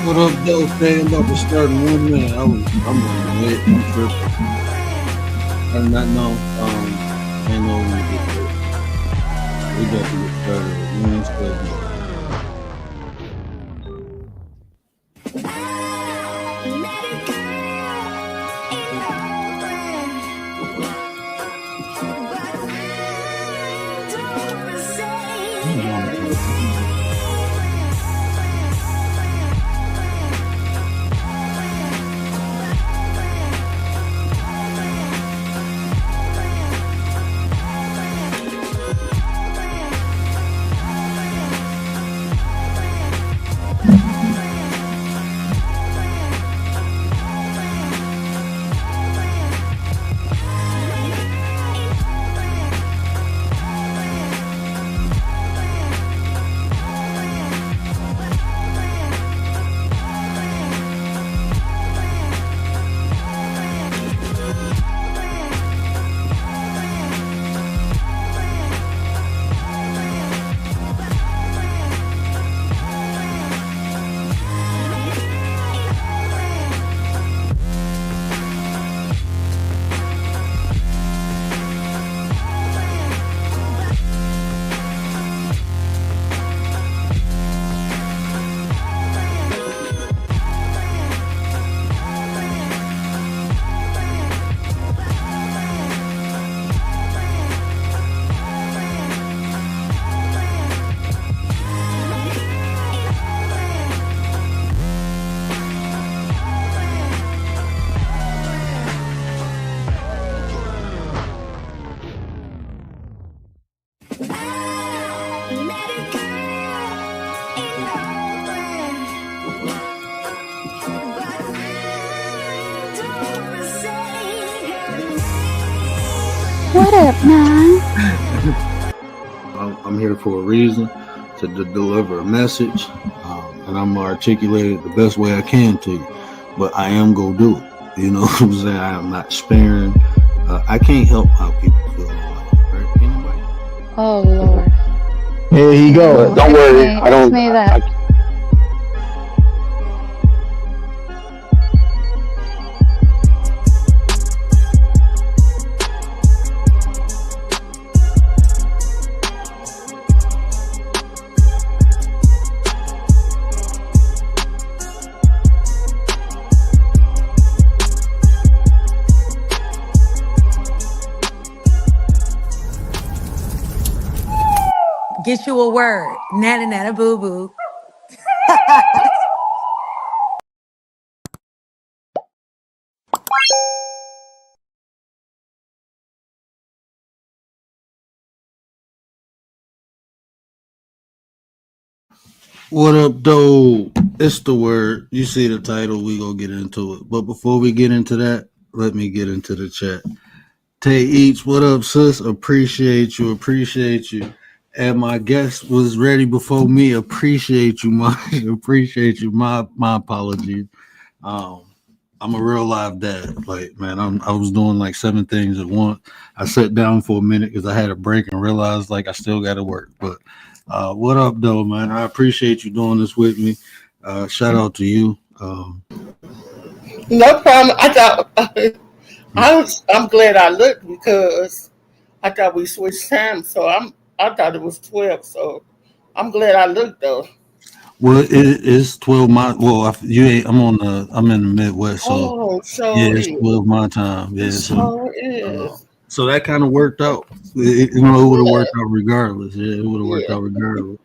What up, though? Saying about to start in 1 minute. I'm running late. I'm tripping. I did not know. Ain't no we get to it. We got to get started. Wednesday. What up, man? I'm here for a reason to deliver a message, and I'm gonna articulate it the best way I can to you. But I am gonna do it. You know what I'm saying? I am not sparing. I can't help how people feel in life, right? Anybody? Oh Lord. Here he go. Oh, Don't worry. me, I don't. Fix me that. Get you a word. Nana nana boo boo. What up, though? It's the word. You see the title. We gonna get into it. But before we get into that, let me get into the chat. Tay Eats, what up, sis? Appreciate you. Appreciate you. And my guest was ready before me. Appreciate you, my appreciate you. My apologies. Um, I'm a real live dad. Like, man, I was doing like 7 things at once. I sat down for a minute because I had a break and realized like I still got to work. But what up, though, man? I appreciate you doing this with me. Shout out to you. No problem. I'm glad I looked because I thought we switched time, so I thought it was 12. So I'm glad I looked though. Well, it's 12 my. Well, you ain't. I'm in the Midwest, so Oh, yeah, so it's is. 12 my time. Yeah, So uh, is. so that kind of worked out. It would have worked out regardless. Yeah, it would have worked Yeah. out regardless.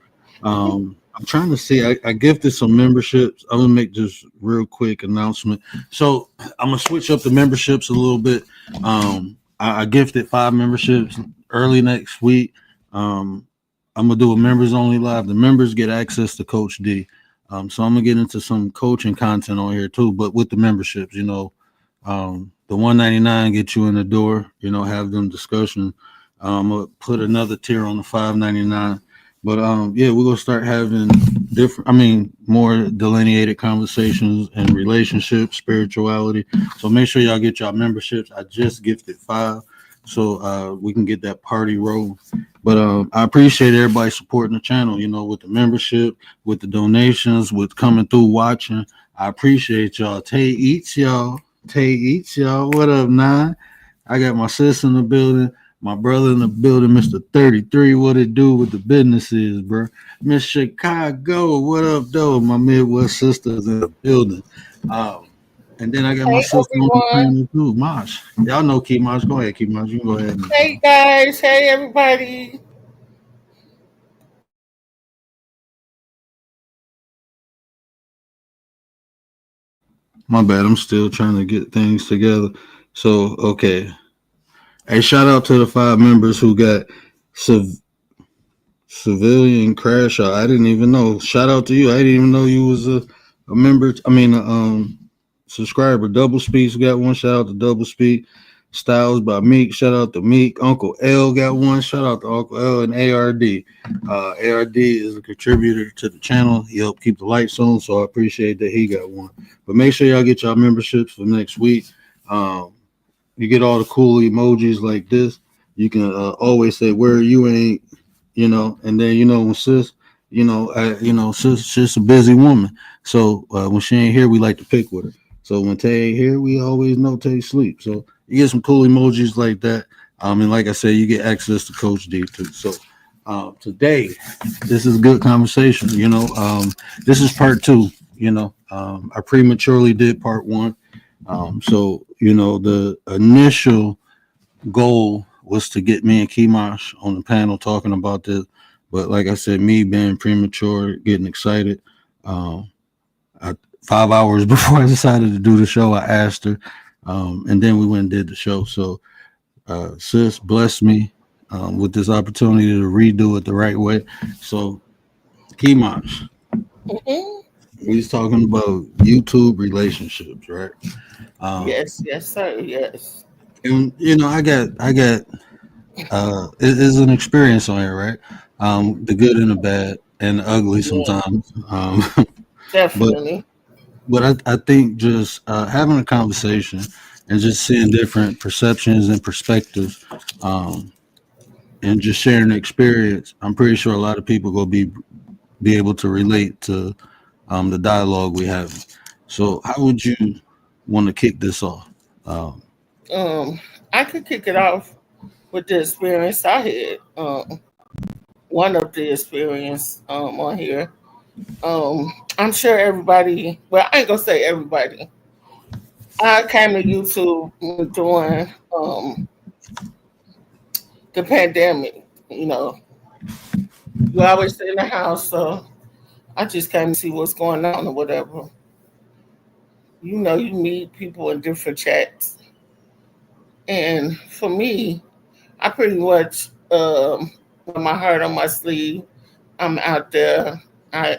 I'm trying to see. I gifted some memberships. I'm gonna make this real quick announcement. So I'm gonna switch up the memberships a little bit. I gifted 5 memberships early next week. Um, I'm gonna do a members only live. The members get access to Coach D. So I'm gonna get into some coaching content on here too, but with the memberships, the 199 get you in the door. Have them discussion. I'm gonna put another tier on the 599. But yeah, we're gonna start having more delineated conversations and relationships, spirituality. So make sure y'all get y'all memberships. I just gifted 5. so we can get that party rolling. But I appreciate everybody supporting the channel, with the membership, with the donations, with coming through watching. I appreciate y'all. Tay eats y'all. What up, Nine? I got my sister in the building, my brother in the building, Mr. 33. What it do with the businesses, bro? Miss Chicago, what up, though? My Midwest sisters in the building. And then I got my Hey sister on the everyone. panel too, Mosh. Y'all know Key Mosh. Go ahead, Key Mosh. You can go ahead. Hey guys. Hey everybody. My bad. I'm still trying to get things together. So, okay. Hey, shout out to the 5 members who got civilian crash out. I didn't even know. Shout out to you. I didn't even know you was a member. Subscriber. Double Speaks got one. Shout out to Double Speak. Styles by Meek. Shout out to Meek. Uncle L got one. Shout out to Uncle L and ARD. ARD is a contributor to the channel. He helped keep the lights on, so I appreciate that he got one. But make sure y'all get y'all memberships for next week. You get all the cool emojis like this. You can always say where you ain't, and then when sis, sis a busy woman. So when she ain't here, we like to pick with her. So when Tay ain't here, we always know Tay sleep. So you get some cool emojis like that. And like I said, you get access to Coach D too. So today, this is a good conversation. This is part 2. I prematurely did part 1. So the initial goal was to get me and Kimash on the panel talking about this, but like I said, me being premature, getting excited, 5 hours before I decided to do the show, I asked her, and then we went and did the show. So sis blessed me with this opportunity to redo it the right way. So Kimash, we was talking about YouTube relationships, right? Yes, sir. Yes. And I got it is an experience on here, right? The good and the bad and the ugly Yeah, sometimes. But definitely. I think just having a conversation and just seeing different perceptions and perspectives, and just sharing the experience, I'm pretty sure a lot of people will be able to relate to the dialogue we have. So how would you want to kick this off? Um, I could kick it off with the experience I had. One of the experience on here. I'm sure everybody. Well, I ain't gonna say everybody. I came to YouTube during the pandemic. You always stay in the house, so I just came to see what's going on or whatever. You meet people in different chats, and for me, I pretty much with my heart on my sleeve. I'm out there. I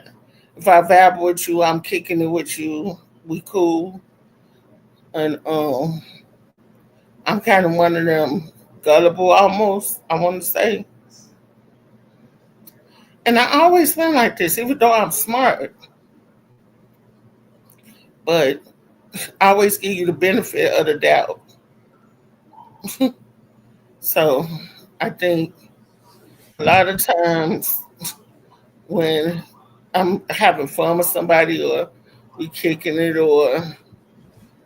If I vibe with you, I'm kicking it with you. We cool, and I'm kind of one of them gullible almost. I want to say, and I always been like this, even though I'm smart, but I always give you the benefit of the doubt. So I think a lot of times when I'm having fun with somebody or we kicking it or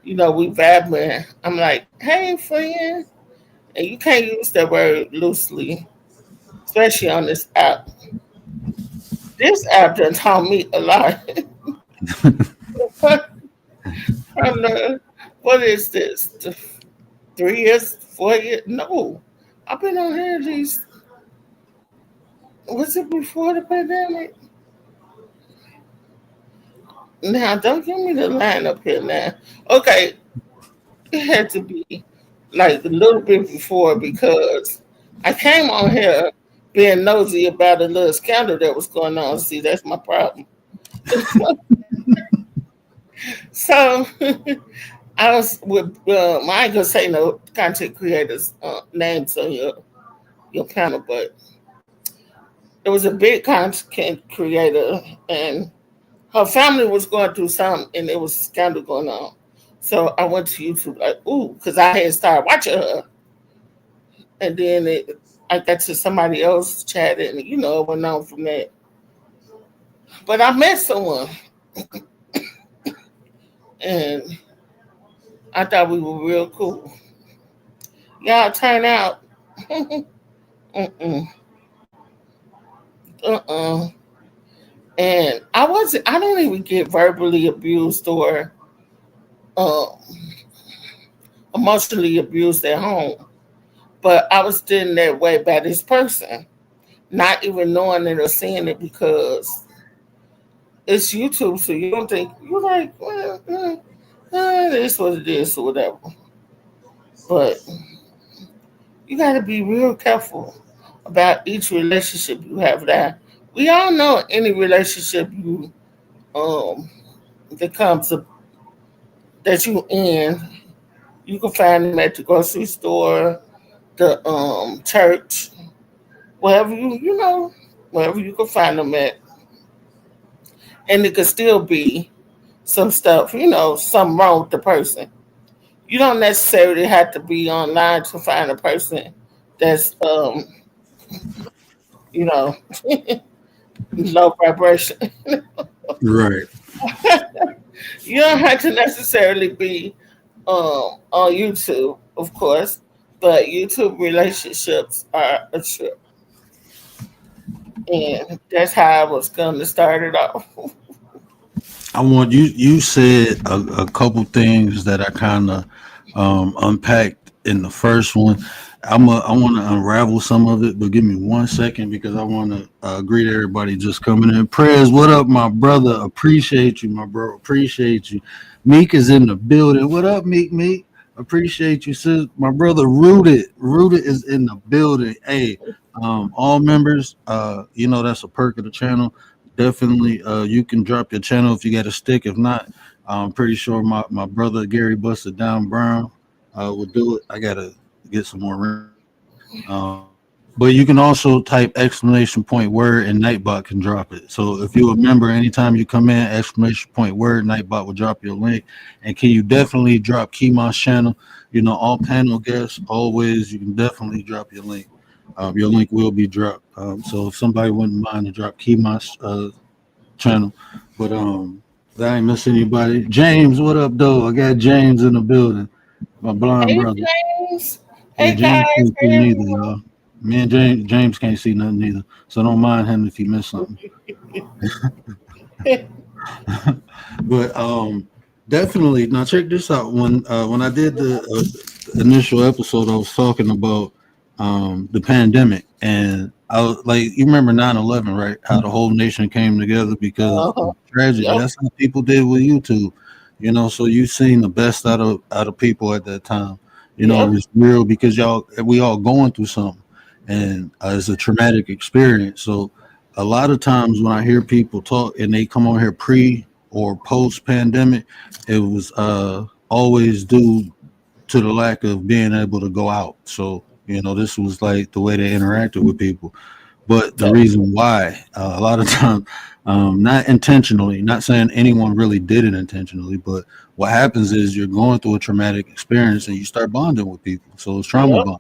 we vibing, I'm like, hey friend. And you can't use that word loosely, especially on this app. This app done taught me a lot. From what is this? 3 years, 4 years? No. I've been on here at least, was it before the pandemic? Now, don't give me the line up here now. Okay, it had to be like a little bit before because I came on here being nosy about a little scandal that was going on. See, that's my problem. So I was with, I ain't gonna say no content creators' names on your panel, but there was a big content creator and her family was going through something and there was a scandal going on. So I went to YouTube like, ooh, because I had started watching her. and then I got to somebody else chat, and it went on from that. But I met someone, and I thought we were real cool. Y'all turn out, mm-mm, uh-uh. And I don't even get verbally abused or um, emotionally abused at home. But I was doing that way by this person, not even knowing it or seeing it because it's YouTube, so you don't think you're like, it is what it is or whatever. But you got to be real careful about each relationship you have. That we all know any relationship you um that comes up that you in, you can find them at the grocery store, the church, wherever wherever you can find them at, and it could still be some stuff, something wrong with the person. You don't necessarily have to be online to find a person that's you know low vibration. Right. You don't have to necessarily be on YouTube, of course, but YouTube relationships are a trip, and that's how I was going to start it off. I want you. You said a couple things that I kind of unpacked in the first one. I want to unravel some of it, but give me 1 second because I want to greet everybody just coming in. Prayers, what up, my brother? Appreciate you, my bro. Appreciate you. Meek is in the building. What up, Meek? Meek. Appreciate you, sis. My brother, Rooted is in the building. Hey, all members, that's a perk of the channel. Definitely, you can drop your channel if you got a stick. If not, I'm pretty sure my brother Gary Busted Down Brown will do it. I gotta get some more room. Um, but you can also type exclamation point word and Nightbot can drop it. So if you remember, anytime you come in, exclamation point word, Nightbot will drop your link. And can you definitely drop Kemon's channel? All panel guests, always, you can definitely drop your link. Your link will be dropped. So if somebody wouldn't mind to drop Kemon's channel, but I ain't miss anybody. James, what up, though? I got James in the building, my blind Hey brother. James, Yeah, hey James guys, can't see hey neither, everyone. y'all. Me and James can't see nothing either. So don't mind him if he missed something. But definitely now check this out. When I did the initial episode, I was talking about the pandemic, and I was like, you remember 9/11, right? How the whole nation came together because Uh-huh. of tragedy. Yep, That's how people did with YouTube. So you seen the best out of people at that time. It yep, was real because we all going through something, and it's a traumatic experience. So a lot of times when I hear people talk and they come on here pre or post pandemic, it was always due to the lack of being able to go out. So this was like the way they interacted with people. But the yep, reason why, a lot of times, not intentionally, not saying anyone really did it intentionally, but what happens is you're going through a traumatic experience and you start bonding with people. So it's trauma yep. bond.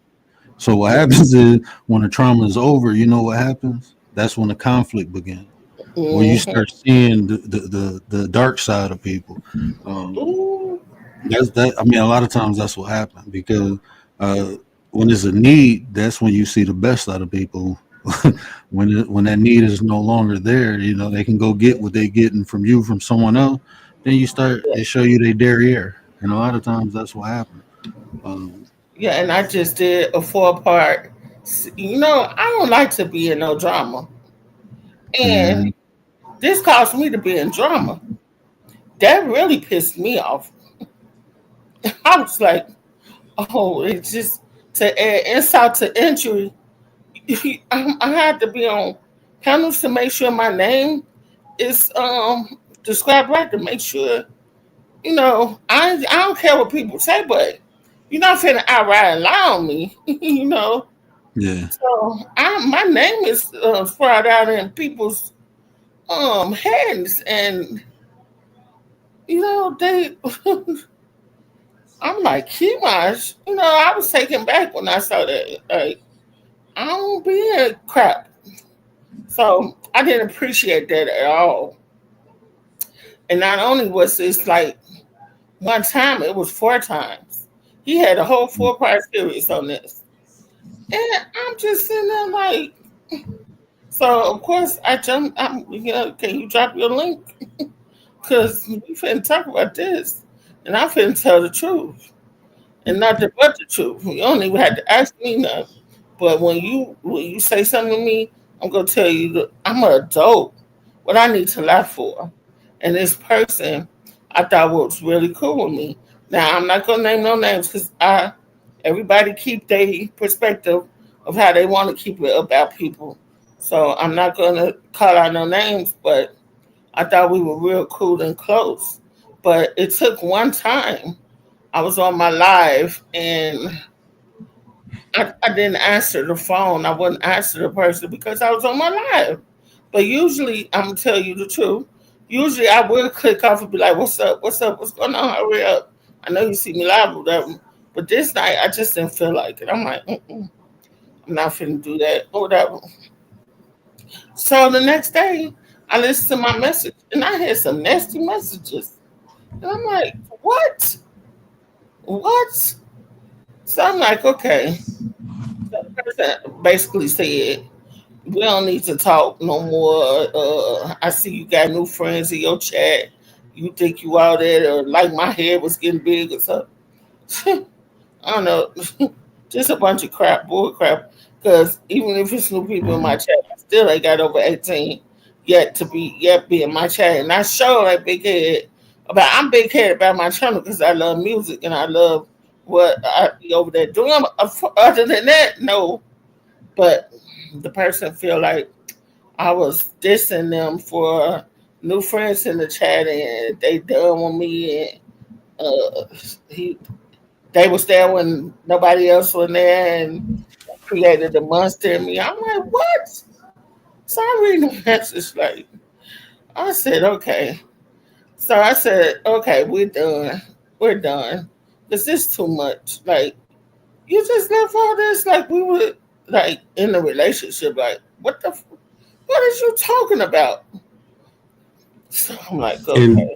So what happens is when the trauma is over, you know what happens? That's when the conflict begins, where you Mm-hmm. start seeing the dark side of people. Um, Ooh, that's that. I mean, a lot of times that's what happens because uh, when there's a need, that's when you see the best out of people. When that need is no longer there, they can go get what they getting from you from someone else. Then they show you their derriere, and a lot of times that's what happens. Um, yeah, and I just did a 4 part. I don't like to be in no drama, and mhm. this caused me to be in drama. That really pissed me off. I was like, oh, it's just to add insult to injury. I had to be on panels to make sure my name is described right, to make sure I don't care what people say, but you're not finna outright lie on me. Yeah. So my name is spread out in people's heads, and they I'm like, Kimaj, I was taken back when I saw that. Like, I don't be in crap. So I didn't appreciate that at all. And not only was this like one time, it was 4 times. He had a whole 4-part series on this. And I'm just sitting there like, so of course I jumped, can you drop your link? Because we finna talk about this. And I finna tell the truth. And nothing but the truth. You don't even have to ask me nothing. But when you say something to me, I'm gonna tell you that I'm an adult. What I need to laugh for. And this person I thought was really cool with me. Now I'm not gonna name no names because everybody keep their perspective of how they want to keep it about people. So I'm not gonna call out no names, but I thought we were real cool and close. But it took one time. I was on my live and I didn't answer the phone. I wouldn't answer the person because I was on my live. But usually, I'm gonna tell you the truth. Usually, I will click off and be like, "What's up? What's up? What's going on? Hurry up!" I know you see me live or whatever. But this night, I just didn't feel like it. I'm like, I'm not finna do that or whatever. So the next day, I listened to my message and I had some nasty messages. And I'm like, what? What? So I'm like, okay. So the person basically said, we don't need to talk no more. I see you got new friends in your chat. You think you out there or like my head was getting big or something. I don't know. Just a bunch of crap, bull crap. Because even if it's new people in my chat, I still ain't got over 18 yet be in my chat. And I show like big head I'm big head about my channel because I love music and I love what I be over there doing. Other than that, no. But the person feel like I was dissing them for new friends in the chat and they done with me and he they was there when nobody else was there and created a monster in me. I'm like, what? So I read the message like I said, okay. So I said, okay, we're done. We're done. Cause this too much. Like you just left all this like we were like in a relationship. Like what is you talking about? So I'm like, And okay.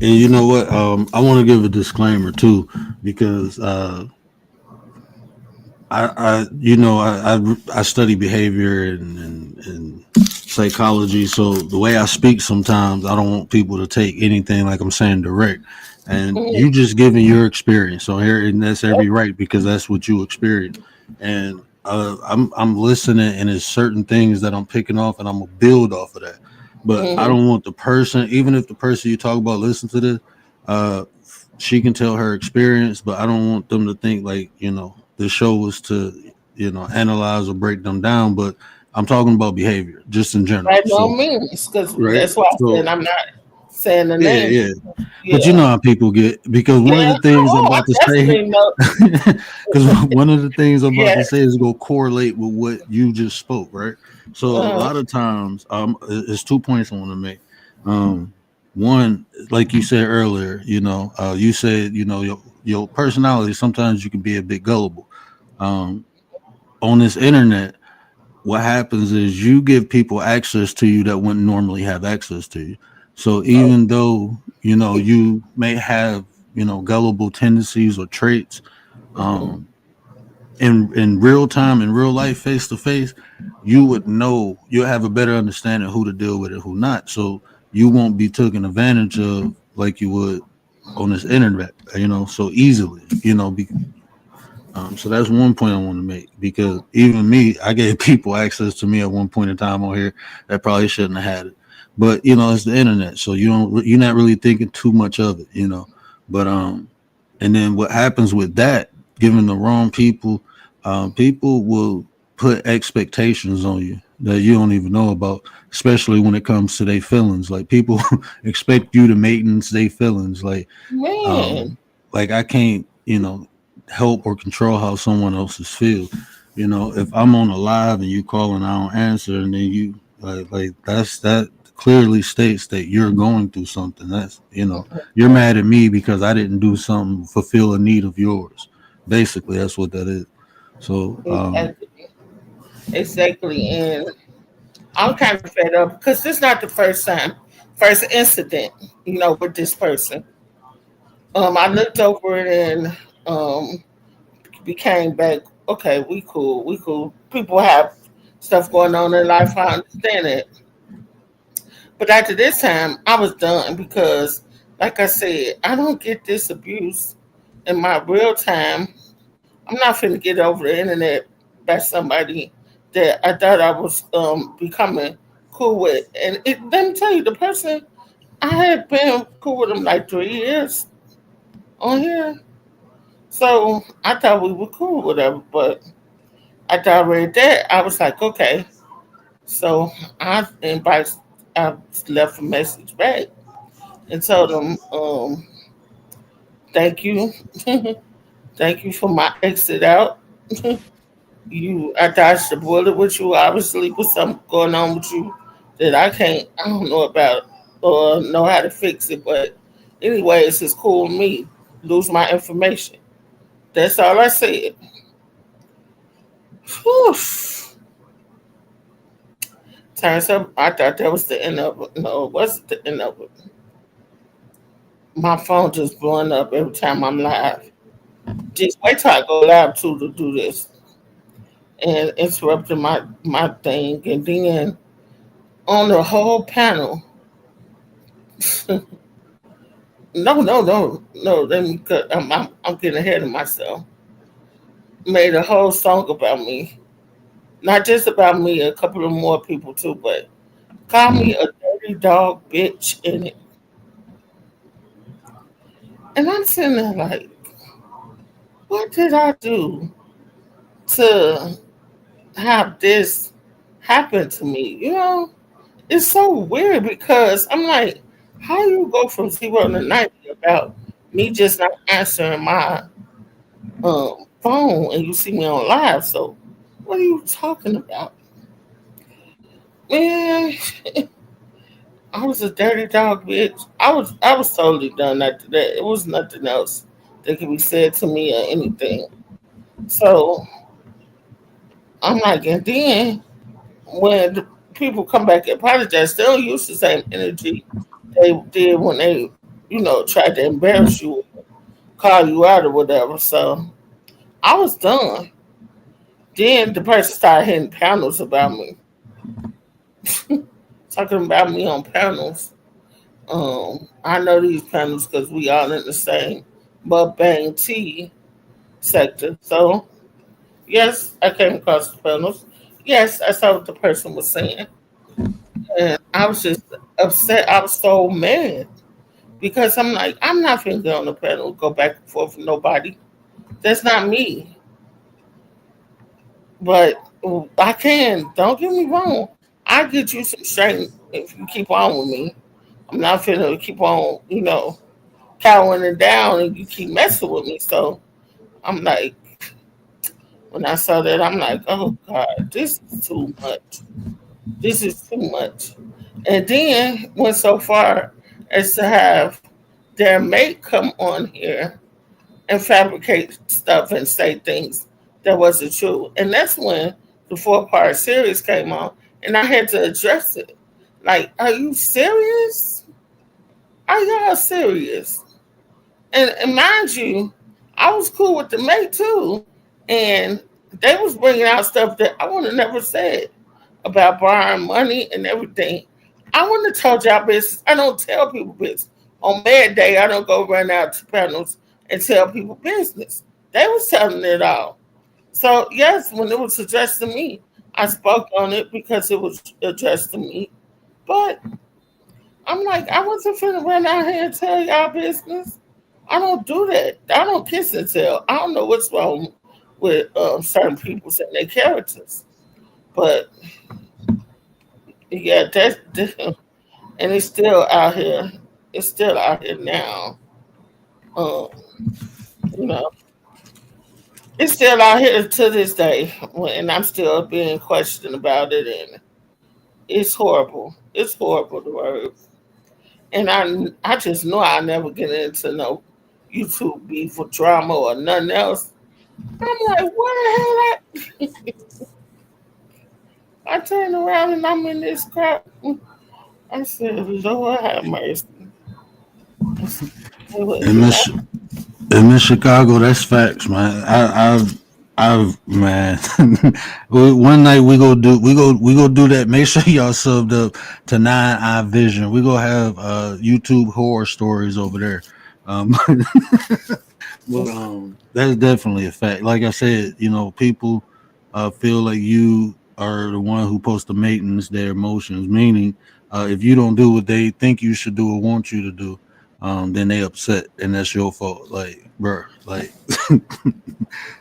and you know what? I want to give a disclaimer too, because I study behavior and psychology. So the way I speak sometimes, I don't want people to take anything like I'm saying direct. And Mhm. you just giving your experience. So here, and that's every right because that's what you experience. And I'm listening, and there's certain things that I'm picking off, and I'm gonna build off of that. But I Mhm. don't want the person, even if the person you talk about listen to this, uh, she can tell her experience, but I don't want them to think like the show was to analyze or break them down. But I'm talking about behavior, just in general. By no So means, because right, that's why I said so I'm not saying the yeah, name. yeah. But you know Yeah. how people get because one of Yeah. the things I'm Oh, I about to say, definitely know. because one of the things I'm about to say Yes. is going to correlate with what you just spoke, right? So a Uh, lot of times, it's 2 points I want to make. Um, One, like you said earlier, you said your personality sometimes you can be a bit gullible. Um, on this internet, what happens is you give people access to you that wouldn't normally have access to you. So oh, even though you may have gullible tendencies or traits, mhm. um, in real time, in real life, face to face, you would know you'll have a better understanding who to deal with and who not. So you won't be taken advantage of like you would on this internet, so easily, so that's one point I want to make because even me, I gave people access to me at one point in time on here that probably shouldn't have had it. But it's the internet, so you're not really thinking too much of it, But and then what happens with that, giving the wrong people, people will put expectations on you that you don't even know about, especially when it comes to their feelings. Like people expect you to maintenance their feelings, Man. I can't, help or control how someone else's feel. If I'm on a live and you call and I don't answer, and then you like that's that clearly states that you're going through something. That's, you're mad at me because I didn't do something fulfill a need of yours. Basically, that's what that is. So, Exactly. And I'm kind of fed up because this is not the first incident, with this person. I looked over it and became back. Okay, we cool. We cool. People have stuff going on in life. I understand it. But after this time, I was done because, like I said, I don't get this abuse in my real time. I'm not finna get over the internet by somebody that I thought I was becoming cool with. And let me tell you, the person I had been cool with him like 3 years on here. So I thought we were cool, whatever. But after I read that, I was like, okay. So I left a message back and told them, thank you. Thank you for my exit out. I dodged the bullet with you. Obviously, with something going on with you that I don't know about or know how to fix it. But anyways, it's cool with me. Lose my information. That's all I said. Whew. Turns up, I thought that was the end of it. No, it wasn't the end of it. My phone just blowing up every time I'm live. Just wait till I go live too to do this and interrupting my thing, and then on the whole panel. No. Let me cut. I'm getting ahead of myself. Made a whole song about me, not just about me. A couple of more people too, but call me a dirty dog bitch in it. And I'm sitting there like, what did I do to have this happen to me? It's so weird because I'm like, how you go from 0 to 90 about me just not answering my phone and you see me on live? So what are you talking about? Man, I was a dirty dog bitch. I was totally done after that. It was nothing else that could be said to me or anything. So I'm like, and then when the people come back and apologize, they don't use the same energy they did when they, tried to embarrass you, call you out or whatever. So I was done. Then the person started hitting panels about me, talking about me on panels. I know these panels because we all in the same mukbang tea sector. So yes, I came across the panels. Yes, I saw what the person was saying. And I was just upset. I was so mad because I'm like, I'm not finna get on the panel, go back and forth with nobody. That's not me. But I can. Don't get me wrong. I get you some strength if you keep on with me. I'm not finna keep on, cowering it down and you keep messing with me. So I'm like, when I saw that, I'm like, oh God, this is too much. This is too much. And then went so far as to have their mate come on here and fabricate stuff and say things that wasn't true. And that's when the 4-part series came on, and I had to address it. Like, are you serious? Are y'all serious? And mind you, I was cool with the mate too, and they was bringing out stuff that I would have never said about borrowing money and everything. I wouldn't have told y'all business. I don't tell people business. On Mad Day, I don't go run out to panels and tell people business. They was telling it all. So yes, when it was addressed to me, I spoke on it because it was addressed to me. But I'm like, I wasn't finna run out here and tell y'all business. I don't do that. I don't kiss and tell. I don't know what's wrong with certain people and their characters. But yeah, that's and it's still out here. It's still out here now. Um, you know, it's still out here to this day, and I'm still being questioned about it. And It's horrible. It's horrible, the word. And I just know I'll never get into no YouTube beef or drama or nothing else. I'm like, what the hell? I turn around and I'm in this crap. I said, Lord have mercy. In Mich- in Miss Chicago, that's facts, man. Man. One night we go do that. Make sure y'all subbed up to 9 Eye Vision. We gonna have YouTube horror stories over there. Um, but that's definitely a fact. Like I said, people feel like you are the one who supposed to maintenance their emotions. Meaning, if you don't do what they think you should do or want you to do, then they upset, and that's your fault. Like, bro, like,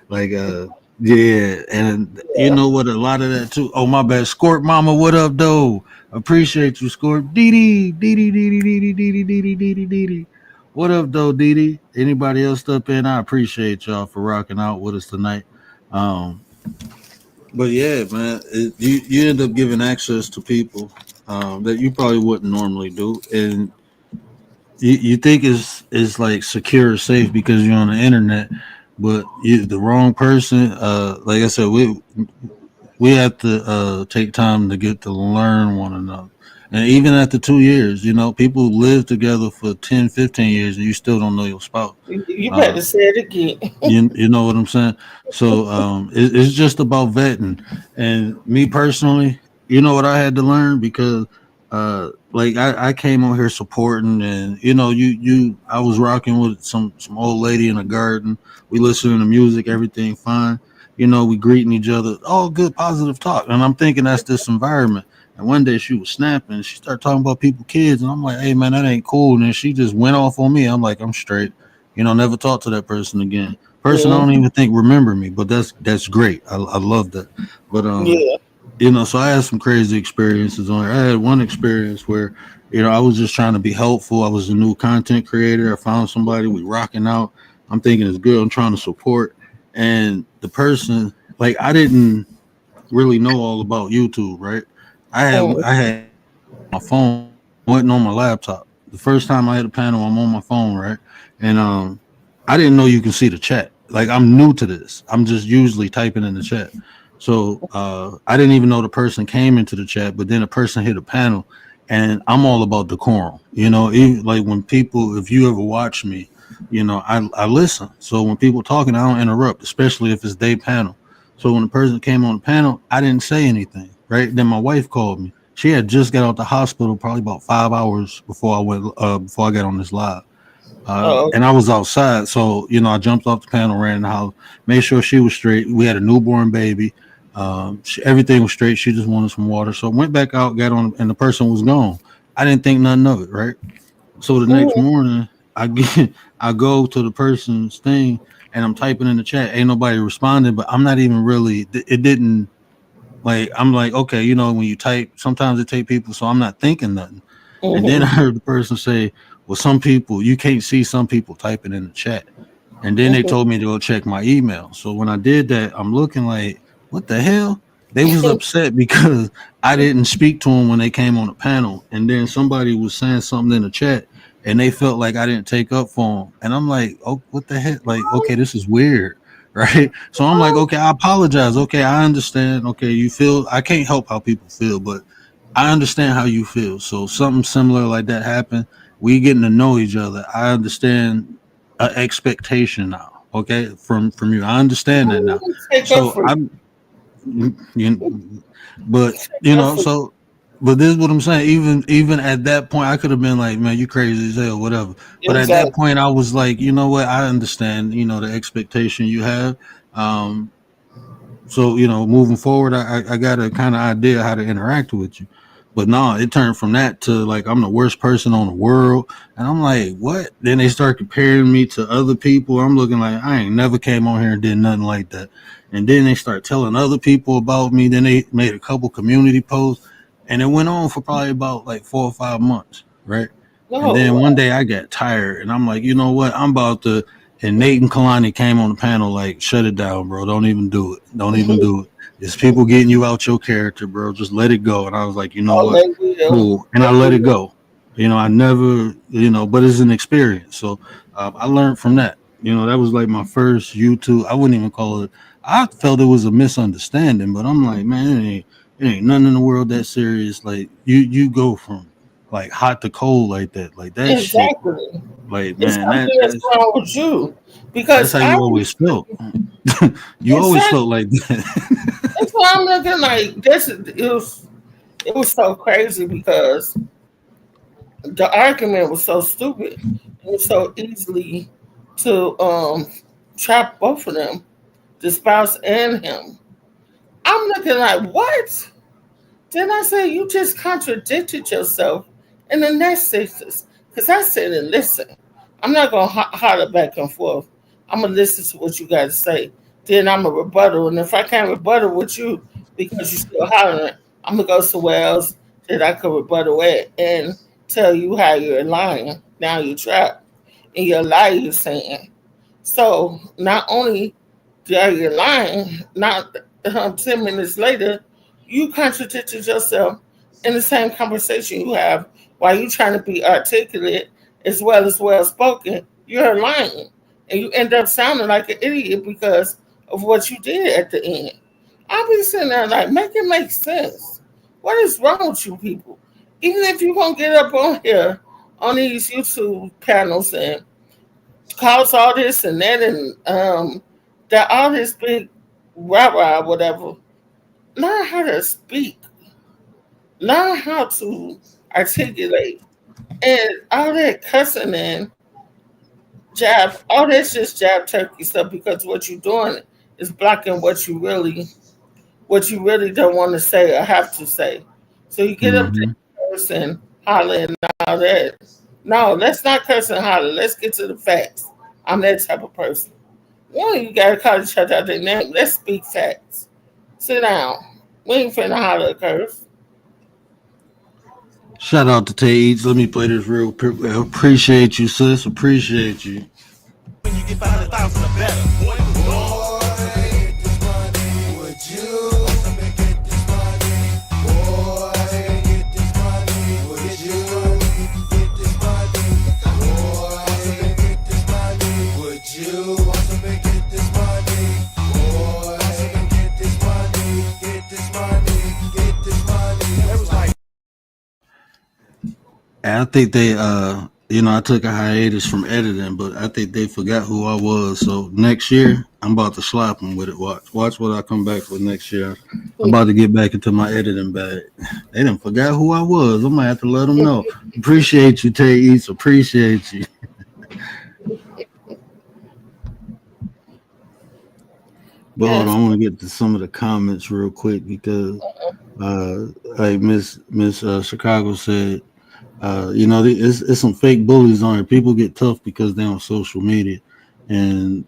like, yeah, and you Yeah. know what? A lot of that too. Oh, my bad, Scorp Mama. What up, though? Appreciate you, Scorp. Dee Dee Dee Dee Dee Dee Dee Dee Dee Dee Dee Dee Dee Dee. What up, though, Dee Dee? Anybody else up in? I appreciate y'all for rocking out with us tonight. Um, but yeah, man, you end up giving access to people that you probably wouldn't normally do, and you think it's like secure, safe because you're on the internet, but you the wrong person. Like I said, we have to take time to get to learn one another. And even after 2 years, people live together for 10, 15 years and you still don't know your spouse. You Uh, better say it again. you know what I'm saying? So it's just about vetting. And me personally, you know what I had to learn because like I came on here supporting and I was rocking with some old lady in a garden. We listening to music, everything fine. We greeting each other, all good positive talk. And I'm thinking that's this environment. And one day she was snapping and she started talking about people, kids, and I'm like, hey man, that ain't cool. And then she just went off on me. I'm like, I'm straight. Never talk to that person again. Person I Yeah. don't even think remember me, but that's great. I love that. But Yeah. so I had some crazy experiences on there. I had one experience where, I was just trying to be helpful. I was a new content creator. I found somebody, we rocking out. I'm thinking it's good. I'm trying to support. And the person, like I didn't really know all about YouTube, right? Mm. I had my phone, wasn't on my laptop. The first time I had a panel, I'm on my phone, right? And I didn't know you can see the chat. Like I'm new to this. I'm just usually typing in the chat. So I didn't even know the person came into the chat, but then a person hit a panel, and I'm all about decorum. Even, like when people, if you ever watch me, I listen. So when people talking, I don't interrupt, especially if it's their panel. So when the person came on the panel, I didn't say anything. Right then, my wife called me. She had just got out the hospital probably about 5 hours before I got on this live. Oh. And I was outside, so I jumped off the panel, ran in the house, made sure she was straight. We had a newborn baby. Everything was straight. She just wanted some water, so I went back out, got on, and the person was gone. I didn't think nothing of it, right? So the next Mm. morning, I go to the person's thing, and I'm typing in the chat. Ain't nobody responding, but I'm not even really. It didn't like I'm like, okay, when you type, sometimes it take people, so I'm not thinking nothing. And then I Mhm. heard the person say, well, some people you can't see some people typing in the chat. And then they Mhm. told me to go check my email. So when I did that, I'm looking like, what the hell? They was upset because I didn't speak to them when they came on the panel. And then somebody was saying something in the chat and they felt like I didn't take up for them. And I'm like, oh, what the heck? Like, okay, this is weird. Right. So I'm like, okay, I apologize. Okay, I understand. Okay, you feel I can't help how people feel, but I understand how you feel. So something similar like that happened. We getting to know each other. I understand an expectation now. Okay, from you, I understand that now. Take up So for I'm, but take up for so, but this is what I'm saying. Even at that point, I could have been like, man, you crazy as hell, whatever. But at that exactly. point, I was like, you know what? I understand. The expectation you have. Um, so moving forward, I got a kind of idea how to interact with you. But no, it turned from that to like I'm the worst person on the world, and I'm like, what? Then they start comparing me to other people. I'm looking like I ain't never came on here and did nothing like that. And then they start telling other people about me. Then they made a couple community posts, and it went on for probably about like 4 or 5 months, right? And No. then one day I got tired, and I'm like, you know what? I'm about to. And Nate and Kalani came on the panel like, shut it down, bro. Don't even do it. Don't even do it. it's people getting you out your character, bro. Just let it go. And I was like, you know Oh, what? they will. Cool. And I let it go. I never, but it's an experience. So I learned from that. That was like my first YouTube. I wouldn't even call it. I felt it was a misunderstanding, but I'm like, man, it ain't nothing in the world that serious. Like you go from like hot to cold like that. Like that shit. Exactly. Like, It's man, something that's that's wrong with you that's because how you always felt. You always exactly felt like that. that's why I'm looking like this. It was so crazy because the argument was so stupid. It was so easily to trap both of them, the spouse and him. I'm looking like what? Then I said you just contradicted yourself in the next sentence. Because I said, and listen, I'm not gonna holler back and forth. I'm gonna listen to what you got to say. Then I'm a rebuttal, and if I can't rebuttal with you because you're still hollering, I'm gonna go somewhere else that I could rebuttal at and tell you how you're lying. Now you're trapped in your lie you're saying. So not only are you lying, not 10 minutes later, you contradicted yourself in the same conversation you have while you trying to be articulate as well spoken. You're lying, and you end up sounding like an idiot because of what you did at the end. I'll be sitting there like, make it make sense. What is wrong with you people? Even if you're gonna get up on here on these YouTube panels and cause all this and that and that all this big rah whatever. Learn how to speak. Learn how to articulate. And all that cussing and jab, all that's just jab turkey stuff because what you're doing is blocking what you really don't want to say or have to say. So you get up there Hmm. and curse and holler and all that. No, let's not curse and holler. Let's get to the facts. I'm that type of person. One, you gotta call each other out their name. Let's speak facts. Sit down. We ain't finna holler a curse. Shout out to Tay Eats. Let me play this real quick. Appreciate you, sis. Appreciate you. When you get 500,000 or better. And I think they I took a hiatus from editing, but I think they forgot who I was. So next year I'm about to slap them with it. Watch what I come back with next year. I'm about to get back into my editing bag. They didn't forgot who I was. I'm gonna have to let them know. Appreciate you, Tay Eats. Appreciate you. But hold on, Yes. I want to get to some of the comments real quick because like Miss Chicago said, it's some fake bullies on here. People get tough because they're on social media, and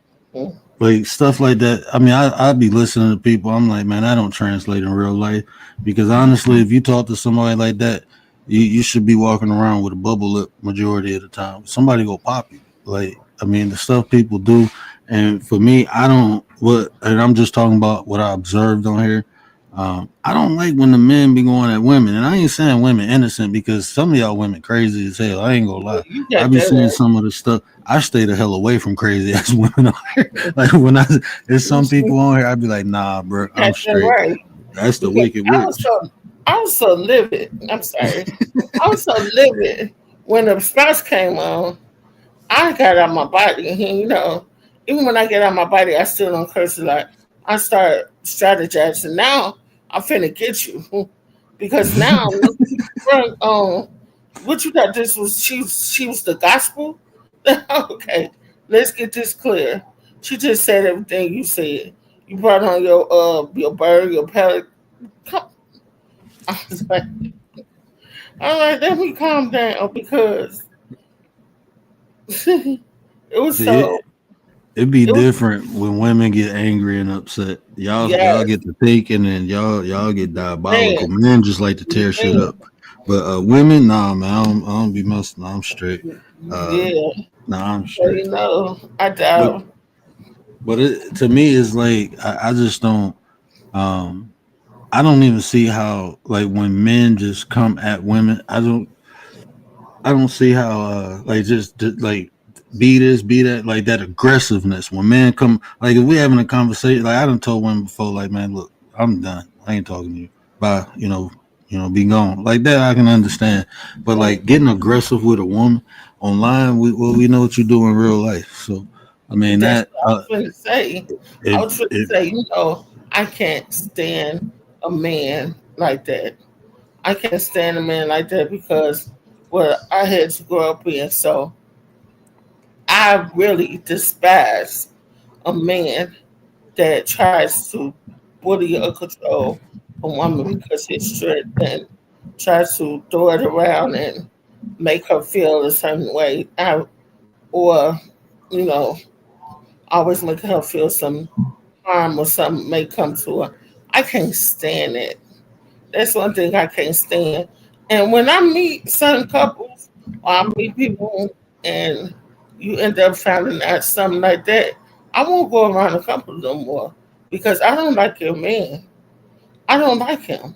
like stuff like that. I mean, I'd be listening to people. I'm like, man, I don't translate in real life because honestly, if you talk to somebody like that, you should be walking around with a bubble lip majority of the time. Somebody go pop you. Like, I mean, the stuff people do, and for me, I don't. And I'm just talking about what I observed on here. I don't like when the men be going at women, and I ain't saying women innocent because some of y'all women crazy as hell. I ain't gonna lie. You I got be that seeing right. some of the stuff. I stay the hell away from crazy ass women on here. Like when there's some people on here, I'd be like, nah, bro, You I'm got that straight. right. That's the Because wicked I was witch. so I was so livid. I'm sorry. I was so livid when the spouse came on. I got out my body. And, even when I get out my body, I still don't curse a lot. I start strategizing. Now I'm finna get you because now I'm looking what you thought this was. She was the gospel. Okay, let's get this clear. She just said everything you said. You brought on your bird, your pellet. Come, I was like, all right, let me calm down because it was it so. it be It was different when women get angry and upset. Y'all yes, get to thinking and y'all get man, diabolical. Men just like to tear shit man, up. But women, nah, man, I don't be messing. I'm straight. Uh, yeah. nah, I'm So straight. I But doubt. to me, it's like I just don't. I don't even see how like when men just come at women. I don't see how like like be this, be that, like that aggressiveness. When men come, like if we having a conversation, like I done told women before, like man, look, I'm done. I ain't talking to you. Bye. Be gone. Like that, I can understand. But like getting aggressive with a woman online, we know what you do in real life. So I mean That's that what I was going to say. I if was going to if say, I can't stand a man like that. I can't stand a man like that because well, I had to grow up in. So I really despise a man that tries to bully or control a woman because he's strength and tries to throw it around and make her feel a certain way. Or, you know, always make her feel some harm or something may come to her. I can't stand it. That's one thing I can't stand. And when I meet certain couples or I meet people and you end up finding out something like that, I won't go around a couple no more because I don't like your man. I don't like him.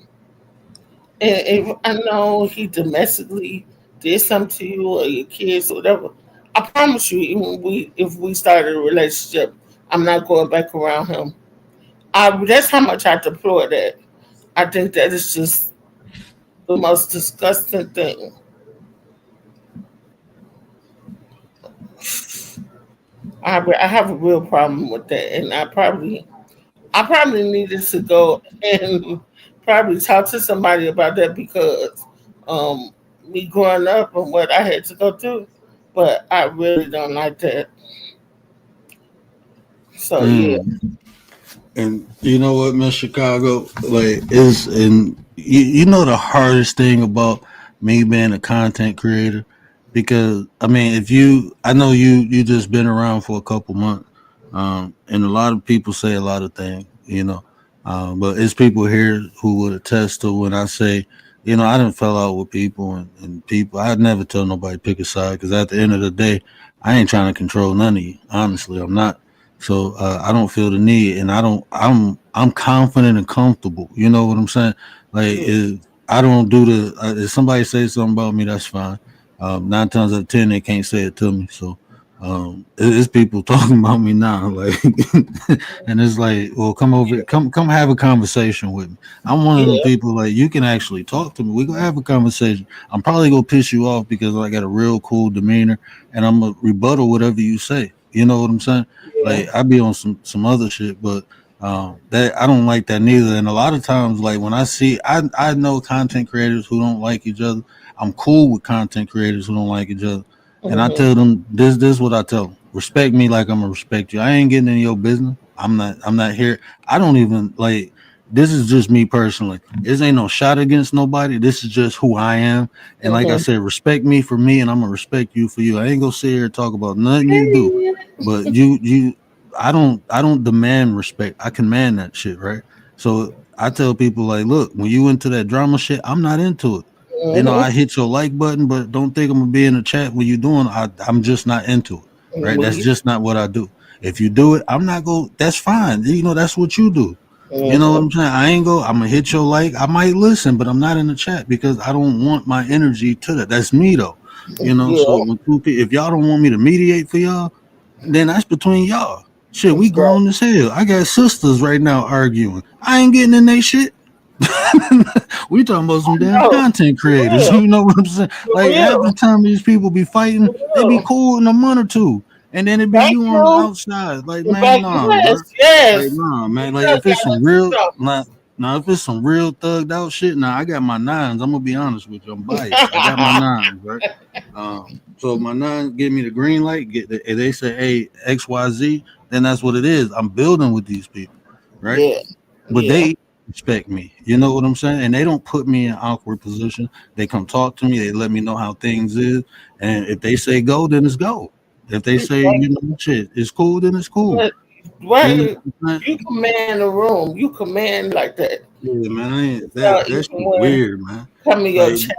And if I know he domestically did something to you or your kids or whatever, I promise you, even if we started a relationship, I'm not going back around him. That's how much I deplore that. I think that is just the most disgusting thing. I have a real problem with that, and I probably needed to go and probably talk to somebody about that because um, me growing up and what I had to go through, but I really don't like that. So yeah, mm, and you know what, Miss Chicago, like is and you know the hardest thing about me being a content creator, because I mean if I know you just been around for a couple months, and a lot of people say a lot of things, but it's people here who would attest to when I say, I didn't fell out with people, and people I'd never tell nobody pick a side, because at the end of the day I ain't trying to control none of you. Honestly, I'm not. So I don't feel the need, and I don't. I'm confident and comfortable. You know what I'm saying? Like yeah, if I don't do if somebody says something about me, that's fine. 9 times out of 10, they can't say it to me. So it's people talking about me now, like, and it's like, well, come over, come have a conversation with me. I'm one of them yeah, people like you can actually talk to me. We gonna have a conversation. I'm probably gonna piss you off because I got a real cool demeanor, and I'm gonna rebuttal whatever you say. You know what I'm saying? yeah, Like I be on some other shit, but that I don't like that neither. And a lot of times, like when I know content creators who don't like each other. I'm cool with content creators who don't like each other, and I hmm, tell them this what I tell them: respect me like I'm gonna respect you. I ain't getting in your business. I'm not here. I don't even like. This is just me personally. This ain't no shot against nobody. This is just who I am. And like I hmm. said, respect me for me, and I'm gonna respect you for you. I ain't gonna sit here and talk about nothing you do, but I don't demand respect. I command that shit, right? So I tell people like, look, when you into that drama shit, I'm not into it. I hit your like button, but don't think I'm gonna be in the chat when you're doing. I'm just not into it, right? That's Hmm, just not what I do. If you do it, I'm not go. That's fine. That's what you do. You know what hmm. I'm saying? I ain't go. I'm gonna hit your like. I might listen, but I'm not in the chat because I don't want my energy to that. That's me though. So Yeah, if y'all don't want me to mediate for y'all, then that's between y'all. Shit, we exactly. grown as hell. I got sisters right now arguing. I ain't getting in they shit. We talking about some damn No, content for creators. real, You know what I'm saying? for Like half the real, time these people be fighting, for they be real. cool in a month or two, and then it be Thank you on the you. outside. Like man, Back, nah, bro. yes, Like yes. nah, man. Like Look, if it's y'all some listen real, to now if it's some real thugged out shit, now I got my nines. I'm gonna be honest with you. I'm biased. I got my something. nines, right? So my nines give me the green light. If they say hey XYZ, then that's what it is. I'm building with these people, right? Yeah, But yeah. they respect me. You know what I'm saying? And they don't put me in an awkward position. They come talk to me. They let me know how things is. And if they say go, then it's go. If they say, shit, it's cool, then it's cool. But You know right, what I'm saying? you command the room. You command like that. Yeah, man. So That even shit when weird, man. come in your Like chat,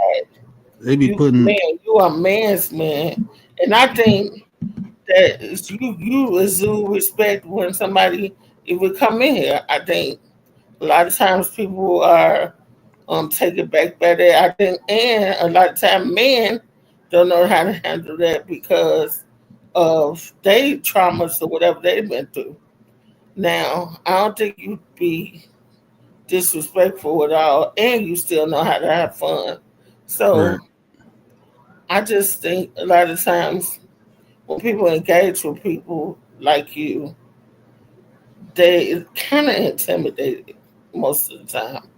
they be you putting command. You are man's man, and I think that you exude respect when somebody it would come in here. I think A lot of times people are taken back by that. I think, and a lot of time men don't know how to handle that because of their traumas or whatever they've been through. Now, I don't think you'd be disrespectful at all, and you still know how to have fun. Right. So I just think a lot of times when people engage with people like you, they kind of intimidated most of the time.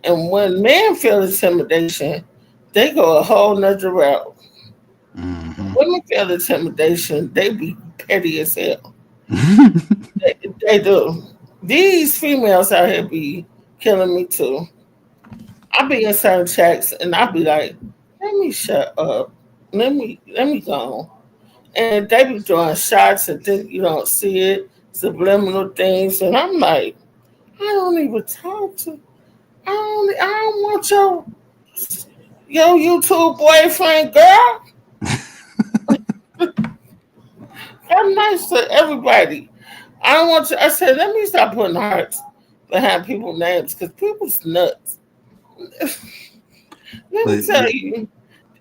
And when men feel intimidation, they go a whole nother route. Mm-hmm. Women feel intimidation, they be petty as hell. They do. These females out here be killing me too. I be in certain chats and I be like, let me shut up. Let me go. And they be doing shots and think you don't see it, subliminal things, and I'm like, I don't even talk to. I don't want your YouTube boyfriend, girl. I'm nice to everybody. I don't want to. I said, let me stop putting hearts behind people's names because people's nuts. Let me Like, tell you.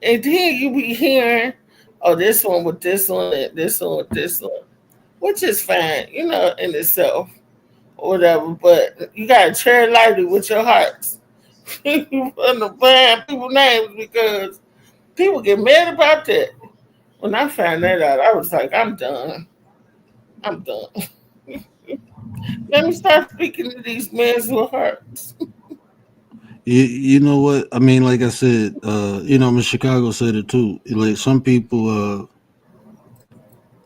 And then you be hearing, oh, this one with this one, and this one with this one, which is fine, in itself or whatever. But you gotta tread lightly with your hearts. You putting behind people's names because people get mad about that. When I found that out, I was like, I'm done. I'm done. Let me start speaking to these men's with hearts. you know what? I mean, like I said, Miss Chicago said it too. Like some people,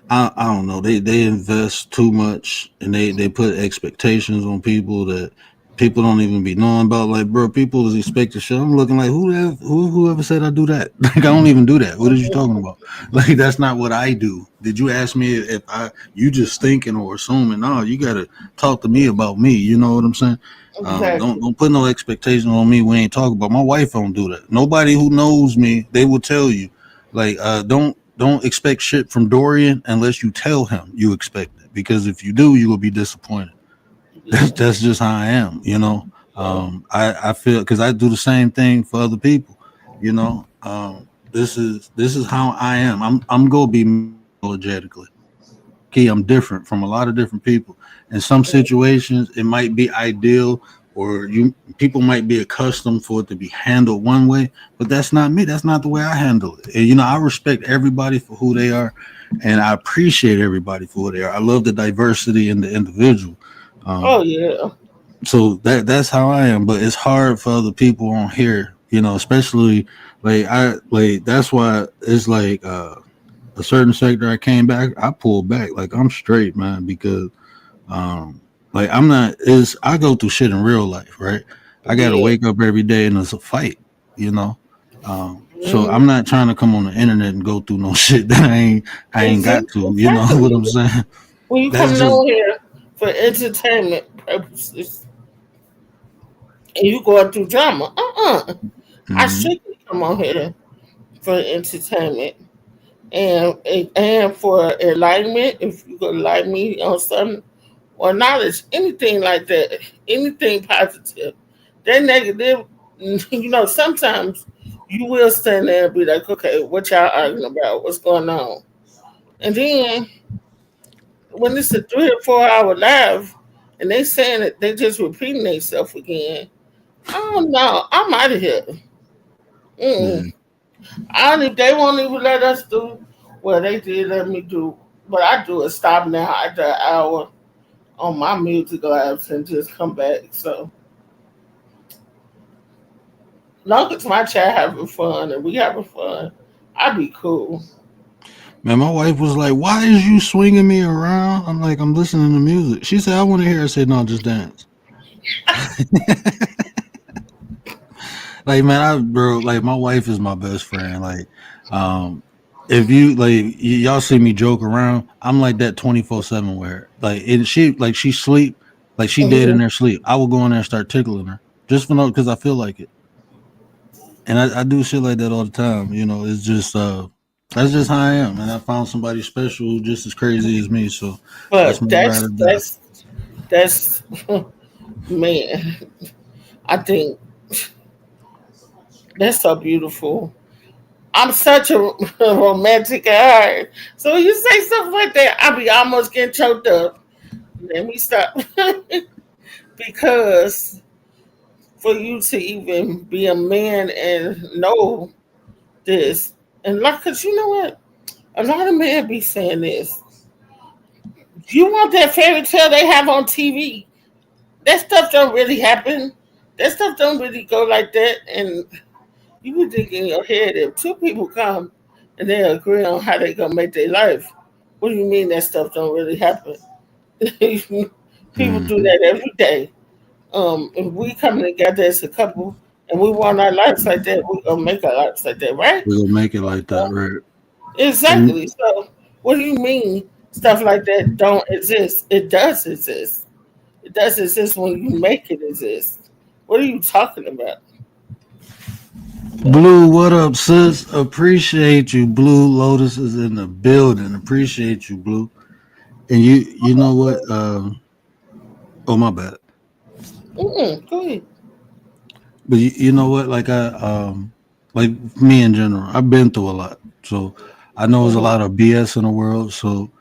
I don't know. They invest too much and they put expectations on people that people don't even be knowing about. Like, bro, people is expecting shit. I'm looking like whoever said I do that? Like, I don't even do that. What are you talking about? Like, that's not what I do. Did you ask me if you just thinking or assuming? No, you gotta talk to me about me. You know what I'm saying? Don't Exactly. don't put no expectations on me. We ain't talking about. My wife don't do that. Nobody who knows me, they will tell you. Like, don't expect shit from Dorian unless you tell him you expect it. Because if you do, you will be disappointed. Yeah. That's just how I am. So, I feel because I do the same thing for other people. This is how I am. I'm gonna be apologetically. Okay, I'm different from a lot of different people. In some situations, it might be ideal, or you people might be accustomed for it to be handled one way, but that's not me. That's not the way I handle it. And I respect everybody for who they are, and I appreciate everybody for who they are. I love the diversity in the individual. oh Um, yeah. so that's how I am. But it's hard for other people on here, especially like that's why it's like a certain sector I came back, I pulled back. Like I'm straight, man, because um like I'm not is I go through shit in real life, right? I gotta Yeah. wake up every day and it's a fight, you know. So I'm Mm-hmm. not trying to come on the internet and go through no shit that I ain't got to, you know what I'm Exactly. saying? When you That's coming just on here for entertainment purposes and you going through drama, I mhm. strictly come on here for entertainment and for enlightenment. If you could enlighten me on something or knowledge, anything like that, anything positive. That negative, sometimes you will stand there and be like, okay, what y'all arguing about? What's going on? And then when it's a 3 or 4 hour live and they saying it, they just repeating themselves again. I don't know. I'm out of here. Yeah. Mm. I don't, if they won't even let us do well, they did let me do, but I do a stop now after an hour on my music labs and just come back. So long as my chat having fun and we having fun, I'd be cool. Man, my wife was like, "Why is you swinging me around?" I'm like, "I'm listening to music." She said, "I want to hear." I said, "No, just dance." Like, man, bro, like my wife is my best friend. Like, um, if you y'all see me joke around, I'm like that 24/7 with her. Like, and she sleep, like she dead in Mhm. her sleep. I will go in there and start tickling her just for no because I feel like it, and I do shit like that all the time. It's just that's just how I am, and I found somebody special just as crazy as me. So that's But my ride or die. that's Man, I think that's so beautiful. I'm such a romantic at heart. So when you say something like that, I be almost getting choked up. Let me stop. Because for you to even be a man and know this, and like, cause you know what? A lot of men be saying this. You want that fairy tale they have on TV? That stuff don't really happen. That stuff don't really go like that. And you would think in your head if two people come and they agree on how they gonna make their life. What do you mean that stuff don't really happen? People do Mhm. that every day. If we come together as a couple and we want our lives like that, we're gonna make our lives like that, right? We'll make it like that, right? And Exactly. So what do you mean stuff like that don't exist? It does exist. It does exist when you make it exist. What are you talking about? So, Blue, what up, sis? Appreciate you. Blue Lotus is in the building. Appreciate you, Blue. And you know what? Oh my bad. go ahead. But you know what? Like me in general, I've been through a lot, so I know there's a Mm-hmm. lot of BS in the world. So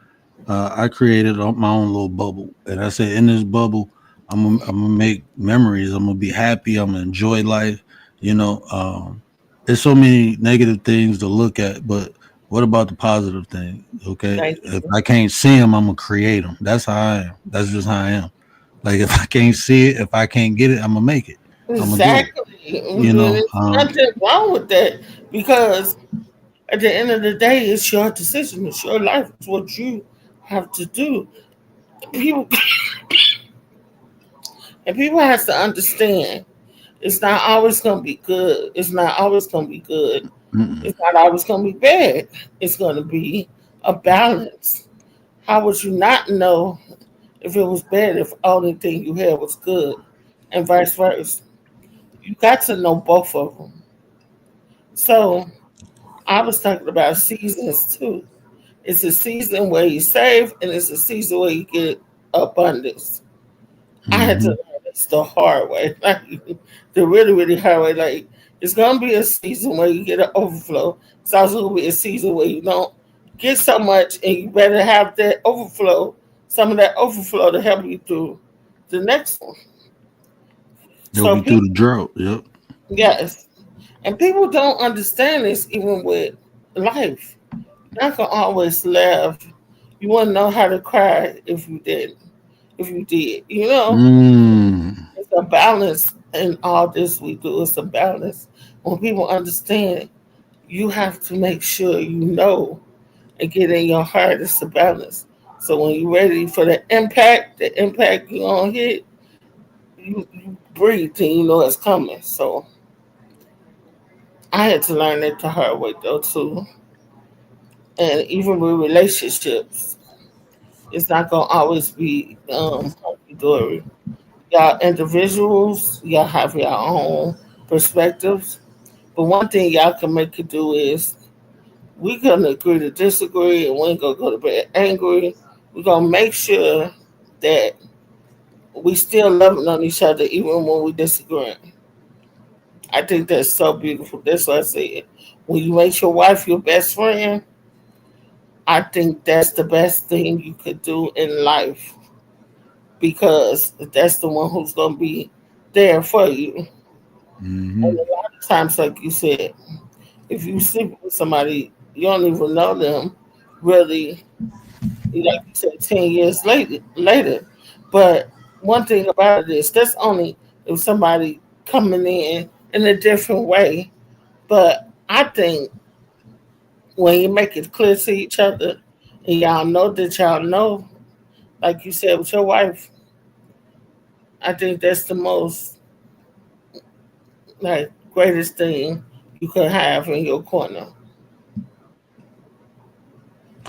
I created my own little bubble, and I said in this bubble, I'm gonna make memories. I'm gonna be happy. I'm gonna enjoy life. You know, there's so many negative things to look at, but what about the positive thing? Okay, Thank if you. I can't see them, I'm gonna create them. That's how I am. That's just how I am. Like if I can't see it, if I can't get it, I'm gonna make it. I'm gonna do it. Exactly. You And know, there's nothing wrong with that because at the end of the day, it's your decision. It's your life. It's what you have to do. People and people has to understand it's not always gonna be good. It's not always gonna be good. mm-mm. It's not always gonna be bad. It's gonna be a balance. How would you not know if it was bad if only thing you had was good? And vice versa. You got to know both of them. So I was talking about seasons too. It's a season where you save and it's a season where you get abundance. I had to Hmm. learn this the hard way, like the really, really hard way. Like it's gonna be a season where you get an overflow. It's also gonna be a season where you don't get so much, and you better have that overflow, some of that overflow to help you through the next one. Help So you through the people, drought. Yep. yes, and people don't understand this even with life. You're not gonna always laugh. You wouldn't know how to cry if you didn't. If you did, Mm. it's a balance in all this we do. It's a balance. When people understand, you have to make sure you know and get in your heart it's a balance. So when you're ready for the impact you're gonna hit, you breathe and you know it's coming. So I had to learn that the hard way though too. And even with relationships, it's not gonna always be hunky dory. Y'all individuals, y'all have your own perspectives. But one thing y'all can make it do is we gonna agree to disagree and we ain't gonna go to bed angry. We're gonna make sure that we still loving on each other even when we disagree. I think that's so beautiful. That's what I said. When you make your wife your best friend, I think that's the best thing you could do in life because that's the one who's gonna be there for you. And Hmm. a lot of times, like you said, if you sleep with somebody, you don't even know them really, like you said, 10 years later. But one thing about it is that's only if somebody coming in a different way. But I think when you make it clear to each other and y'all know that y'all know, like you said with your wife, I think that's the most like greatest thing you could have in your corner.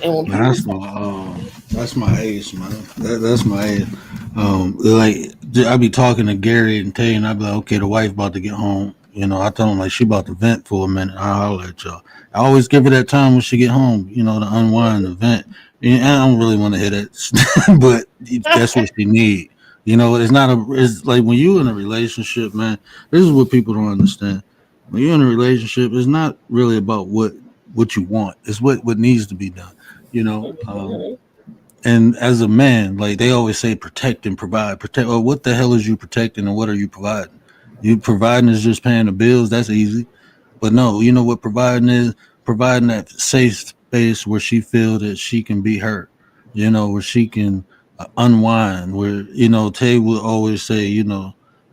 And when people That's say, my ace, man. That's my ace. Like I be talking to Gary and Tay, and I be like, okay, the wife about to get home. You know, I tell them like she about to vent for a minute. I'll holler at y'all. I always give her that time when she get home. You know, to unwind, the vent. And I don't really want to hear that, but that's what she need. You know, it's like when you're in a relationship, man, this is what people don't understand. When you're in a relationship, it's not really about what you want. It's what needs to be done. You know, Mhm. and as a man, like they always say, protect and provide. Protect. Well, what the hell is you protecting and what are you providing? You providing is just paying the bills. That's easy. But no, you know what providing is? Providing that safe space where she feel that she can be her, where she can unwind. Where Tay would always say,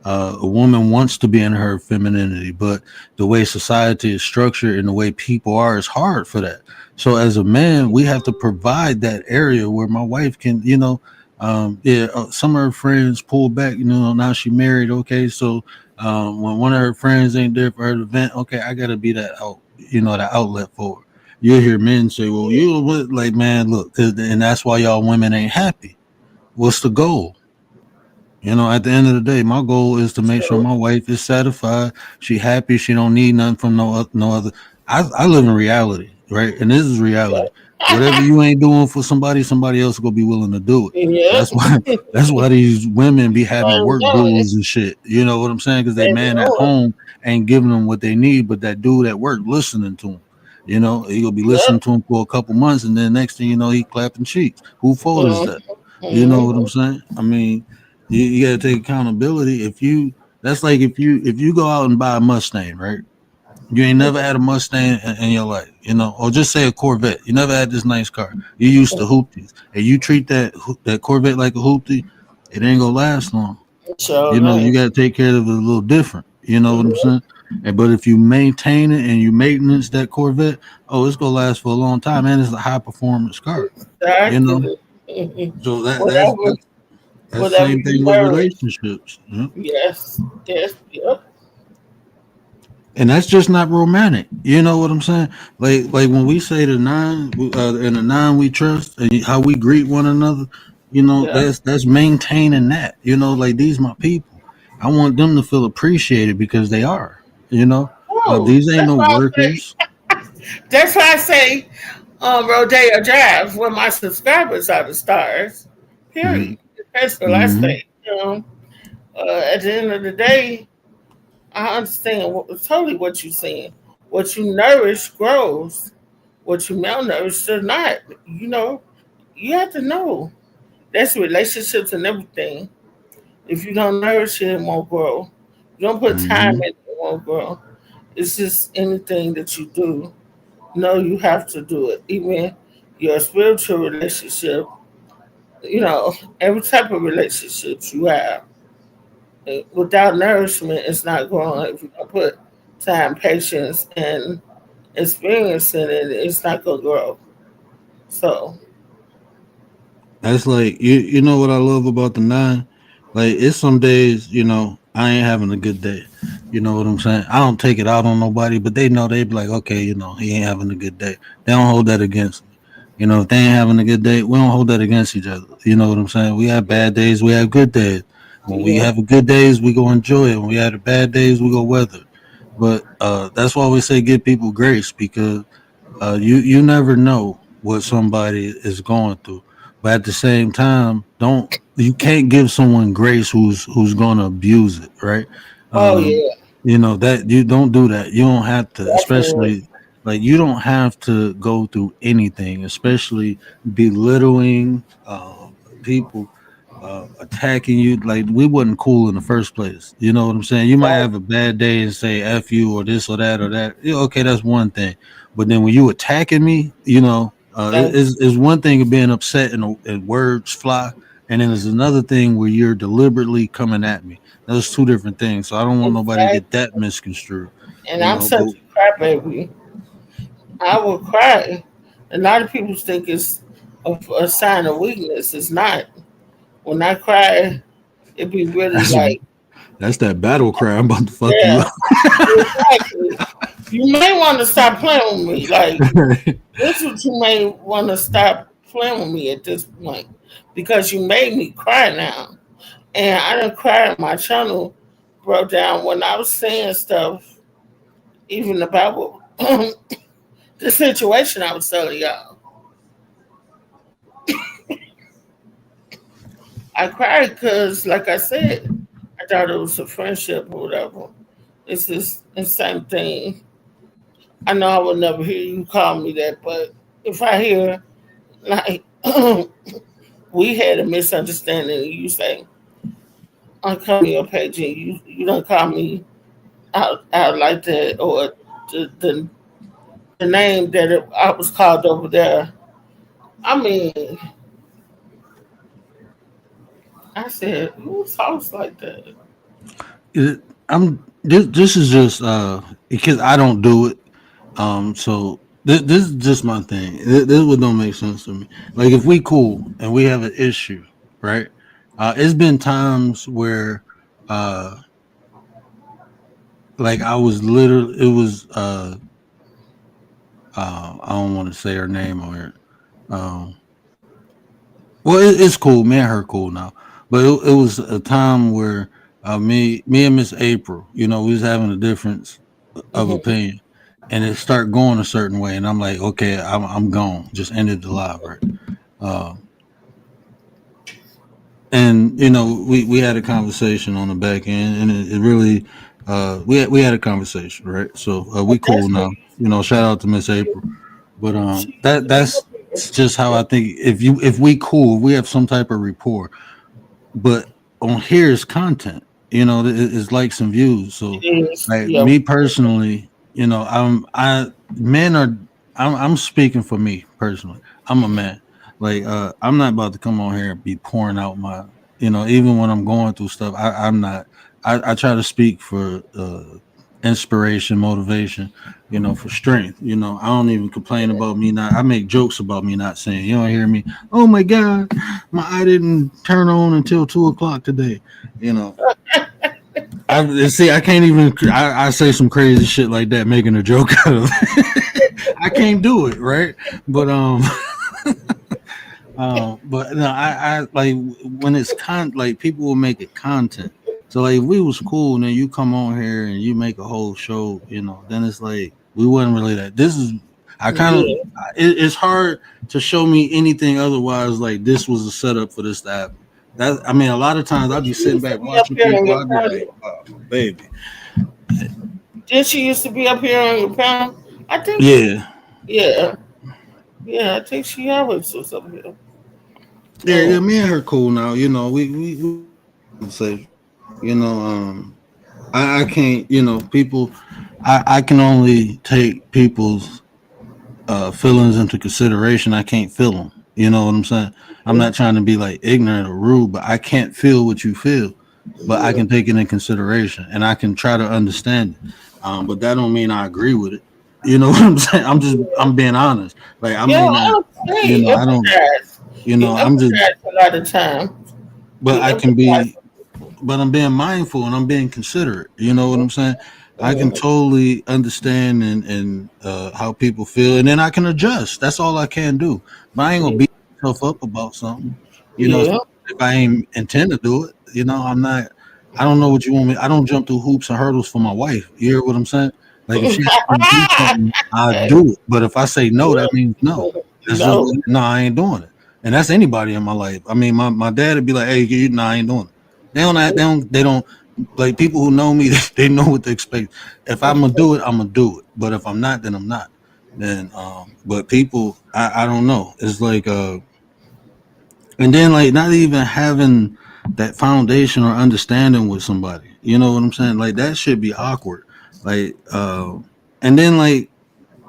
a woman wants to be in her femininity, but the way society is structured and the way people are is hard for that. So as a man, we have to provide that area where my wife can, some of her friends pull back. Now she married. Okay, so when one of her friends ain't there for her event, okay, I gotta be that outlet for her. You'll hear men say, "Well, you what?" Like, man, look, and that's why y'all women ain't happy. What's the goal? At the end of the day, my goal is to make sure So, my wife is satisfied. She happy. She don't need nothing from no other. I live in reality, right? And this is reality. Whatever you ain't doing for somebody, somebody else gonna be willing to do it. yeah, That's why. That's why these women be having I work know it. bulls and shit. You know what I'm saying? Because they They man at know it. home ain't giving them what they need, but that dude at work listening to them. He gonna be listening Yep. to him for a couple months, and then next thing you know, he clapping cheeks. Who fault is that? You know what I'm Mm-hmm. saying? I mean, you got to take accountability. That's like if you go out and buy a Mustang, right? You ain't never had a Mustang in your life, or just say a Corvette. You never had this nice car. You used to hoopties, and you treat that Corvette like a hoopty, it ain't gonna last long. So You got nice. to take care of it a little different. You know what I'm Mhm. saying? But if you maintain it and you maintenance that Corvette, oh, it's gonna last for a long time, and it's a high performance car. You know, Exactly. Mhm. so that's Whatever, that's the whatever same you thing with nourish. relationships. Yes. Yes. Yep. And that's just not romantic. You know what I'm saying? Like when we say the nine and the nine we trust and how we greet one another, Yeah. that's maintaining that. Like these my people. I want them to feel appreciated because they are. You know, Oh, these ain't that's no why I say. workers. That's why I say, Rodeo Drive, where my subscribers are the stars. Hmm. Period. That's the last Hmm. thing. At the end of the day, I understand totally what you're saying. What you nourish grows. What you malnourish does not. You know, you have to know. That's relationships and everything. If you don't nourish it, it won't grow. You don't put time Hmm. in it, it won't grow. It's just anything that you do. No, you have to do it. Even your spiritual relationship, every type of relationships you have. Without nourishment, it's not growing. If you don't put time, patience, and experience in it, it's not going to grow. So, That's like you know what I love about the nine? Like it's some days, I ain't having a good day. You know what I'm saying? I don't take it out on nobody, but they know they be like, okay, he ain't having a good day. They don't hold that against me. If they ain't having a good day, we don't hold that against each other. You know what I'm saying? We have yeah, bad days, we have good days. When we yeah. have a good days, we go enjoy it. When we have the bad days, we go weather. But that's why we say give people grace because you never know what somebody is going through, but at the same time, don't you can't give someone grace who's going to abuse it, right? Oh, Um, yeah, that you don't do that. You don't have to, definitely. especially like you don't have to go through anything, especially belittling people. Attacking you like we wasn't cool in the first place. You know what I'm saying? You might Right. have a bad day and say "f you" or this or that or that. Yeah, okay, that's one thing. But then when you attacking me, Thank is one thing of being upset and words fly, and then there's another thing where you're deliberately coming at me. Those two different things. So I don't want you. nobody to get Exactly. that misconstrued. And I'm But such a crybaby. I will cry. A lot of people think it's a sign of weakness. It's not. When I cry, it be really that's like, that's that battle cry. I'm about to fuck you yeah, up. exactly. You may want to stop playing with me. Like, this is what you may want to stop playing with me at this point because you made me cry now. And I didn't cry on my channel, broke down when I was saying stuff, even about what, the situation I was telling y'all. I cried because, like I said, I thought it was a friendship or whatever. It's just the same thing. I know I would never hear you call me that, but if I hear like we had a misunderstanding, and you say I come to your page and you don't call me out like that, or the name that I was called over there. I mean, I said, who talks like that? I'm this is just because I don't do it. So this is just my thing. This would don't make sense to me. Like if we cool and we have an issue, right? It's been times where uh like I was literally it was I don't want to say her name on here. Um well it's cool, me and her cool now. But it was a time where me and Miss April, we was having a difference of Mhm. opinion, and it started going a certain way, and I'm like, okay, I'm gone. Just ended the live, right? Uh, and we had a conversation on the back end, and it really we had a conversation, right? So we But cool that's what now. Shout out to Miss April, but she that's just how I think. If we cool, we have some type of rapport, but on here is content. It's likes and views. So, is. like Yeah. me personally, men are. I'm speaking for me personally. I'm a man. Like I'm not about to come on here and be pouring out my. Even when I'm going through stuff, I'm not. I try to speak for inspiration, motivation. For strength. I don't even complain about me not. I make jokes about me not saying. You don't hear me. Oh my God, my eye didn't turn on until 2 o'clock today. You know, I see. I can't even. I say some crazy shit like that, making a joke out of it. I can't do it, right? But but no, I like when it's like people will make it content. So like if we was cool and then you come on here and you make a whole show, then it's like we wasn't really that. This is I kind of Yeah. it's hard to show me anything otherwise. Like this was a setup for this to happen. That I mean, a lot of times I'll be She sitting used to back be up watching here on people. your I'll be like, panel. oh, baby, Did she used to be up here on your panel? I think she. yeah, Yeah. Yeah. I think she always was up here. yeah, Oh. yeah. Me and her cool now. We say, you know, I can't, people. I can only take people's feelings into consideration. I can't feel them. You know what I'm saying? I'm not trying to be like ignorant or rude, but I can't feel what you feel. But I Yeah. can take it in consideration and I can try to understand it. But that don't mean I agree with it. You know what I'm saying? I'm being honest. Like I Yeah. may not, I would say I don't, empathize. You I'm just, empathize a lot of time. but You I can empathize. be but I'm being mindful and I'm being considerate. You know what I'm saying? I can Mhm. totally understand and how people feel, and then I can adjust. That's all I can do. But I ain't gonna Yeah. beat myself up about something. Yeah. If I ain't intend to do it, I'm not. I don't know what you want me. I don't jump through hoops and hurdles for my wife. You hear what I'm saying? Like if she asks me to do something, I do it. But if I say no, that means no. That's just No. no. I ain't doing it. And that's anybody in my life. I mean, my dad would be like, "Hey, I ain't doing it." They don't like people who know me. They know what to expect. If I'm gonna do it, I'm gonna do it. But if I'm not, then I'm not. Then but people, I don't know. It's like and then like not even having that foundation or understanding with somebody. You know what I'm saying? Like that should be awkward. Like and then like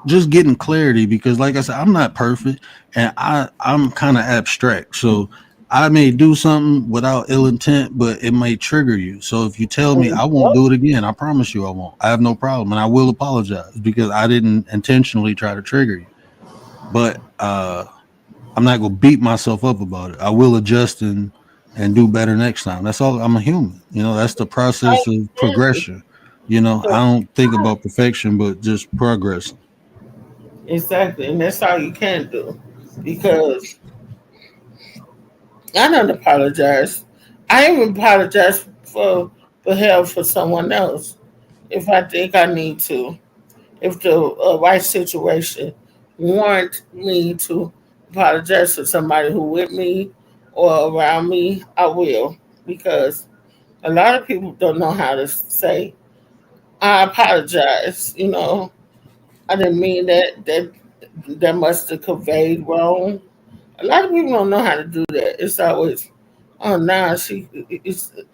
just getting clarity because like I said, I'm not perfect and I'm kind of abstract. So I may do something without ill intent, but it may trigger you. So if you tell me I won't do it again, I promise you I won't. I have no problem and I will apologize because I didn't intentionally try to trigger you. But I'm not gonna beat myself up about it. I will adjust and do better next time. That's all. I'm a human. That's the process of progression. I don't think about perfection, but just progress. Exactly, and that's all you can do. Because I don't apologize. I even apologize for help for someone else if I think I need to. If the right situation warrant me to apologize to somebody who with me or around me, I will, because a lot of people don't know how to say, I apologize. I didn't mean that. That must have conveyed wrong. A lot of people don't know how to do that. It's always, oh, nah,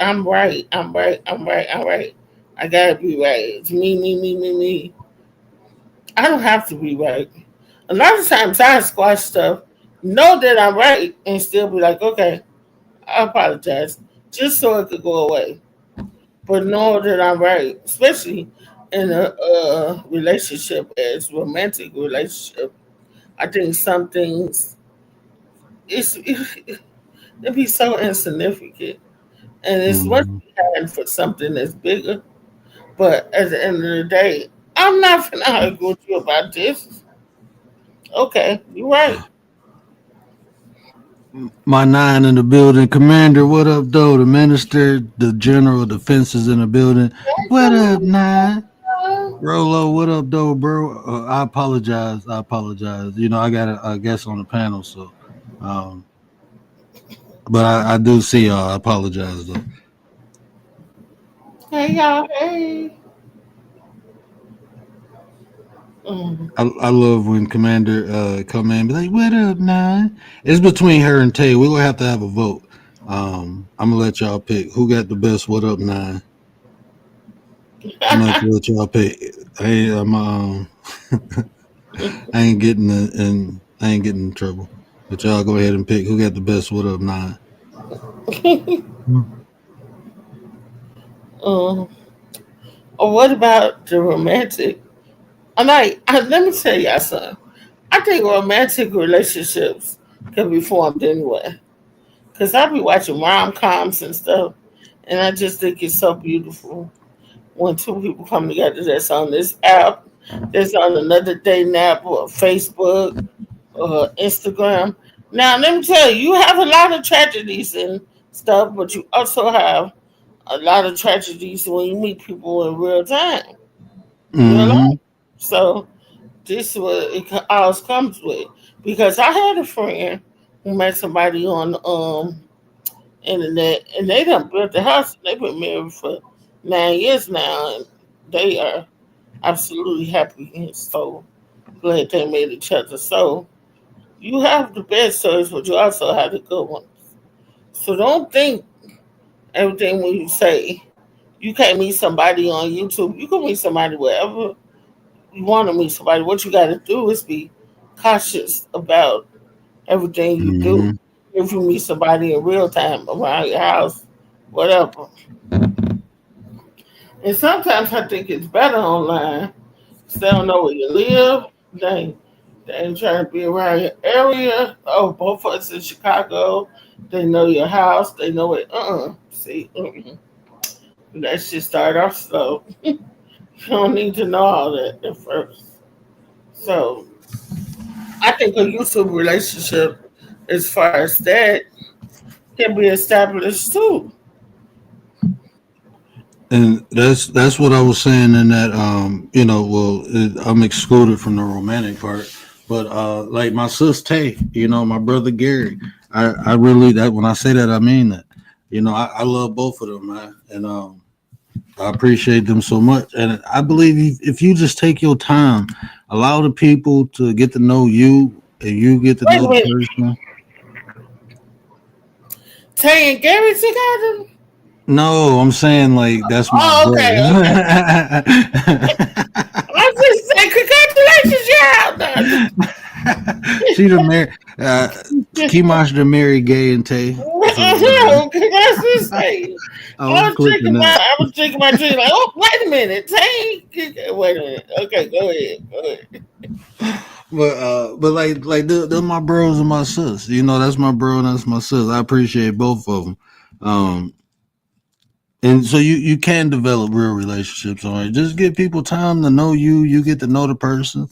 I'm right. I'm right. I'm right. I'm right. I gotta be right. It's me, me, me, me, me. I don't have to be right. A lot of times I squash stuff, know that I'm right, and still be like, okay, I apologize, just so it could go away. But know that I'm right, especially in a relationship as romantic relationship. I think some things it be so insignificant, and it's much Mhm. behind for something that's bigger. But at the end of the day, I'm not gonna argue with you about this. Okay, you're right. My nine in the building, Commander. What up, though? The minister, the general, defense is in the building. What up, nine? Rolo, what up, though, bro? I apologize. I apologize. I got a guest on the panel, so, um, but I do see y'all. I apologize though. Hey y'all, hey. Mm. I love when Commander come in and be like, "What up, nine?" It's between her and Tay. We're gonna have a vote. I'm gonna let y'all pick who got the best. What up, nine? I'm gonna let y'all pick. Hey, I ain't getting I ain't getting in trouble. But y'all go ahead and pick who got the best. What up, nine? um, or what about the romantic? Let me tell y'all something. I think romantic relationships can be formed anywhere. Cause I be watching rom coms and stuff, and I just think it's so beautiful when two people come together that's on this app, that's on another dating app or Facebook or Instagram. Now let me tell you, you have a lot of tragedies and stuff, but you also have a lot of tragedies when you meet people in real time, real life. Mm-hmm. So this is what it always comes with. Because I had a friend who met somebody on internet, and they done built the house. They've been married for 9 years now, and they are absolutely happy and so glad they made each other. So you have the bad stories, but you also have the good ones. So don't think everything when you say you can't meet somebody on YouTube. You can meet somebody wherever you want to meet somebody. What you got to do is be cautious about everything you do. Mm-hmm. If you meet somebody in real time around your house, whatever. And sometimes I think it's better online. 'Cause they don't know where you live. They ain't trying to be around your area. Oh, both of us in Chicago. They know your house. They know it. See, let's just start off slow. You don't need to know all that at first. So I think a YouTube relationship, as far as that, can be established too. And that's what I was saying in that I'm excluded from the romantic part, but like my sis Tay, my brother Gary, I really that when I say that I mean that. I love both of them, man, and I appreciate them so much. And I believe if you just take your time, allow the people to get to know you, and you get to Wait know a the minute. person. Tay and Gary together? No, I'm saying like that's my Oh, okay, okay. brother. I just said congratulations, y'all. She the married Kimash the married gay and Tay. So Okay, that's just saying. I was clipping that. I was drinking my drink like, oh, wait a minute, Tay. Wait a minute. Okay, go ahead. Go ahead. But like they're my bros and my sis. That's my bro and that's my sis. I appreciate both of them. Um, and so you can develop real relationships. All right, just give people time to know you. You get to know the person.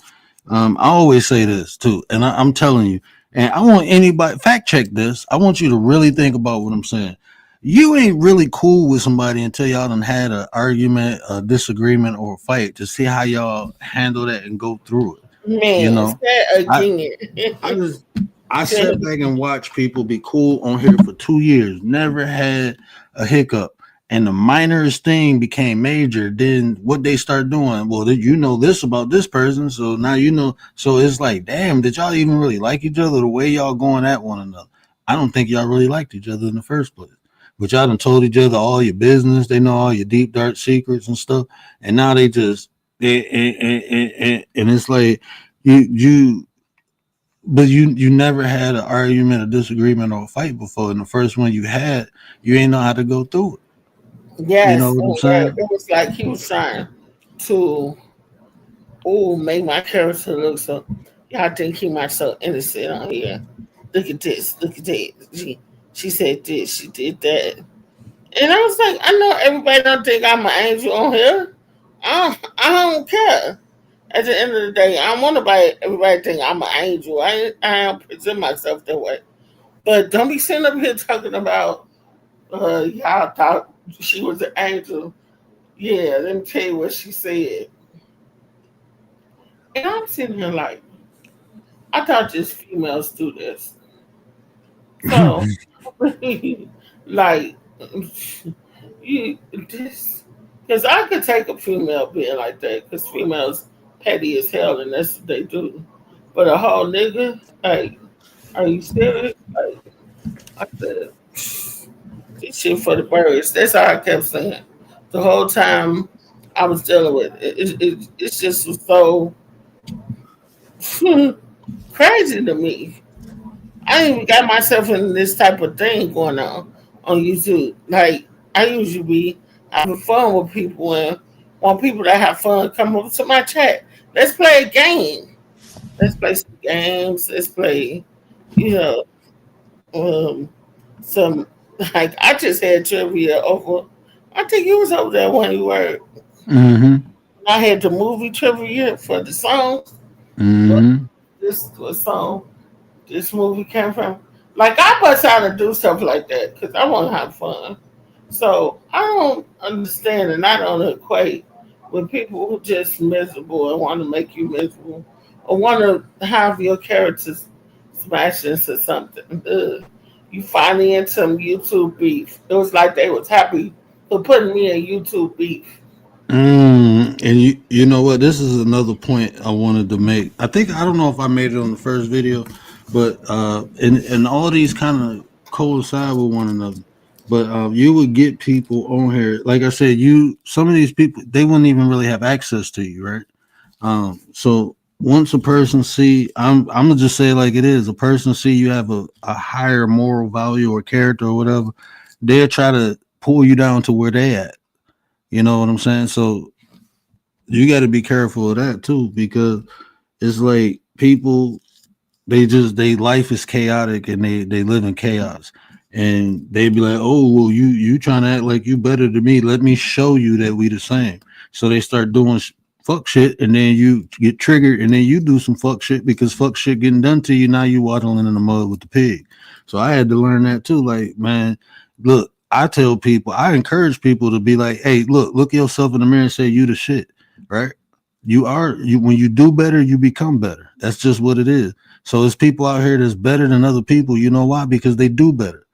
I always say this too, and I'm telling you, and I want anybody fact check this. I want you to really think about what I'm saying. You ain't really cool with somebody until y'all done had an argument, a disagreement, or a fight to see how y'all handle that and go through it. You Man, know, say I again. I just I sat back and watched people be cool on here for 2 years, never had a hiccup. And the minorest thing became major. Then what they start doing? Well, you know this about this person, so now you know. So it's like, damn, did y'all even really like each other the way y'all going at one another? I don't think y'all really liked each other in the first place. But y'all done told each other all your business. They know all your deep dark secrets and stuff. And now they just and it's like you but you never had an argument, a disagreement, or a fight before. And the first one you had, you ain't know how to go through it. You know Yes, what I'm and saying? it was like he was trying to make my character look so. Y'all think he might so innocent on here. Look at this, look at that. She said this, she did that. And I was like, I know everybody don't think I'm an angel on here. I don't care. At the end of the day, I don't want everybody think I'm an angel. I don't present myself that way. But don't be sitting up here talking about y'all thought she was an angel. Yeah, let me tell you what she said. And I'm sitting here like, I thought just females do this. So, like, you this, because I could take a female being like that, because females petty as hell, and that's what they do. But a whole nigga, like, are you serious? Like, I said, this shit for the birds. That's all I kept saying. The whole time I was dealing with it. It's just so crazy to me. I ain't even got myself in this type of thing going on YouTube. Like, I usually be having fun with people and want people that have fun come over to my chat. Let's play a game. Let's play some games. Let's play, you know, um, some, like, I just had trivia over. I think it was over there when you were. Mm-hmm. I had the movie trivia for the songs. What Mm-hmm. this was song this movie came from. Like, I bust out and do stuff like that because I want to have fun. So I don't understand and I don't equate with people who just miserable and want to make you miserable or want to have your characters smash into something. Ugh. You finally in some YouTube beef. It was like they was happy for putting me in YouTube beef. And you know what? This is another point I wanted to make. I don't know if I made it on the first video, but and all these kind of coincide with one another. But you would get people on here, like I said, some of these people they wouldn't even really have access to you, right? So once a person see, I'm gonna just say it like it is. A person see you have a higher moral value or character or whatever, they'll try to pull you down to where they at. You know what I'm saying? So you got to be careful of that too, because it's like people they life is chaotic and they live in chaos, and they be like, oh well, you trying to act like you better than me, let me show you that we the same. So they start doing fuck shit, and then you get triggered, and then you do some fuck shit because fuck shit getting done to you. Now you waddling in the mud with the pig. So I had to learn that too. Like, man, look, I encourage people to be like, hey, look yourself in the mirror and say you the shit, right? You when you do better, you become better. That's just what it is. So there's people out here that's better than other people. You know why? Because they do better.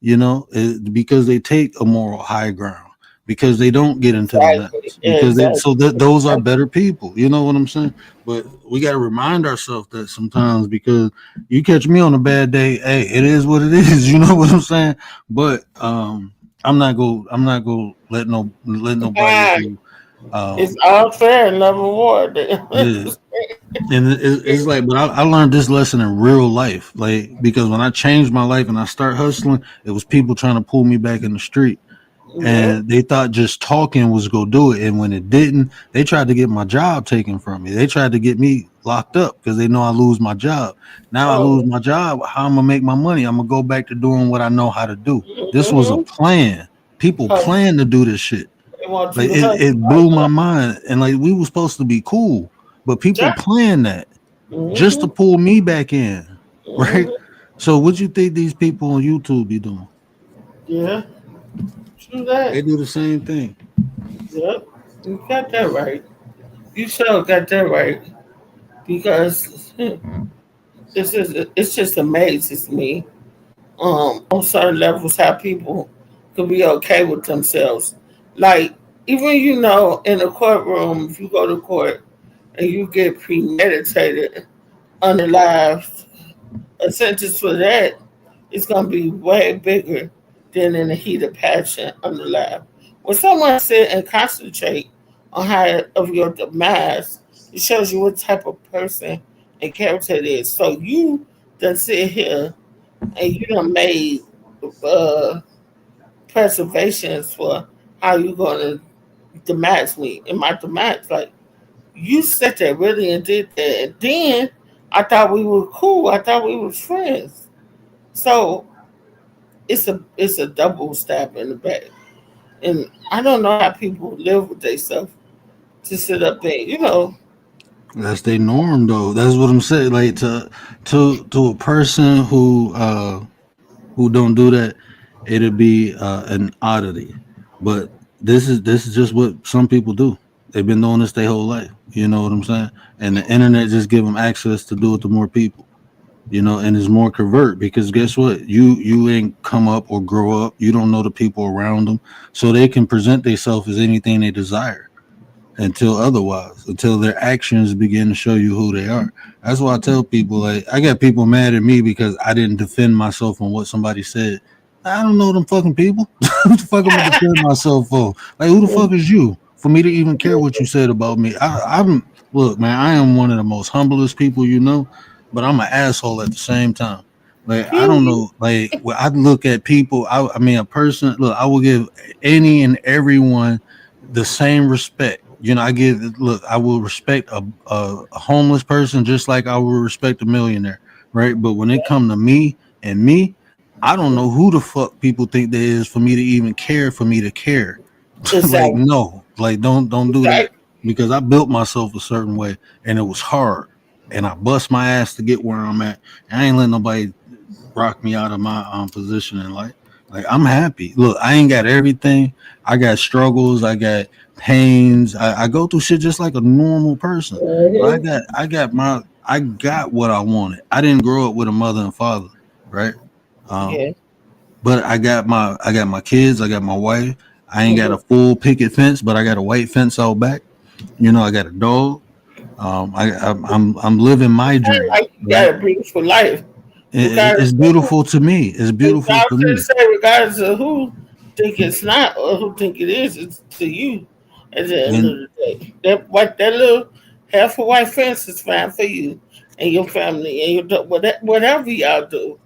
Because they take a moral high ground. Because they don't get into the Exactly. mess. Because Exactly. those are better people. You know what I'm saying? But we got to remind ourselves that sometimes, because you catch me on a bad day, hey, it is what it is. You know what I'm saying? But I'm not go let nobody Ah, who it's um all fair in love and war. yeah. And it's like, but I learned this lesson in real life, like, because when I changed my life and I start hustling, it was people trying to pull me back in the street, Yeah. and they thought just talking was go do it, and when it didn't, they tried to get my job taken from me. They tried to get me locked up because they know I lose my job. Now I lose Oh. my job. How I'm gonna make my money? I'm gonna go back to doing what I know how to do. This was a Mm-hmm. plan. People plan to do this shit. They want you Like to it hustle blew like my that. mind, and like we were supposed to be cool, but people Yeah. plan that just to Mm-hmm. pull me back in, right? Mm-hmm. So what you think these people on YouTube be doing? Yeah. True that. They do the same thing. Yep. You got that right. You sure got that right. Because It's just amazes me on certain levels how people could be okay with themselves. Like even in the courtroom, if you go to court and you get premeditated, unalived, a sentence for that is gonna be way bigger than in the heat of passion unalived. When someone sit and concentrate on how of your demise, it shows you what type of person and character it is. So you done sit here and you done made uh, preservations for how you gonna demise me in my demise. Like you said that really and did that, and then I thought we were cool. I thought we were friends. So it's a double stab in the back, and I don't know how people live with themselves to sit up there. That's their norm, though. That's what I'm saying. Like to a person who don't do that, it'd be an oddity. But this is just what some people do. They've been doing this their whole life. You know what I'm saying? And the internet just give them access to do it to more people. And it's more covert because guess what? You ain't come up or grow up. You don't know the people around them, so they can present themselves as anything they desire until their actions begin to show you who they are. That's why I tell people, like, I got people mad at me because I didn't defend myself on what somebody said. I don't know them fucking people. What the fuck am I defend myself for? Like, who the fuck is you for me to even care what you said about me? I'm look, man. I am one of the most humblest people but I'm an asshole at the same time. Like, I don't know. Like, when I look at people, I mean, a person. Look, I will give any and everyone the same respect. I will respect a homeless person just like I will respect a millionaire, right? But when it come to me and me, I don't know who the fuck people think there is for me to even care for me to care. Like, Exactly. no, like don't do that Exactly. because I built myself a certain way and it was hard and I bust my ass to get where I'm at. I ain't letting nobody rock me out of my position in life. Like, I'm happy. Look, I ain't got everything. I got struggles. I got pains. I go through shit just like a normal person. But Mhm. I got what I wanted. I didn't grow up with a mother and father, right? Um, Yeah. but I got my kids. I got my wife. I ain't got Mhm. a full picket fence, but I got a white fence out back. I got a dog. I'm living my dream, Like you right? got a beautiful life, It's regardless of who. beautiful to me. It's beautiful I for was me. gonna say, regardless of who think it's not or who think it is, it's to you. At the end of And the day, that little half a white fence is fine for you and your family and whatever y'all do.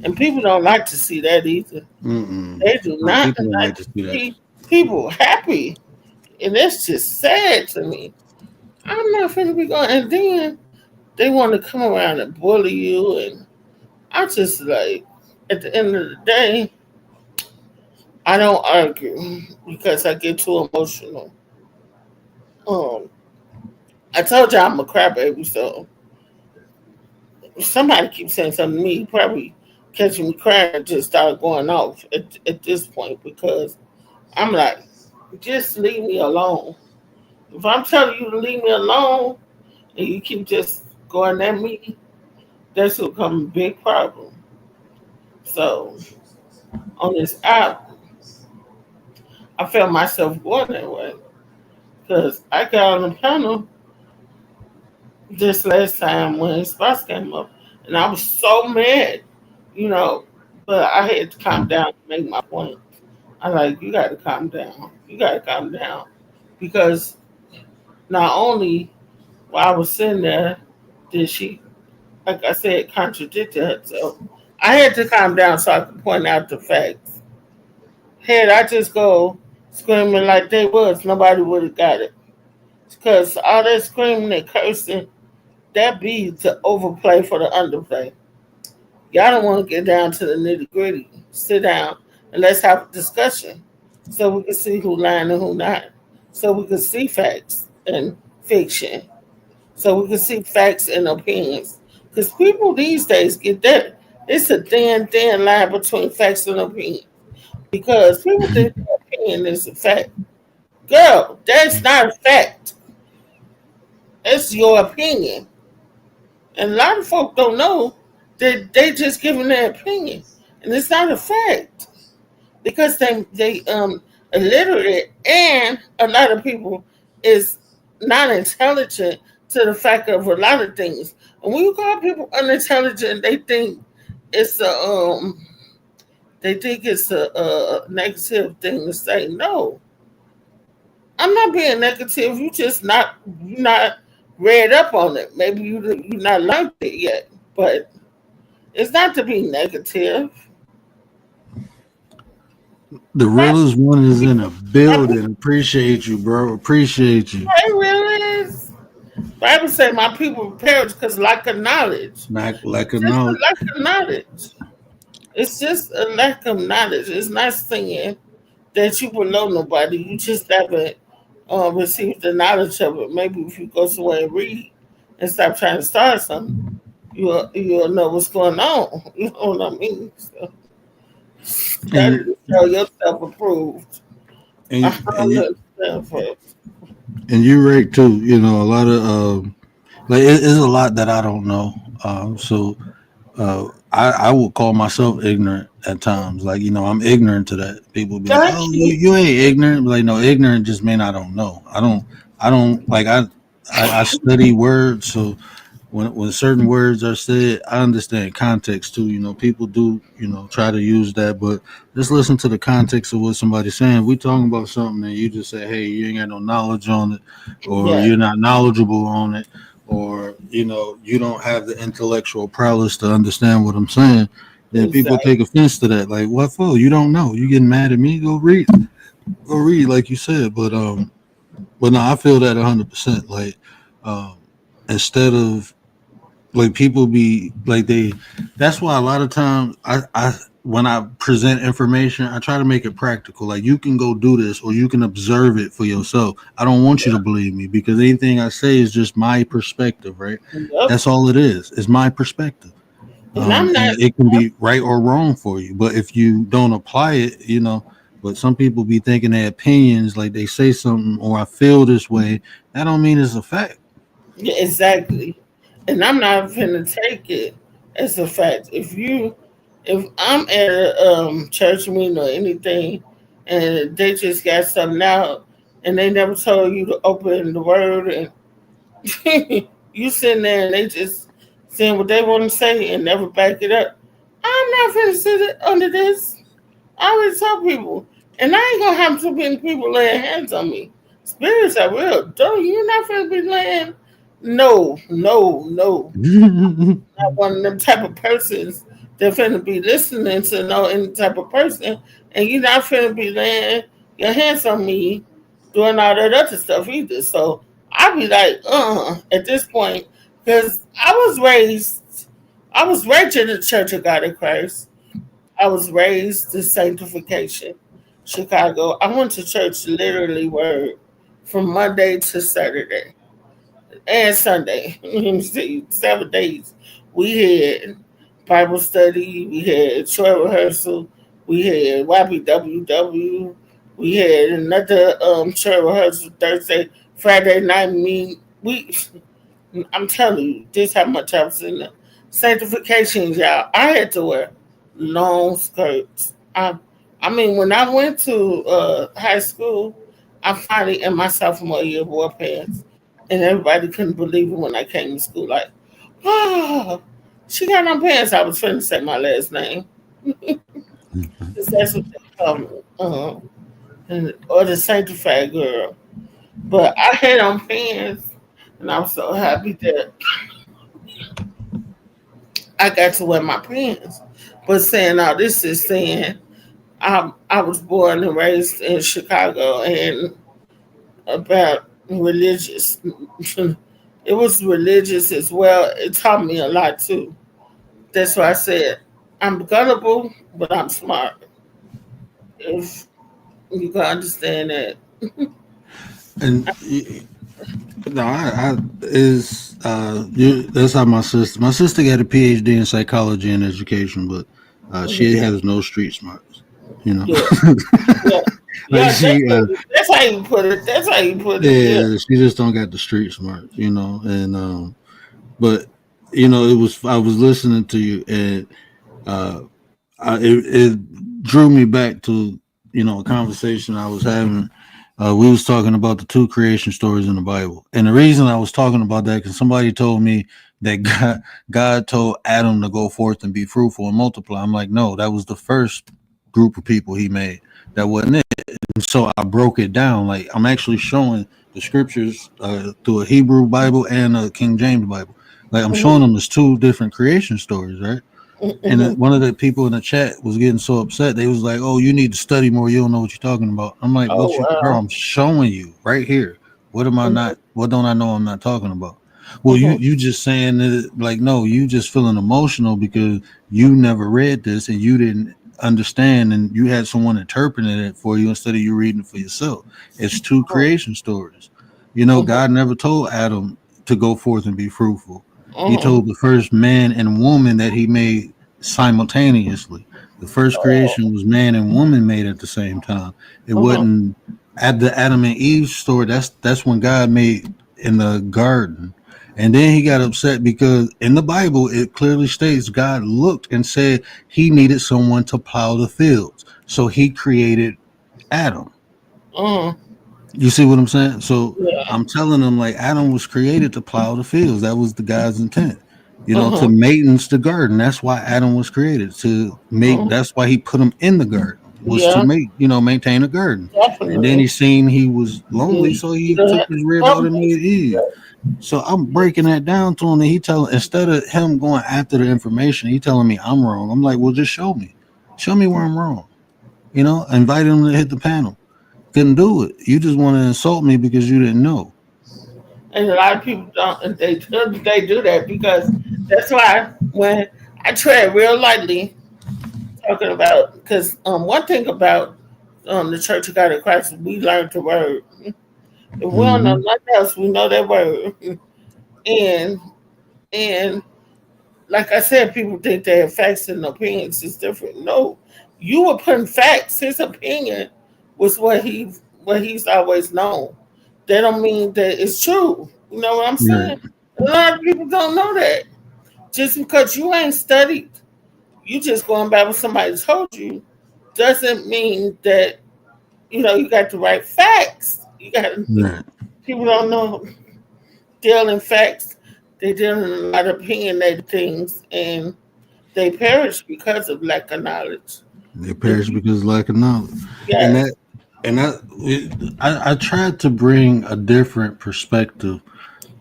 And people don't like to see that either. mm-mm. They do No, not people don't like like to to see that. see people happy, and that's just sad to me. I'm not finna be going, and then they want to come around and bully you, and I just like at the end of the day, I don't argue because I get too emotional. Um, I told you I'm a crybaby, so if somebody keeps saying something to me, you probably catching me crying and just start going off at this point because I'm like, just leave me alone. If I'm telling you to leave me alone and you keep just going at me, that's will become a big problem. So on this app, I felt myself going that way because I got on the panel this last time when spots came up, and I was so mad, you know. But I had to calm down to make my point. I like you got to calm down. You got to calm down because not only while I was sitting there did she, like I said, contradicted herself. I had to calm down so I could point out the facts. Had I just go screaming like they was, nobody would have got it. Because all that screaming and cursing, that be to overplay for the underplay. Y'all don't want to get down to the nitty gritty. Sit down and let's have a discussion so we can see who lying and who not. So we can see facts and fiction. So we can see facts and opinions. Because people these days get that. It's a thin line between facts and opinion. Because people think their opinion is a fact. Girl, that's not a fact. That's your opinion. And a lot of folk don't know that they just giving their opinion, and it's not a fact because they illiterate, and a lot of people is not intelligent to the fact of a lot of things. And when you call people unintelligent, it's a they think it's a negative thing to say. No, I'm not being negative. You not read up on it. Maybe you not learned it yet, but it's not to be negative. The realest one is in a building. Appreciate you, bro. Appreciate you. It really is. Bible say my people perish because lack of knowledge. Like a Just a no. lack of knowledge. It's just a lack of knowledge. It's not saying that you below nobody. You just haven't received the knowledge of it. Maybe if you go somewhere and read and stop trying to start something, you'll know what's going on. You know what I mean? So that And is show yourself approved. and, I and, you, don't understand for it. and you're right too. You know, a lot of like it's a lot that I don't know. So I would call myself ignorant at times. Like, I'm ignorant to that. People be like, Thank "Oh, you. you ain't ignorant." But like, no, ignorant just mean I don't know. I don't like I study words, so when certain words are said, I understand context too. People do try to use that, but just listen to the context of what somebody's saying. If we talking about something and you just say, "Hey, you ain't got no knowledge on it," or Yeah, "You're not knowledgeable on it," or you don't have the intellectual prowess to understand what I'm saying, then people exactly. take offense to that. Like, what for? You don't know. You getting mad at me? Go read, like you said. But no, I feel that 100%. Like, um, instead of like people be like that's why a lot of times I when I present information, I try to make it practical. Like, you can go do this or you can observe it for yourself. I don't want you to believe me because anything I say is just my perspective, right? Yep. That's all it is. It's my perspective. And I'm not. And it can be right or wrong for you, but if you don't apply it, but some people be thinking their opinions, like they say something or I feel this way, that don't mean it's a fact. Yeah, exactly. And I'm not gonna take it as a fact. If I'm at a church meeting or anything, and they just got something out, and they never told you to open the word, and you sitting there and they just saying what they want to say and never back it up, I'm not gonna sit under this. I always tell people, and I ain't gonna have too many people laying hands on me. Spirits are real. Don't you not gonna be laying? No, no, no. Not one of them type of persons that finna be listening to no any type of person, and you not finna be laying your hands on me doing all that other stuff either. So I be like, at this point, because I was raised in the Church of God in Christ. I was raised in sanctification, Chicago. I went to church literally word from Monday to Saturday and Sunday. 7 days. We had Bible study, we had choir rehearsal, we had YBWW, we had another choir rehearsal Thursday, Friday night meet. I'm telling you, this how much I was in the sanctification, y'all. I had to wear long skirts. I mean, when I went to high school, I finally, in my sophomore year, wore pants, and everybody couldn't believe it when I came to school. Like, oh, she got on pants. I was finna say my last name. 'Cause that's what they call me, or the sanctified girl. But I had on pants, and I'm so happy that I got to wear my pants. But saying all this is saying I was born and raised in Chicago and about religious. It was religious as well. It taught me a lot too. That's why I said I'm gullible, but I'm smart. If you can understand that. And no, I is that's how my sister got a PhD in psychology and education, but she Mhm. has no street smarts. You know, Yeah, yeah, like yeah. That's how you put it. That's how you put it. Yeah, yeah, she just don't got the street smarts. And but I was listening to you, and uh, it drew me back to a conversation I was having. We was talking about the two creation stories in the Bible, and the reason I was talking about that because somebody told me that God told Adam to go forth and be fruitful and multiply. I'm like, no, that was the first group of people He made. That wasn't it. And so I broke it down. Like I'm actually showing the scriptures through a Hebrew Bible and a King James Bible. Like I'm showing Mhm, them as two different creation stories, right? And then mhm. one of the people in the chat was getting so upset. They was like, "Oh, you need to study more. You don't know what you're talking about." I'm like, Oh "What you, bro? wow. I'm showing you right here. What am I Mhm, not? What don't I know? I'm not talking about." Well, you mhm. you just saying that like no, you just feeling emotional because you never read this and you didn't understand and you had someone interpreting it for you instead of you reading it for yourself. It's two creation stories. Mhm, God never told Adam to go forth and be fruitful. He mhm. told the first man and woman that he made simultaneously. The first Oh, creation was man and woman made at the same time. It mhm. wasn't at the Adam and Eve story. That's when God made in the garden. And then he got upset because in the Bible it clearly states God looked and said he needed someone to plow the fields. So he created Adam. Mhm. You see what I'm saying? So Yeah. I'm telling them like Adam was created to plow the fields. That was the God's intent. To Mhm, maintenance the garden. That's why Adam was created to make. mhm. That's why he put him in the garden was to Yeah, maintain a garden. And then definitely. he seen he was lonely, You so he don't took have to his rib out come and made Eve. So I'm breaking that down to him, and he telling instead of him going after the information, he telling me I'm wrong. I'm like, well, just show me where I'm wrong. Invite him to hit the panel. Couldn't do it. You just want to insult me because you didn't know. And a lot of people don't, and they do that because that's why when I tread real lightly talking about, because one thing about the Church of God in Christ, we learned the word. If we don't know Hmm. nothing else, we know that word. and and like I said, people think they have facts and opinions is different. No, you were putting facts. His opinion was what he's always known. That don't mean that it's true. You know what I'm Right. saying? A lot of people don't know that. Just because you ain't studied, you just going by what somebody told you, doesn't mean that you got the right facts. You got Right. people don't know deal in facts. They deal in a lot of opinionated things, and they perish because of lack of knowledge. They If perish you, because of lack of knowledge. And yes, I tried to bring a different perspective.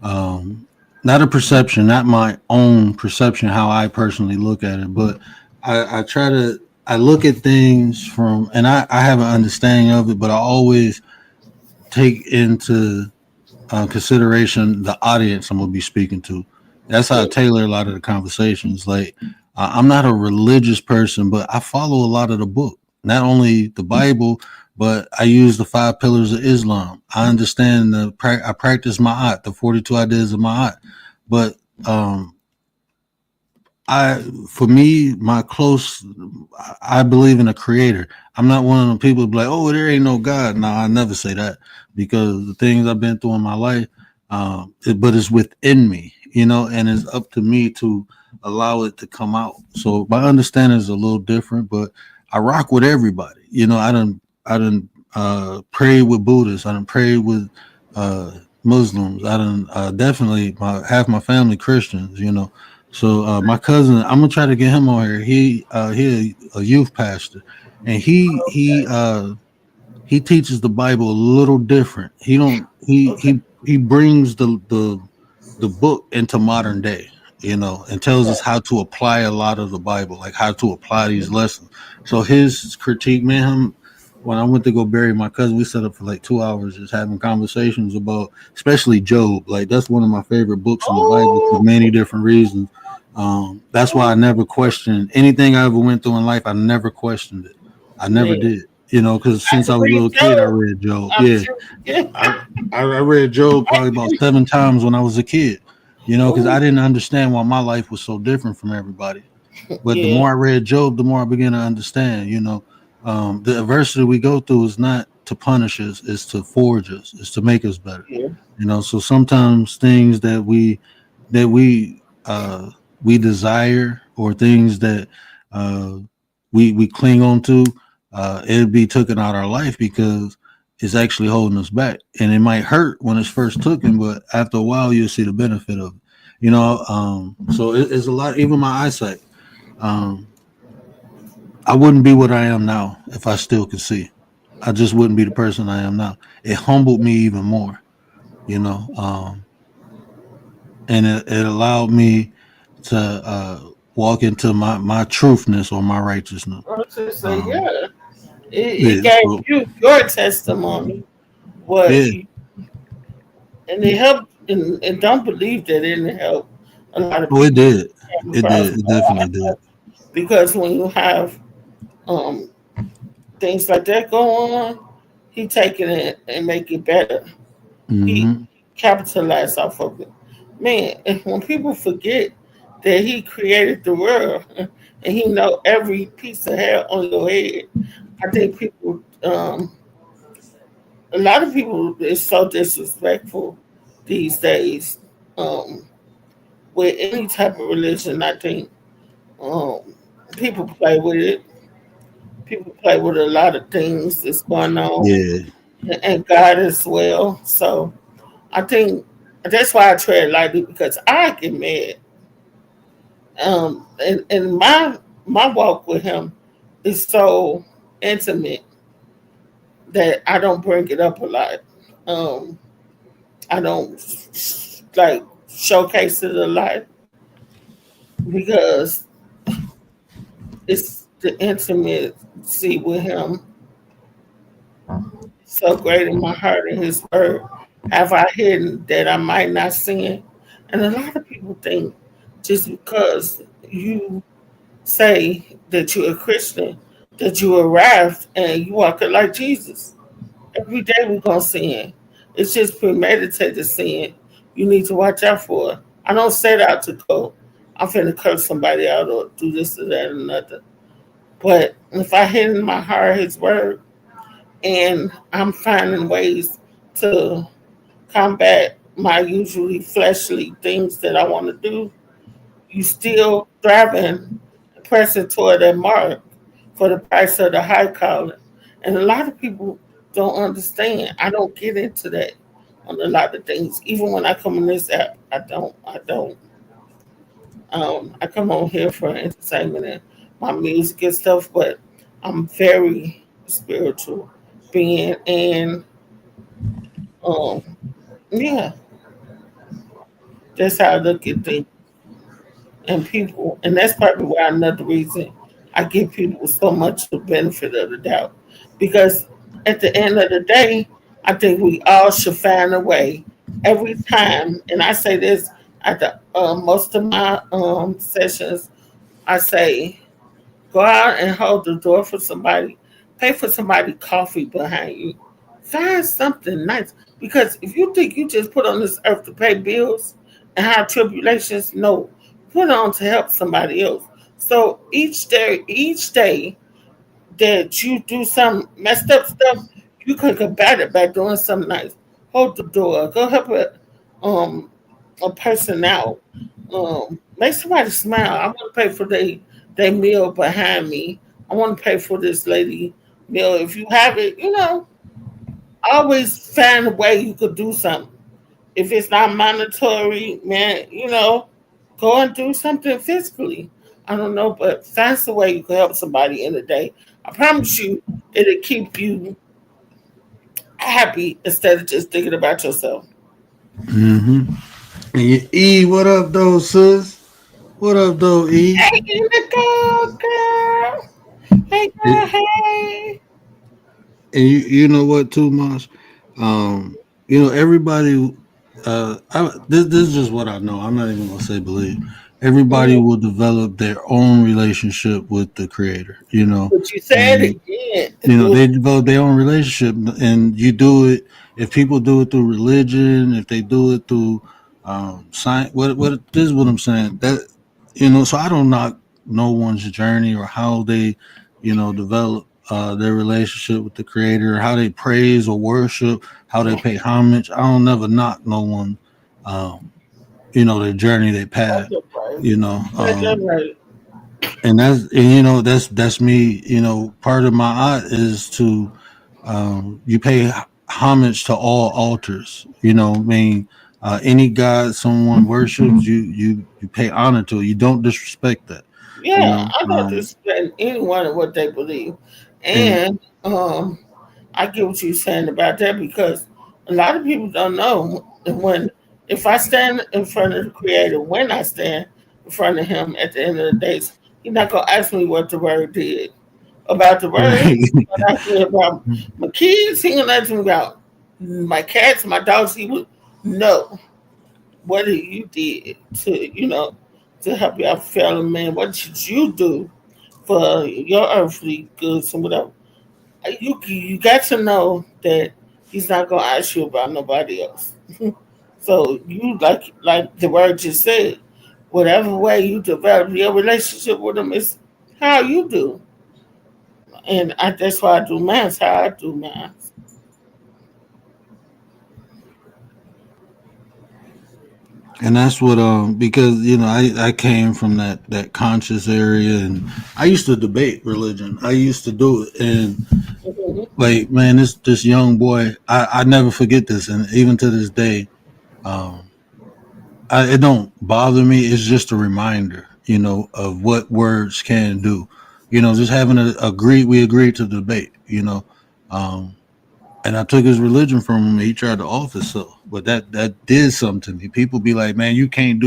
Um, Not a perception, not my own perception, how I personally look at it, but I try to I look at things from and I have an understanding of it, but I always take into consideration the audience I'm gonna be speaking to. That's how I tailor a lot of the conversations. Like I'm not a religious person, but I follow a lot of the book. Not only the Bible, but I use the 5 pillars of Islam. I understand I practice Ma'at, the 42 ideas of Ma'at. But um, for me, I believe in a creator. I'm not one of them people who be like, oh, there ain't no God. No, I never say that because the things I've been through in my life, but it's within me, and it's up to me to allow it to come out. So my understanding is a little different, but I rock with everybody. I done prayed with Buddhists. I done prayed with Muslims. I done definitely half my family Christians. So my cousin, I'm gonna try to get him on here. He a youth pastor, and he teaches the Bible a little different. He don't okay, he brings the book into modern day, and tells us how to apply a lot of the Bible, like how to apply these lessons. So his critique, man, when I went to go bury my cousin, we set up for like 2 hours just having conversations about, especially Job. Like that's one of my favorite books in the Bible for oh, many different reasons. That's why I never questioned anything I ever went through in life. I never questioned it. I never man, did. Because I since I can was a read little kid, I Job. read Job. I'm Yeah, sure. Yeah. I read Job probably about 7 times when I was a kid. Because I Ooh, didn't understand why my life was so different from everybody. But the yeah, more I read Job, the more I began to understand. The adversity we go through is not to punish us; it's to forge us; it's to make us better. yeah. So sometimes things that we we desire or things that uh, we cling on to, it'll be taken out our life because it's actually holding us back. And it might hurt when it's first taken, but after a while, you'll see the benefit of it. So it's a lot. Even my eyesight, um, I wouldn't be what I am now if I still could see. I just wouldn't be the person I am now. It humbled me even more, you know, and it allowed me to walk into my truthness or my righteousness. I was just say, Um, yeah, it yeah, gave so you your testimony, what yeah, you, and it helped. And don't believe that it didn't help a lot of oh, it people did, come across it definitely did. because when you have um things like that go on, he take it and make it better. He Hmm. capitalized off of it. Man, and when people forget that he created the world and he know every piece of hair on your head, I think people, a lot of people is so disrespectful these days um, with any type of religion. I think um, people play with it. People play with a lot of things that's going on, Yeah, and God as well. So I think that's why I tread lightly because I get mad. And my walk with him is so intimate that I don't bring it up a lot. Um, I don't like showcase it a lot because it's the intimacy with him so great in my heart and his word. Have I hidden that I might not sin? And a lot of people think just because you say that you're a Christian, that you arrived and you walking like Jesus. Every day we're gonna sin. It's just premeditated sin. You need to watch out for. I don't set out to go. I'm finna curse somebody out or do this or that or another. But if I hid in my heart His word and I'm finding ways to combat my usually fleshly things that I want to do, you still driving, pressing toward that mark for the price of the high calling. And a lot of people don't understand. I don't get into that on a lot of things. Even when I come on this app, I don't. I come on here for entertainment and my music and stuff, but I'm very spiritual being, and um, yeah, that's how I look at things. And people, and that's probably why another reason I give people so much the benefit of the doubt, because at the end of the day, I think we all should find a way every time. And I say this at the most of my sessions. I say, go out and hold the door for somebody, pay for somebody coffee behind you, find something nice. Because if you think you just put on this earth to pay bills and have tribulations, no, put on to help somebody else. So each day that you do some messed up stuff, you can combat it by doing something nice. Hold the door, go help um, a person out. Make somebody smile. I want to pay for their meal behind me. I want to pay for this lady meal. If you have it, always find a way you could do something. If it's not monetary, man, go and do something physically. I don't know, but find a way you can help somebody in the day. I promise you, it'll keep you happy instead of just thinking about yourself. hmm. And E, what up, though, sis? What up, though, E? Hey, Nicole, girl. Hey, girl, And hey. you know what, too, Mosh? Um, everybody. This is just what I know. I'm not even gonna say believe. Everybody Mm, will develop their own relationship with the Creator. but you said And it again. they develop their own relationship, and you do it. If people do it through religion, if they do it through science, what this is what I'm saying. That so I don't knock no one's journey or how they, develop their relationship with the Creator, how they praise or worship, how they pay homage. I don't never knock no one. Um, the journey they That's passed, right. you know. That's right. And that's me. Part of my art is to you pay homage to all altars. I mean, any god someone worships, you pay honor to it. You don't disrespect that. You Yeah, know, I don't disrespect anyone and what they believe. and And I get what you're saying about that because a lot of people don't know when if I stand in front of the Creator, when I stand in front of Him at the end of the day, He's not gonna ask me what the word did about the word. right. He's gonna ask me about my kids. He gonna ask me about my cats, my dogs. He would know what you did to help your fellow man. What did you do for your earthly goods and whatever? You got to know that he's not gonna ask you about nobody else. So you like the word just said, whatever way you develop your relationship with him is how you do, and that's why I do mine. How I do mine. And that's what because I came from that conscious area, and I used to debate religion. I used to do it, and Mhm. like, man, this young boy, I never forget this, and even to this day, um, it don't bother me. It's just a reminder, of what words can do. Just having we agreed to debate. Um, and I took his religion from him. He tried to offer so, but that did something to me. People be like, man, you can't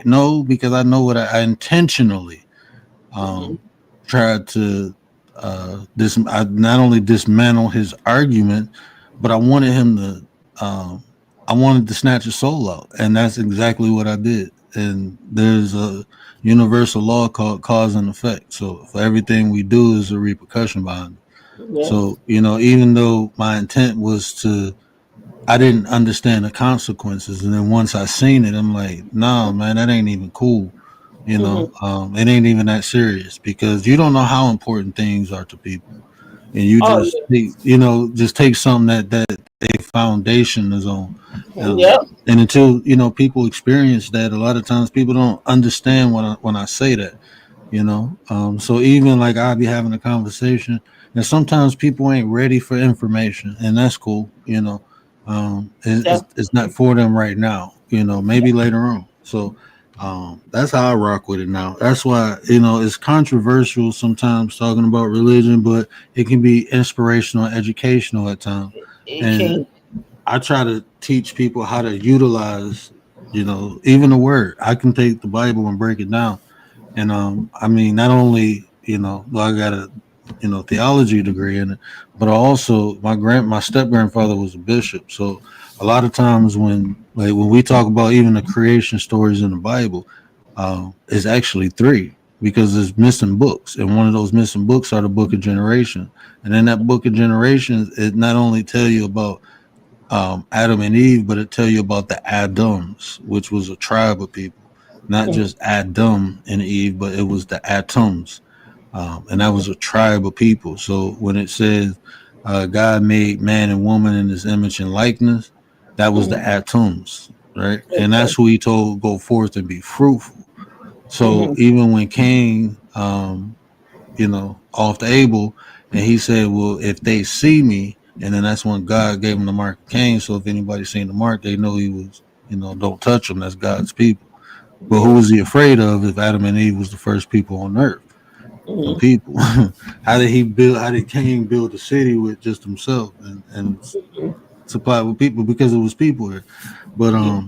know because I know what I intentionally Mhm. um, tried to I not only dismantle his argument, but I wanted him to I wanted to snatch his soul out, and that's exactly what I did. And there's a universal law called cause and effect. So for everything we do, is a repercussion behind it. Yes. So even though my intent was to, I didn't understand the consequences, and then once I seen it, I'm like, no, man, that ain't even cool. Mhm. It ain't even that serious because you don't know how important things are to people, and you Oh just yeah. just take something that a foundation is on, Yep. and until people experience that, a lot of times people don't understand when I say that. So even like I'll be having a conversation, and sometimes people ain't ready for information, and that's cool. It's not Definitely. for them right now. Maybe later on. So that's how I rock with it now. That's why it's controversial sometimes talking about religion, but it can be inspirational, educational at times. It And can. I try to teach people how to utilize, even the word. I can take the Bible and break it down. And I mean, not only do I got a theology degree in it, but also my step grandfather was a bishop. So a lot of times when we talk about even the creation stories in the Bible, it's actually three because there's missing books, and one of those missing books are the Book of Generation. And in that Book of Generations, it not only tell you about Adam and Eve, but it tell you about the Adams, which was a tribe of people, not just Adam and Eve, but it was the Atoms, and that was a tribe of people. So when it says God made man and woman in His image and likeness, that was the Mhm. Atoms, right? And Okay. that's who He told go forth and be fruitful. So Mhm. even when Cain, off to Abel, and he said, "Well, if they see me," and then that's when God gave him the mark of Cain. So if anybody seen the mark, they know he was, don't touch them. That's God's people. But who Yes. was he afraid of if Adam and Eve was the first people on earth? Them Mhm. people. How did he build? How did Cain build a city with just himself and supply with people because it was people there? But Yeah.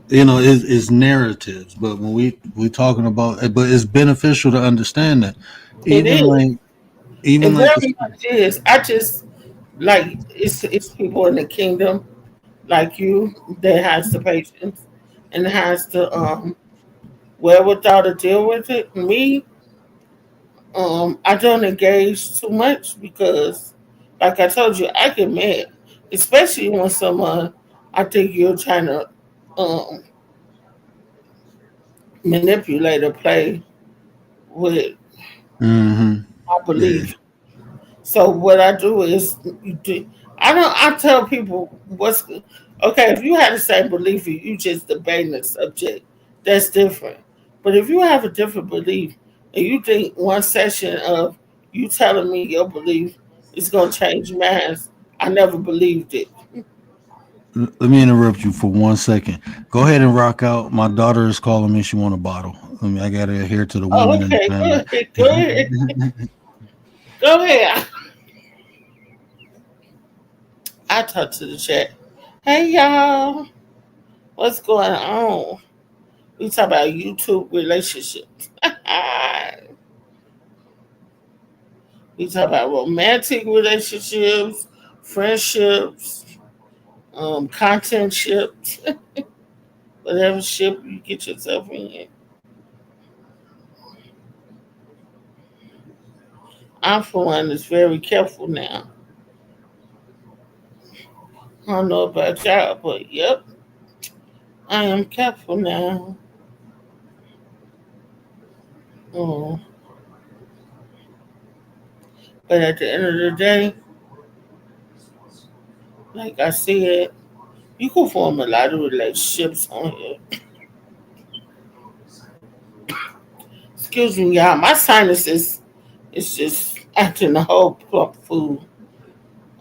it's narratives. But when we talking about, but it's beneficial to understand that, It even is. like It even like the very much is. I just like it's people in the kingdom like you that has the patience and has the wherewithal to deal with it. Me, I don't engage too much because, like I told you, I get mad, especially when someone I think you're trying to um, manipulate or play with hmm my yeah. belief. So what I do is, I tell people what's Okay, if you have the same belief and you just debating the subject, that's different. But if you have a different belief and you think one session of you telling me your belief is gonna change mine, I never believed it. Let me interrupt you for 1 second. Go ahead and rock out. My daughter is calling me. She want a bottle. I got to adhere to the Oh, women in the okay, go family. ahead, go ahead, go ahead. I talk to the chat. Hey y'all, what's going on? We talk about YouTube relationships. We talk about romantic relationships, friendships, content ships, whatever ship you get yourself in. I'm for one that's very careful now. I don't know about y'all, but yep, I am careful now. Oh, but at the end of the day, like I said, you can form a lot of relationships on here. Excuse me, y'all. My sinuses is just acting a whole plump food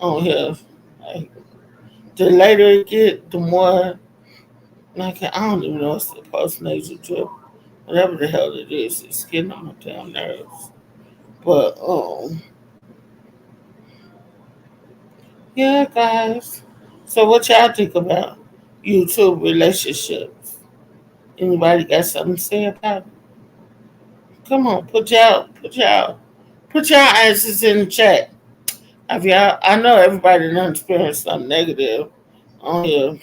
on here. Like, the later it get, the more like I don't even know it's the postnasal drip, whatever the hell it is. It's getting on my damn nerves. But yeah, guys. So what y'all think about YouTube relationships? Anybody got something to say about it? Come on, put y'all answers in the chat. Have y'all? I know everybody done experienced something negative on here,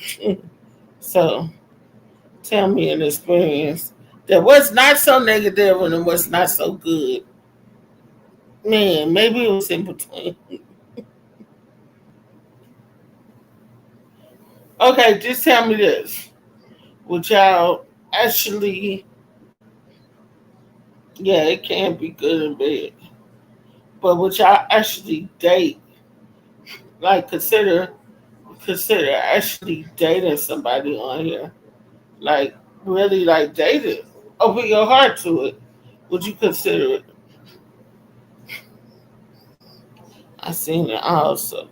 so tell me an experience that was not so negative and it was not so good. Man, maybe it was in between. Okay, just tell me this. Would y'all actually, yeah, it can be good and bad, but would y'all actually date, like consider actually dating somebody on here? Like, really, like, dating? Open your heart to it. Would you consider it? I seen it also.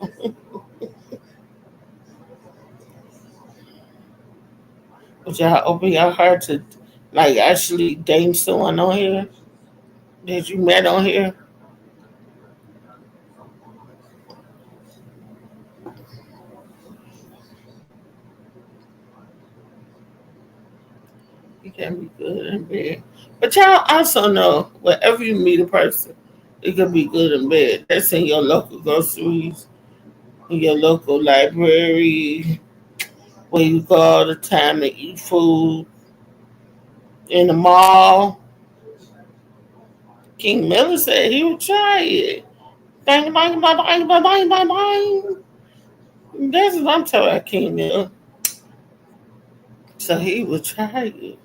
Would y'all open your heart to, like, actually dating someone on here that you met on here? It can be good and bad. But y'all also know wherever you meet a person, it can be good and bad. That's in your local groceries, in your local library, where you go all the time to eat food, in the mall. King Miller said he would try it. Bang, bang, bang, bang, bang, bang, bang, bang. That's what I'm telling King Miller. So he would try it.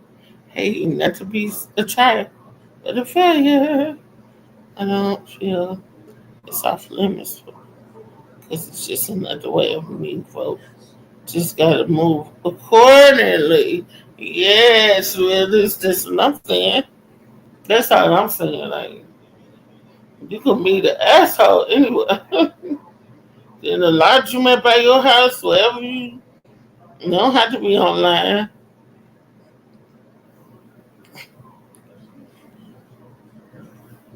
Hey, not to be a try, but a failure. I don't feel it's off limits because it's just another way of meeting folks. Just gotta move accordingly. Yes, well, this what I'm saying. That's all I'm saying. Like, you can meet an asshole anywhere. In a laundromat by your house, wherever you don't have to be online.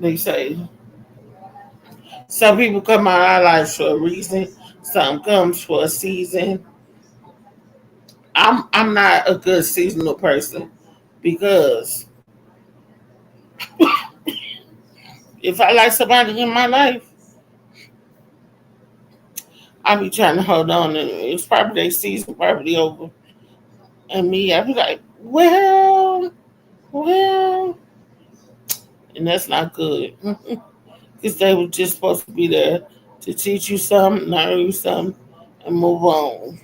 They say some people come out our lives for a reason. Some comes for a season. I'm not a good seasonal person because if I like somebody in my life, I'll be trying to hold on, and it's probably their season probably over. And me, I'll be like, well, and that's not good because they were just supposed to be there to teach you something, learn you something, and move on.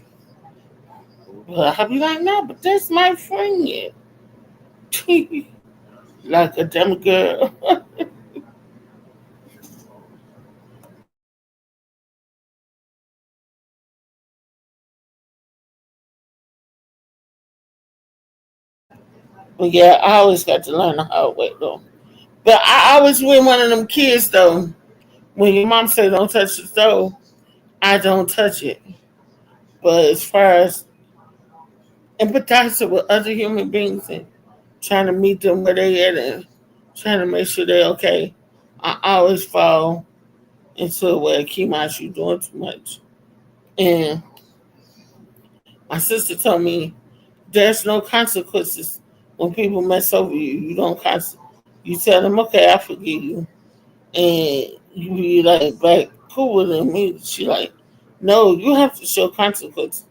But I'll be like, no, but that's my friend. Like a damn girl. But yeah, I always got to learn the hard way though. But I always been one of them kids though. When your mom say don't touch the stove, I don't touch it. But as far as empathizing with other human beings and trying to meet them where they at and trying to make sure they're okay, I always fall into a way, Kimash, you doing too much. And my sister told me there's no consequences when people mess over you. You don't you tell them, okay, I forgive you. And you be like back cool with them. She like, no, you have to show consequence.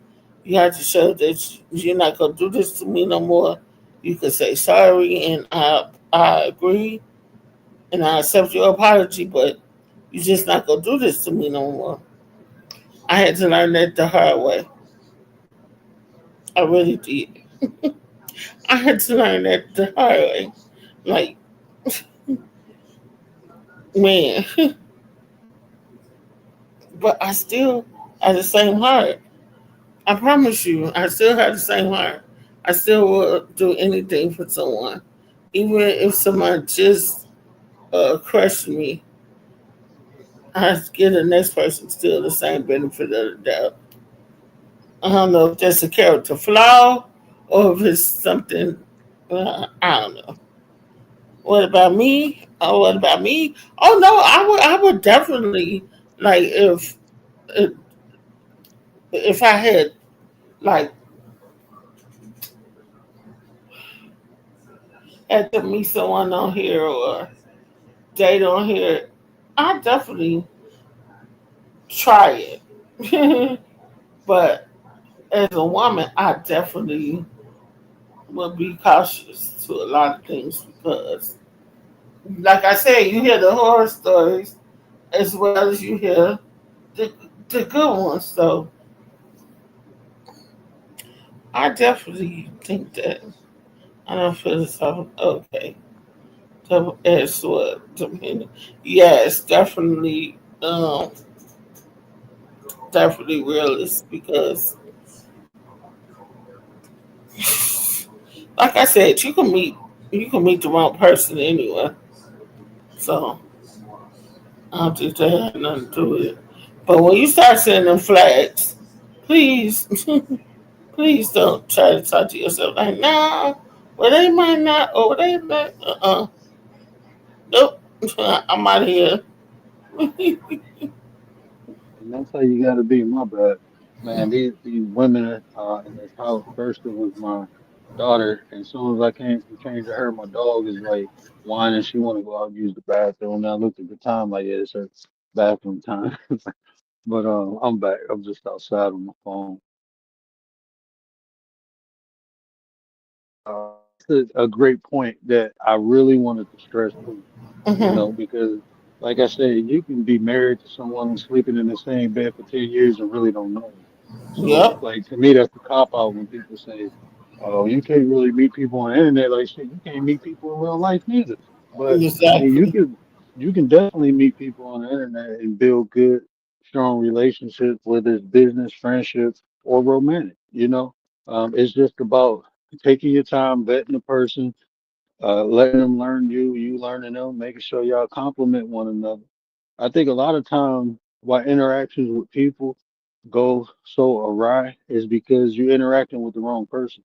You have to show that you're not gonna do this to me no more. You can say sorry, and I agree, and I accept your apology, but you're just not gonna do this to me no more. I had to learn that the hard way. I really did. I had to learn that the hard way. Like, man, but I still have the same heart. I promise you, I still have the same heart. I still will do anything for someone, even if someone just crushed me. I give the next person still the same benefit of the doubt. I don't know if that's a character flaw or if it's something. I don't know. What about me? Oh, what about me? Oh no, I would definitely like if I had like had to meet someone on here or date on here, I definitely try it. But as a woman, I definitely would be cautious to a lot of things because, like I said, you hear the horror stories as well as you hear the, the good ones. So I definitely think that I don't feel so okay. As what? Yes, definitely. Definitely realist because, like I said, you can meet the wrong person anyway. So I don't think that had nothing to do with it. But when you start seeing them flags, please, please don't try to talk to yourself like, nah, well they might not, or they might, nope, I'm out of here. And that's how you gotta be. My bad, man. These women in this house. First it was my daughter, and as soon as I came from changing her, my dog is like whining. She want to go out and use the bathroom. And I looked at the time, like yeah, it's her bathroom time. But I'm back. I'm just outside on my phone. It's a great point that I really wanted to stress too. You Hmm. know, because like I said, you can be married to someone and sleeping in the same bed for 10 years and really don't know them. So, Yep, like, to me, that's the cop out when people say, oh, you can't really meet people on the internet. Like, shit, you can't meet people in real life neither. But, I mean, exactly. you can definitely meet people on the internet and build good, strong relationships, whether it's business, friendships, or romantic, you know? It's just about taking your time, vetting the person, letting them learn you, you learning them, making sure y'all compliment one another. I think a lot of time why interactions with people go so awry is because you're interacting with the wrong person.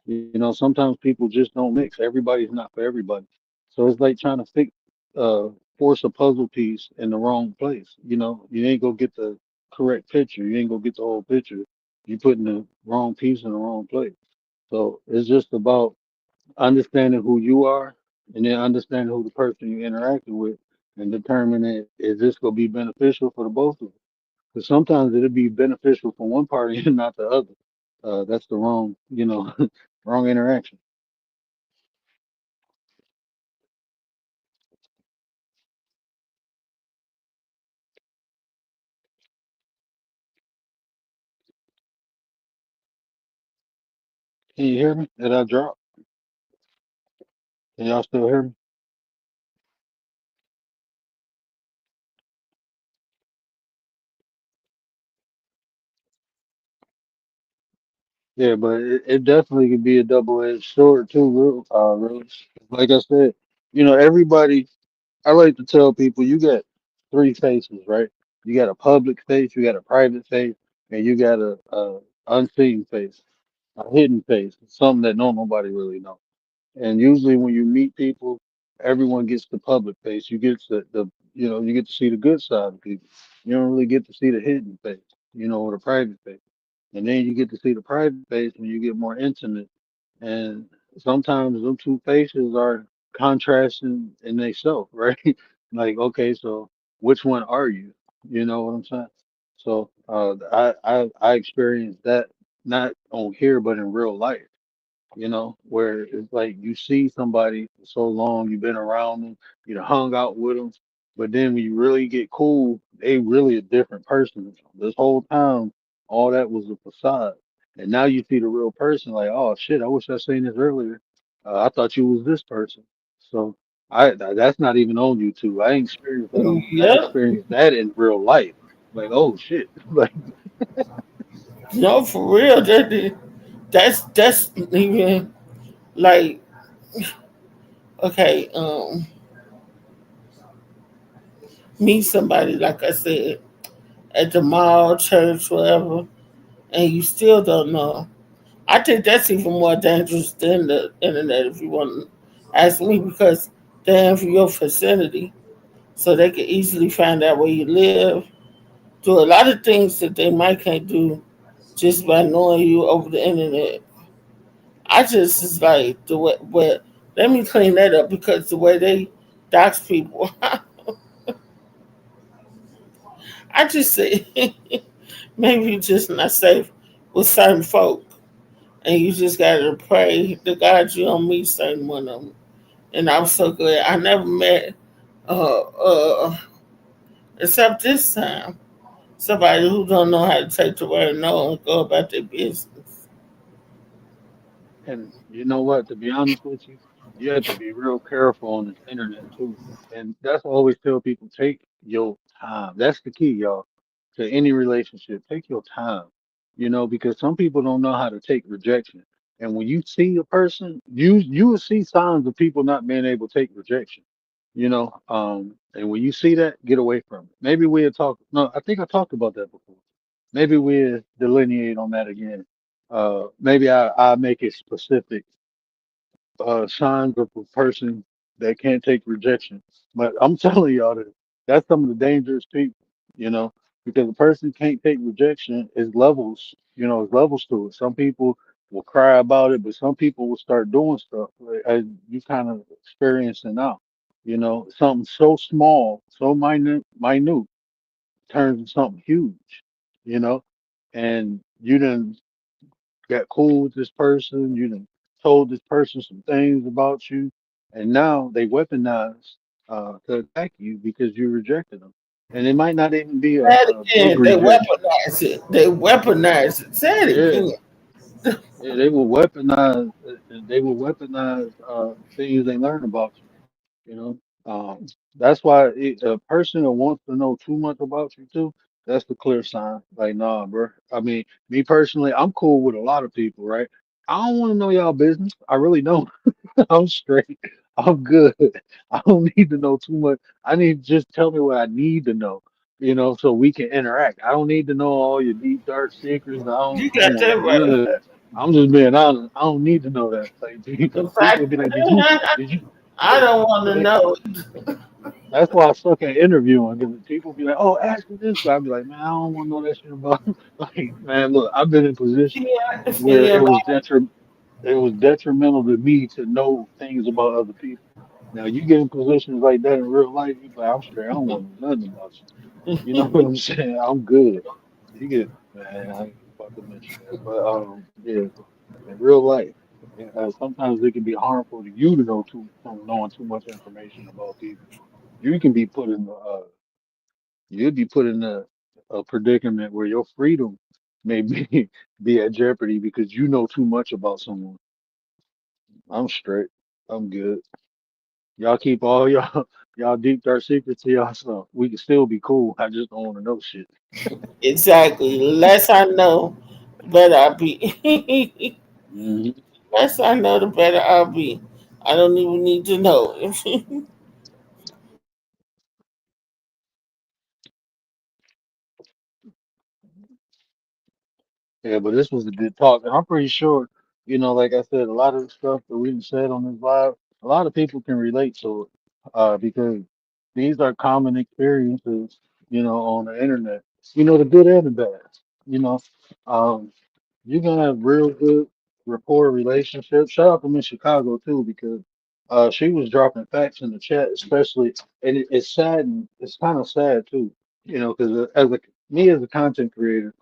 You know, sometimes people just don't mix. Everybody's not for everybody. So it's like trying to force a puzzle piece in the wrong place. You know, you ain't gonna get the correct picture. You ain't gonna get the whole picture. You putting the wrong piece in the wrong place. So it's just about understanding who you are and then understanding who the person you're interacting with and determining is this going to be beneficial for the both of them. Because sometimes it'll be beneficial for one party and not the other. That's the wrong, wrong interaction. Can you hear me? Did I drop? Can y'all still hear me? Yeah, but it definitely could be a double-edged sword too, Rose. Like I said, everybody. I like to tell people you got three faces, right? You got a public face, you got a private face, and you got a unseen face, a hidden face, something that nobody really knows. And usually when you meet people, everyone gets the public face. You get you get to see the good side of people. You don't really get to see the hidden face, or the private face. And then you get to see the private face when you get more intimate. And sometimes them two faces are contrasting in themselves, right? Like, okay, so which one are you? You know what I'm saying? So I experienced that not on here but in real life, where it's like you see somebody for so long, you've been around them, you know, hung out with them, but then when you really get cool, they really a different person. This whole time, all that was a facade, and now you see the real person. Like, oh shit, I wish I seen this earlier. I thought you was this person. So that's not even on YouTube. I ain't experienced that on. I Yep. experienced that in real life. Like, oh shit, like No, for real. That's even like okay. Meet somebody like I said at the mall, church, whatever, and you still don't know. I think that's even more dangerous than the internet, if you want to ask me, because they're in your vicinity, so they can easily find out where you live, do a lot of things that they might can't do just by knowing you over the internet. I just is like the way, but let me clean that up because the way they dox people, I just say maybe you're just not safe with certain folk, and you just gotta pray to God you don't meet certain one of them. And I'm so glad I never met, uh, uh, except this time, somebody who don't know how to take the word no and go about their business. And you know what? To be honest with you, you have to be real careful on this internet too. And that's why I always tell people, take your time. That's the key, y'all, to any relationship. Take your time. Because some people don't know how to take rejection. And when you see a person, you will see signs of people not being able to take rejection. And when you see that, get away from it. Maybe we'll talk. No, I think I talked about that before. Maybe we'll delineate on that again. Maybe I make it specific signs of a person that can't take rejection. But I'm telling y'all that that's some of the dangerous people, you know, because a person can't take rejection is levels, is levels to it. Some people will cry about it, but some people will start doing stuff as you kind of experiencing now. Something so small, so minute turns into something huge, you know, and you didn't got cool with this person, you done told this person some things about you, and now they weaponize to attack you because you rejected them. And it might not even be Say a it big again. They rejection. weaponize it. They weaponize it. Say it Yeah, again. yeah, they will weaponize things they learn about you. You know, that's why a person that wants to know too much about you too. That's the clear sign. Like, nah, bro. I mean, me personally, I'm cool with a lot of people, right? I don't want to know y'all business. I really don't. I'm straight. I'm good. I don't need to know too much. I need just tell me what I need to know, so we can interact. I don't need to know all your deep dark secrets. You I don't got want that to know none right. of that. I'm just being honest. I don't need to know that. Like The people fact would be like, did you I don't want to like know. that's why I suck at interviewing because people be like, "Oh, ask me this," but I'd be like, "Man, I don't want to know that shit about." Like, man, look, I've been in positions Yeah, where yeah, it was detrimental to me to know things about other people. Now, you get in positions like that in real life, you be like, "I'm straight. I don't want to know nothing about you." You know what I'm saying? I'm good. You get, man. I ain't about to mention that, but yeah, in real life, yeah, sometimes it can be harmful to you to know from knowing too much information about people. You can be put in you'd be put in a predicament where your freedom may be, be at jeopardy because you know too much about someone. I'm straight. I'm good. Y'all keep all y'all y'all deep dark secrets to yourself. We can still be cool. I just don't want to know shit. exactly. Less I know, better I be. Hmm. Less I know, the better I'll be. I don't even need to know. Yeah, but this was a good talk, and I'm pretty sure, like I said, a lot of the stuff that we said on this live, a lot of people can relate to it, because these are common experiences, on the internet. The good and the bad. You know, um, you can have real good rapport relationships. Shout out to Miss Chicago too, because she was dropping facts in the chat, especially, and it's sad, and it's kind of sad too, because as a content creator,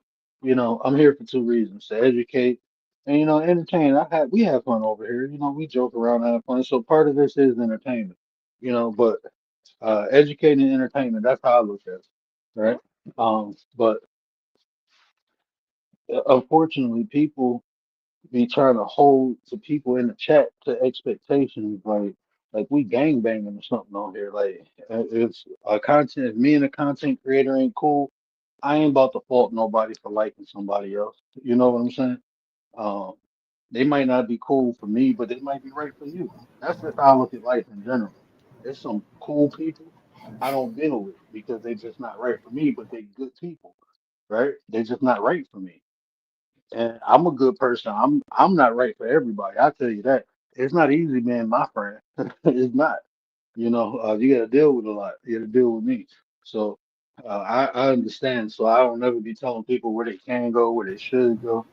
I'm here for two reasons: to educate and entertain. We have fun over here. We joke around, have fun. So part of this is entertainment, but educating and entertainment. That's how I look at it, right? But unfortunately, people be trying to hold the people in the chat to expectations like we gang banging or something on here. Like it's a content. If me and a content creator ain't cool, I ain't about to fault nobody for liking somebody else. You know what I'm saying? Um, they might not be cool for me, but they might be right for you. That's just how I look at life in general. There's some cool people I don't deal with because they just not right for me, but they good people, right? They're just not right for me. And I'm a good person. I'm not right for everybody. I tell you that. It's not easy being my friend. It's not. You got to deal with a lot. You got to deal with me. So I understand. So I don't ever be telling people where they can go, where they should go.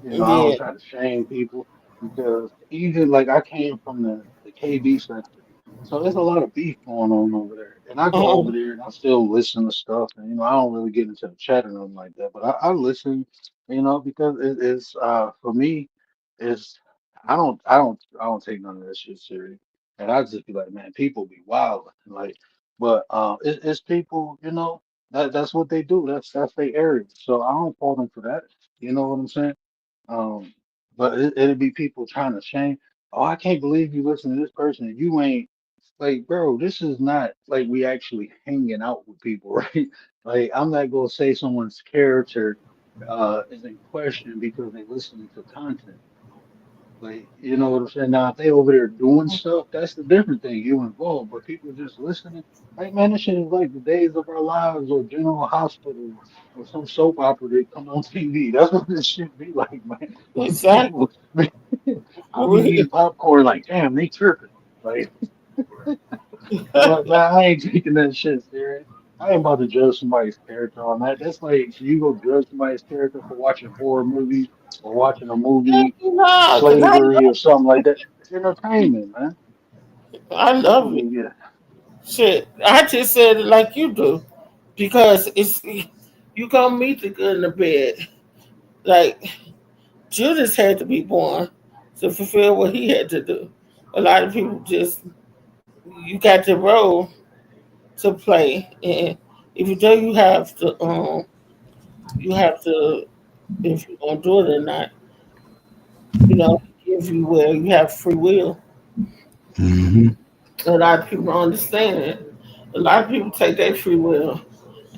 I don't Yeah. try to shame people because even like I came from the KB sector. So there's a lot of beef going on over there. And I go over Um, there and I still listen to stuff. And, I don't really get into the chat or nothing like that. But I listen, because it's for me, it's I don't take none of that shit serious. And I just be like, man, people be wild. Like, but it's people, that's what they do. That's their area. So I don't fault them for that. You know what I'm saying? Um, but it'd be people trying to shame. Oh, I can't believe you listen to this person and you ain't like, bro. This is not like we actually hanging out with people, right? Like, I'm not gonna say someone's character is in question because they listening to content. Like, you know what I'm saying? Now, if they over there doing stuff, that's the different thing. You involved, but people just listening. Like, man, this shit is like the days of our lives or General Hospital or some soap opera that come on TV. That's what this shit be like, man. Like, exactly. people, I be eating popcorn like, damn, they tripping. Like, I'm like, man, I ain't taking that shit serious. I ain't about to judge somebody's character on that. That's like you go judge somebody's character for watching horror movies or watching a movie No, because slavery or something like that. It's entertainment, man. I People love it. can get Shit, I just said it like you do because it's you gonna meet the good in the bad. Like Judas had to be born to fulfill what he had to do. A lot of people just you got the role to play, and if you do, you have to if you're gonna do it or not. If you will, you have free will. Hmm. A lot of people don't understand it. A lot of people take their free will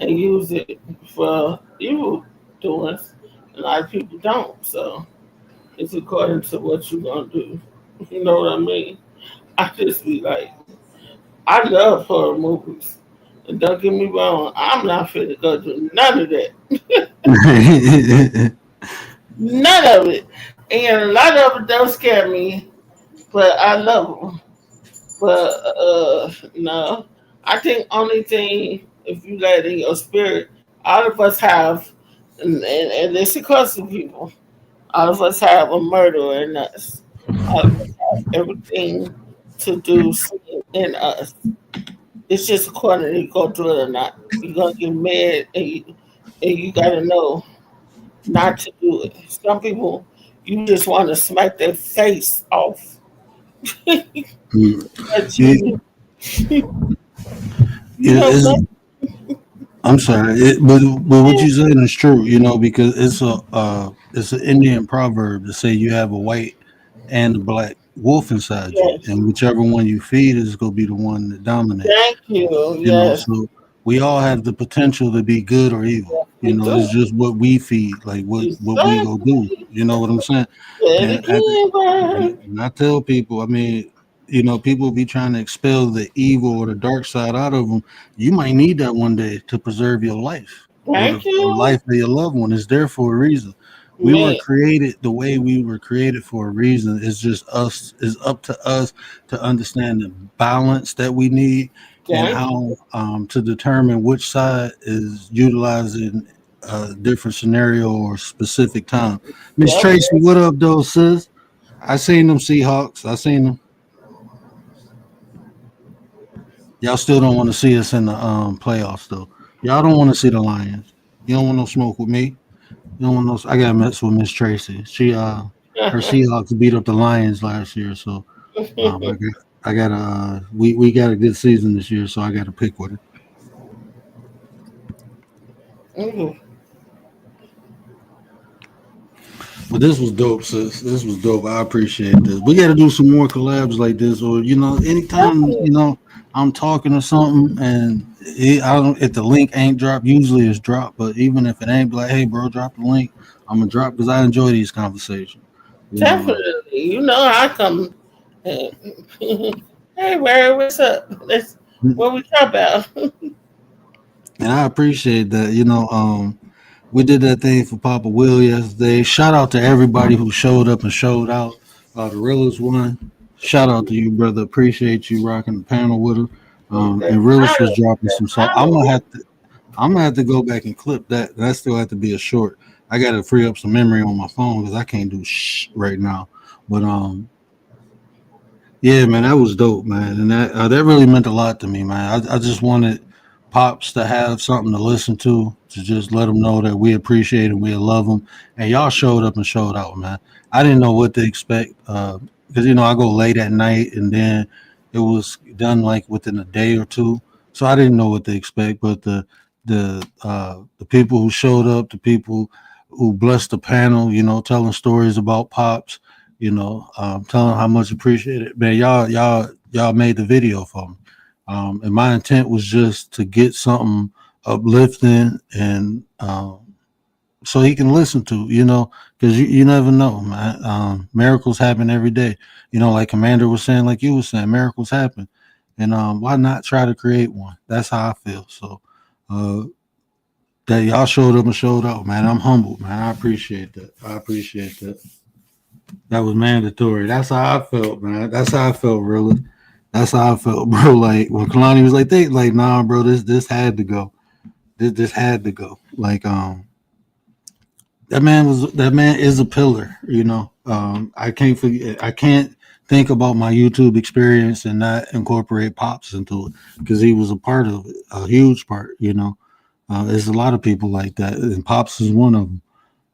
and use it for evil doings. A lot of people don't. So it's according to what you're gonna do. You know what I mean? I just be like, I love horror movies. And don't get me wrong, I'm not finna go do none of that. None of it. And a lot of it don't scare me, but I love them. But no, I think only thing if you let in your spirit, all of us have, and this across the people, all of us have a murder in us. All of us have everything to do sin in us. It's just according to you go do it or not. You're gonna get mad and you gotta know not to do it. Some people you just want to smack their face off. But it, you know it's, what? I'm sorry, but what you saying is true, because it's an Indian proverb to say you have a white and a black wolf inside you, Yes. and whichever one you feed is going to be the one that dominates. Thank you. Yes. So we all have the potential to be good or evil. You We know, do. it's just what we feed, like what we go do. Exactly. You know what I'm saying? Say it And at the, again, Brian. and I tell people, I mean, you know, people be trying to expel the evil or the dark side out of them. You might need that one day to preserve your life or the Thank or you. life of your loved one. It's there for a reason. We were Man, created the way we were created for a reason. It's just us. It's up to us to understand the balance that we need and thank you. how to determine which side is utilizing a different scenario or specific time. Miss Yep. Tracy, what up, though, sis? I seen them Seahawks. I seen them. Y'all still don't want to see us in the playoffs though. Y'all don't want to see the Lions. You don't want no smoke with me. You don't want no. I got to mess with Miss Tracy. She her Seahawks beat up the Lions last year, so I got we got a good season this year, so I got to pick with her. Mhm. But this was dope, sis. This was dope. I appreciate this. We got to do some more collabs like this, or you know, anytime you know I'm talking or something, and I don't if the link ain't dropped. Usually it's dropped, but even if it ain't, be like, hey, bro, drop the link. I'm gonna drop because I enjoy these conversations. You know, Definitely. You know I come. Hey, Barry, what's up? That's what we talk about. and I appreciate that. You know, we did that thing for Papa Will yesterday. Shout out to everybody who showed up and showed out. The realest one. Shout out to you, brother. Appreciate you rocking the panel with her. That And realist was title, dropping that some salt. title. I'm gonna have to go back and clip that. That still have to be a short. I got to free up some memory on my phone because I can't do right now. But yeah, man, that was dope, man, and that really meant a lot to me, man. I just wanted pops to have something to listen to just let them know that we appreciate him, we love him, and y'all showed up and showed out, man. I didn't know what to expect because you know I go late at night, and then it was done like within a day or two, so I didn't know what to expect. But the people who showed up, the people who blessed the panel, you know, telling stories about pops, you know, telling how much appreciated. Man, y'all made the video for me. And my intent was just to get something uplifting and so he can listen to, you know, because you never know, man. Miracles happen every day. You know, like Commander was saying, like you were saying, miracles happen. And why not try to create one? That's how I feel. So uh, that y'all showed up and showed out, man. I'm humbled, man. I appreciate that. I appreciate that. That was mandatory. That's how I felt, man. That's how I felt, really. That's how I felt, bro. Like when Kalani was like, "They like, nah, bro. This had to go. This had to go." Like, that man is a pillar. You know, I can't forget. I can't think about my YouTube experience and not incorporate pops into it because he was a part of it, a huge part. You know, there's a lot of people like that, and pops is one of them.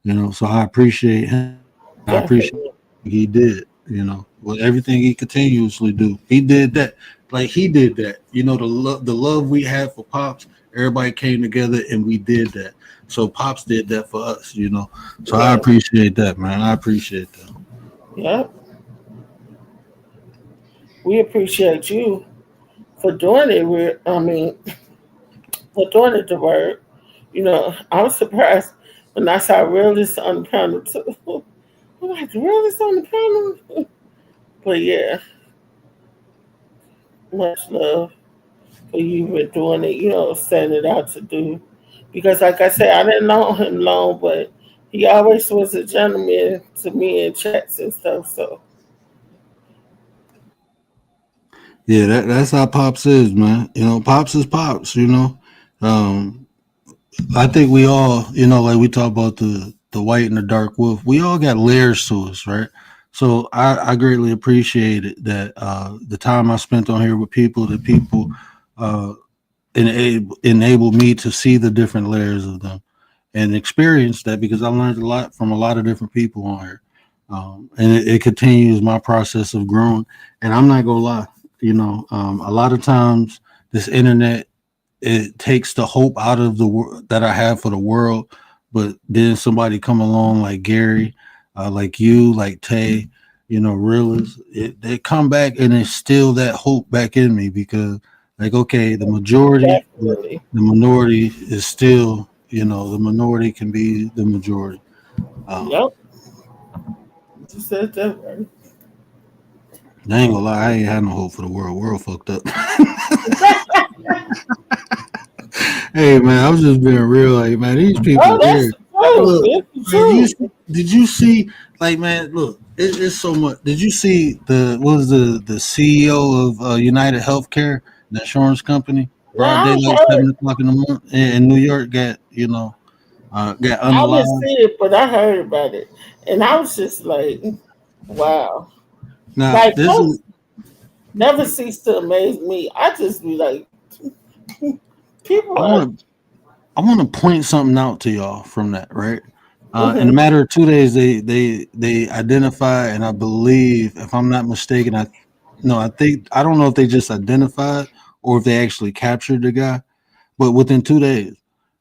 You know, so I appreciate him. I appreciate Definitely. he did, you know, with everything he continuously do. He did that. Like he did that. You know, the love we had for Pops, everybody came together and we did that. So Pops did that for us, you know. So I Yeah. appreciate that, man. I appreciate that. Yep. We appreciate you for doing it. I mean, for doing it the word. You know, I was surprised when I saw realist on the panel too. I'm like, realist on the panel? But yeah, much love for you for doing it, you know, setting it out to do. Because like I said, I didn't know him long, but he always was a gentleman to me in chats and stuff. So Yeah, that's how Pops is, man. You know, Pops is Pops, you know. Um, I think we all, you know, like we talk about the white and the dark wolf. We all got layers to us, right? So I greatly appreciated that the time I spent on here with people, the people uh, enabled me to see the different layers of them and experience that because I learned a lot from a lot of different people on here, and it continues my process of growing. And I'm not gonna lie, you know, a lot of times this internet it takes the hope out of the that I have for the world. But then somebody come along like Gary, like you, like Tay, you know, realists, they come back and instill that hope back in me because, like, okay, the majority, definitely. the minority is still, you know, the minority can be the majority. Yep. You said that right. I ain't gonna lie, I ain't had no hope for the world. World fucked up. Hey man, I was just being real. Like man, these people Oh, weird. that's true. Look, It's man, true. did you see? Like man, look, it's so much. Did you see what was the CEO of United Healthcare, the insurance company? Broad Now I daylight, heard. 7 o'clock in the morning in New York. Got I didn't unalived. see it, but I heard about it, and I was just like, "Wow!" Now Like this folks is. never cease to amaze me. I just be like, people I are. want to point something out to y'all from that, right? In a Mhm. matter of 2 days, they identify, and I believe, if I'm not mistaken, I think I don't know if they just identified or if they actually captured the guy, but within 2 days,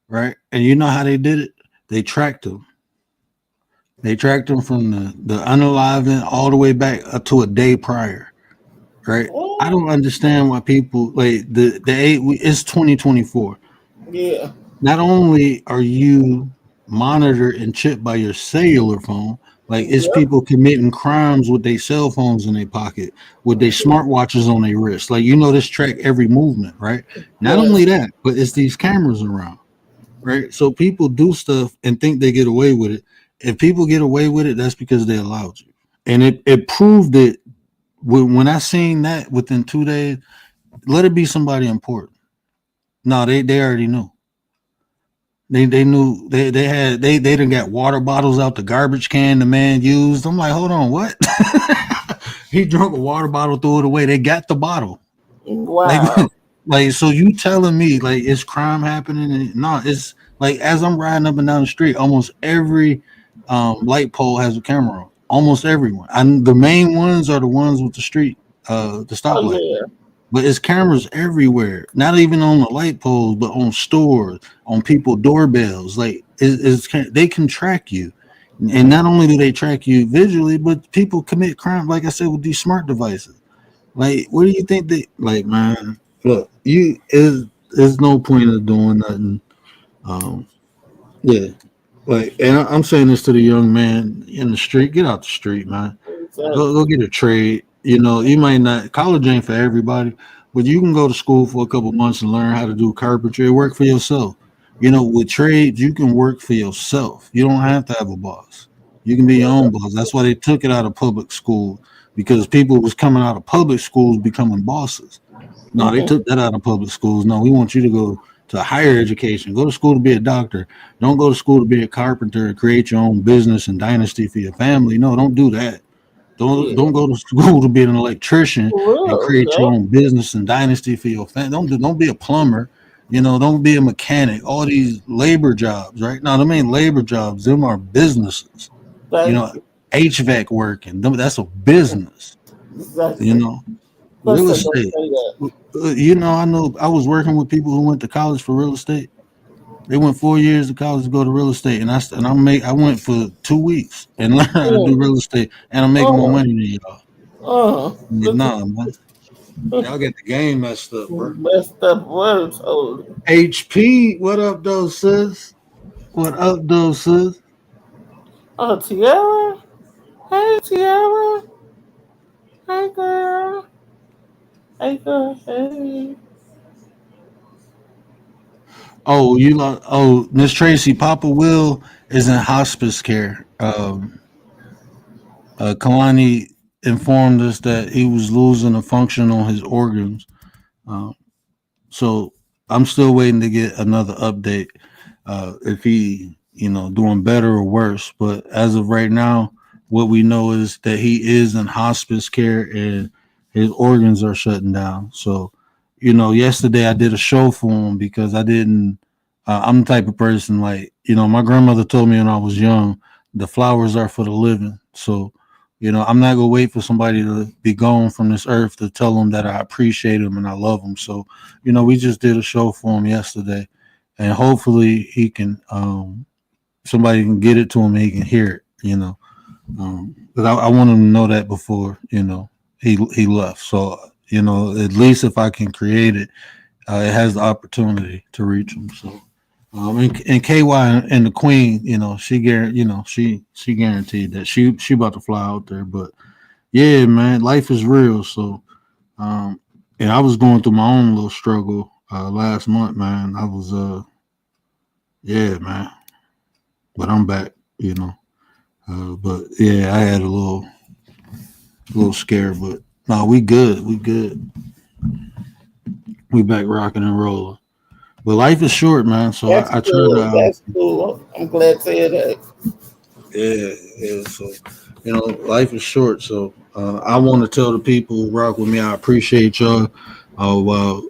right? And you know how they did it? They tracked him. They tracked him from the unaliving all the way back up to a day prior, right? I Oh, don't understand why people like the eight. It's 2024. yeah, Not only are you monitored and chipped by your cellular phone, like it's yep, people committing crimes with their cell phones in their pocket, with their smartwatches on their wrist. Like you know, this track every movement, right? Not only yes, that, but it's these cameras around, right? So people do stuff and think they get away with it. If people get away with it, that's because they allowed you. And it proved it when I seen that within 2 days. Let it be somebody important. No, they already knew. They knew they done got water bottles out the garbage can the man used. I'm like, hold on, what? He drunk a water bottle, threw it away. They got the bottle. Like wow, like so you telling me like it's crime happening? And, no, it's like as I'm riding up and down the street, almost every light pole has a camera on. Almost everyone. And the main ones are the ones with the street, the oh stoplight. yeah, But it's cameras everywhere, not even on the light poles, but on stores, on people doorbells. Like they can track you, and not only do they track you visually, but people commit crime. Like I said, with these smart devices. Like, what do you think they like, man? Look, you is there's no point of doing nothing. Um, yeah, like, and I'm saying this to the young man in the street: get out the street, man. Go exactly. get a trade. You know, you might not college ain't for everybody, but you can go to school for a couple months and learn how to do carpentry. Work for yourself. You know, with trades, you can work for yourself. You don't have to have a boss. You can be your Yeah, own boss. That's why they took it out of public school because people was coming out of public schools becoming bosses. No, they mhm, took that out of public schools. No, we want you to go to higher education. Go to school to be a doctor. Don't go to school to be a carpenter and create your own business and dynasty for your family. No, don't do that. Don't yeah, go to school to be an electrician for and real, create your yep, own business and dynasty for your family. Don't be a plumber. You know, don't be a mechanic. All these labor jobs, right? Now, them ain't labor jobs. Them are businesses. You thank know, you, HVAC working. That's a business. You exactly. know, real Person don't estate. say that. You know, I know. I was working with people who went to college for real estate. They went 4 years to college to go to real estate, I went for 2 weeks and learned how to do Mm, real estate, and I'm making more uh, money than y'all. look at Nah, man. Y'all get the game messed up, bro. messed up words. Holy. HP, what up, though, sis? What up, though, sis? Oh, Tiara. Hey, Tiara. Hey, girl. Hey, girl. Hey. Miss Tracy, Papa Will is in hospice care. Kalani informed us that he was losing a function on his organs. Um, so I'm still waiting to get another update. If he, doing better or worse. But as of right now, what we know is that he is in hospice care and his organs are shutting down. So, yesterday I did a show for him because I didn't. I'm the type of person like my grandmother told me when I was young, the flowers are for the living. So, I'm not gonna wait for somebody to be gone from this earth to tell them that I appreciate them and I love them. So, we just did a show for him yesterday and hopefully he can somebody can get it to him and he can hear it, but I want him to know that before he left. So at least if I can create it, it has the opportunity to reach him. So And KY and the Queen, she guaranteed that she about to fly out there. But yeah, man, life is real. So, and I was going through my own little struggle last month, man. I was, yeah, man, but I'm back, but yeah, I had a little scare, but no, we good, we back rocking and rolling. But life is short, man. So That's I try cool. to. That's cool. I'm glad to hear that. Yeah. So, life is short. So, I want to tell the people who rock with me, I appreciate y'all. While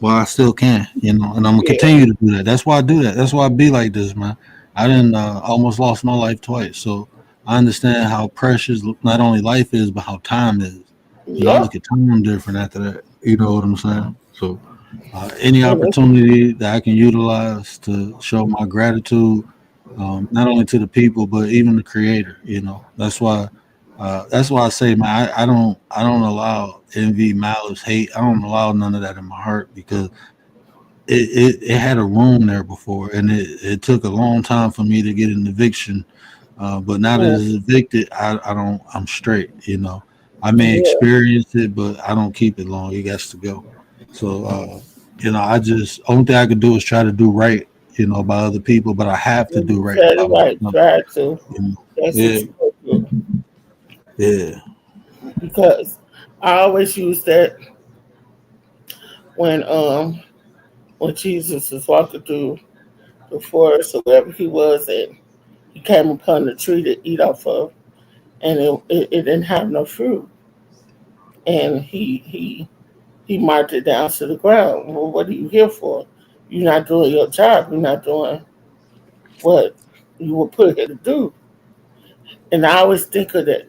I still can, and I'm gonna Yeah. continue to do that. That's why I do that. That's why I be like this, man. I didn't almost lost my life twice, so I understand how precious not only life is, but how time is. I Yeah. look at time different after that. You know what I'm saying? So, any And it's opportunity that I can utilize to show my gratitude, not only to the people but even the creator. That's why I say, man, I don't allow envy, malice, hate. I don't allow none of that in my heart because it had a room there before, and it took a long time for me to get an eviction. But now that mm, it's evicted, I don't. I'm straight. I may yeah. experience it, but I don't keep it long. It got to go. So, I just only thing I could do is try to do right. By other people, but I have to do You right said by it right. myself. Try to. You know? That's what Yeah, you supposed to do. yeah. Because I always use that when when Jesus was walking through the forest or wherever he was, and he came upon the tree to eat off of, and it didn't have no fruit, and he marked it down to the ground. Well, what are you here for? You're not doing your job. You're not doing what you were put here to do. And I always think of that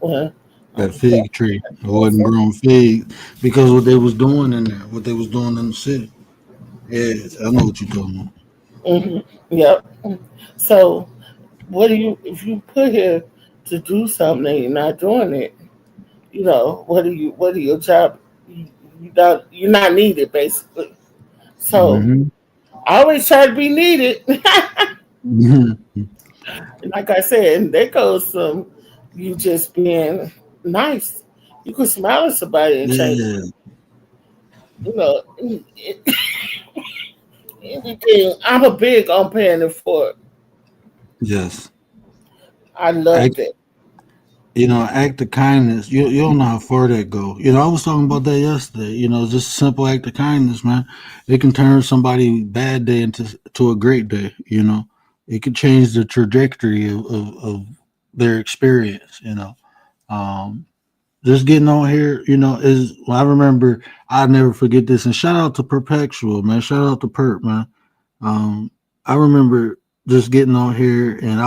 when That I'm fig tree. It wasn't growing fig because what they was doing in there, what they was doing in the city. Yeah, I know what you're talking about. hmm Yep. So what do you if you put here to do something and you're not doing it? What are your job? You're not needed basically. So Mm-hmm. I always try to be needed. Mm-hmm. Like I said, and there goes some you just being nice. You could smile at somebody and change. Yeah. You know, anything. I'm a big on paying it forward. Yes. I loved it. Act of kindness. You don't know how far that go. I was talking about that yesterday. Just a simple act of kindness, man. It can turn somebody bad day into to a great day. It can change the trajectory of their experience. Um, just getting on here, is I remember I never forget this. And shout out to Perpetual, man. Shout out to Perp, man. Um, I remember just getting on here, and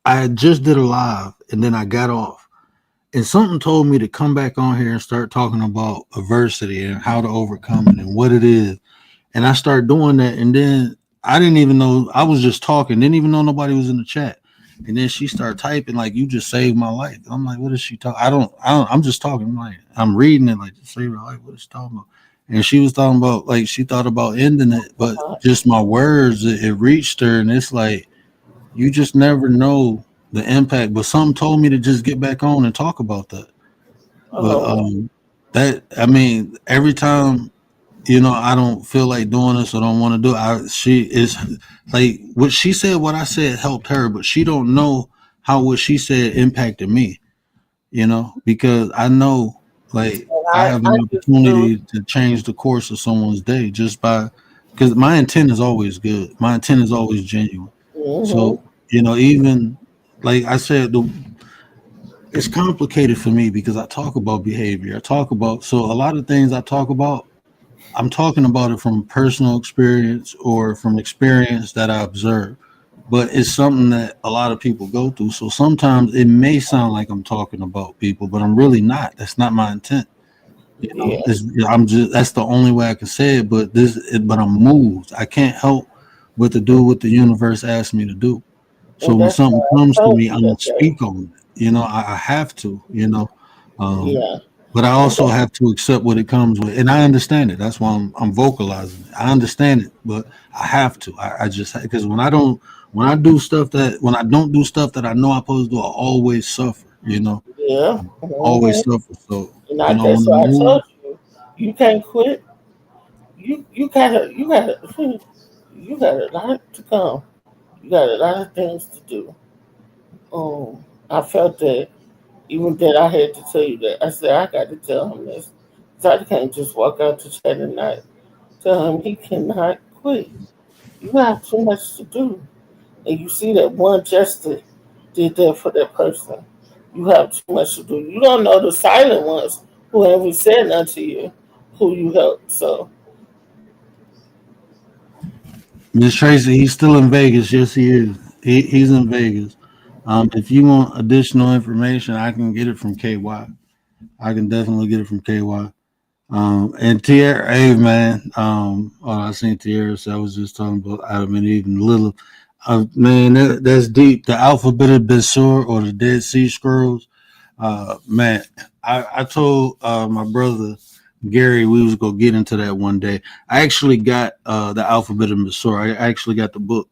I had just did a live, and then I got off, and something told me to come back on here and start talking about adversity and how to overcome it and what it is. And I started doing that, and then I didn't even know I was just talking, didn't even know nobody was in the chat. And then she started typing like, "You just saved my life." I'm like, "What is she talking?" I don't. I'm just talking. I'm reading it like, "Just save my life." What is she talking about? And she was talking about like she thought about ending it, but just my words, it reached her, and it's like you just never know the impact. But something told me to just get back on and talk about that. But Oh, that I mean, every time I don't feel like doing this or don't want to do it. She is like what she said, what I said helped her, but she don't know how what she said impacted me, because I know like and I have I an just do. opportunity to change the course of someone's day just by because my intent is always good. My intent is always genuine. Hmm So, even like I said, it's complicated for me because I talk about behavior. I talk about so a lot of things I talk about I'm talking about it from personal experience or from experience that I observe, but it's something that a lot of people go through. So sometimes it may sound like I'm talking about people, but I'm really not. That's not my intent. Yeah, I'm just that's the only way I can say it. But I'm moved. I can't help but to do what the universe asked me to do. So and when that's something why I comes to told me, you I'm gonna that day. speak on it. I have to. Um, Yeah, but I also have to accept what it comes with, and I understand it. That's why I'm vocalizing it. I understand it, but I have to. I just because when I do stuff that when I don't do stuff that I know I'm supposed to do, I always suffer. You know, Yeah. always suffer. So And you know that's when I what I move, told you. You can't quit. You gotta you got a lot to come. You got a lot of things to do. I felt that even that I had to tell you that. I said I got to tell him this. 'Cause I can't just walk out to chat and not tell him he cannot quit. You have too much to do. And you see that one gesture did that for that person. You have too much to do. You don't know the silent ones who haven't said nothing to you, who you helped. So Miss Tracy, he's still in Vegas. Yes, he is. He's in Vegas. If you want additional information, I can get it from KY. I can definitely get it from KY. And Tierra, hey man, I seen Tierra, so I was just talking about Adam and Eve and Lilith. Man, that's deep. The alphabet of Besor or the Dead Sea Scrolls. Man, I told my brother Gary we was gonna get into that one day. I actually got the alphabet of Besor. I actually got the book.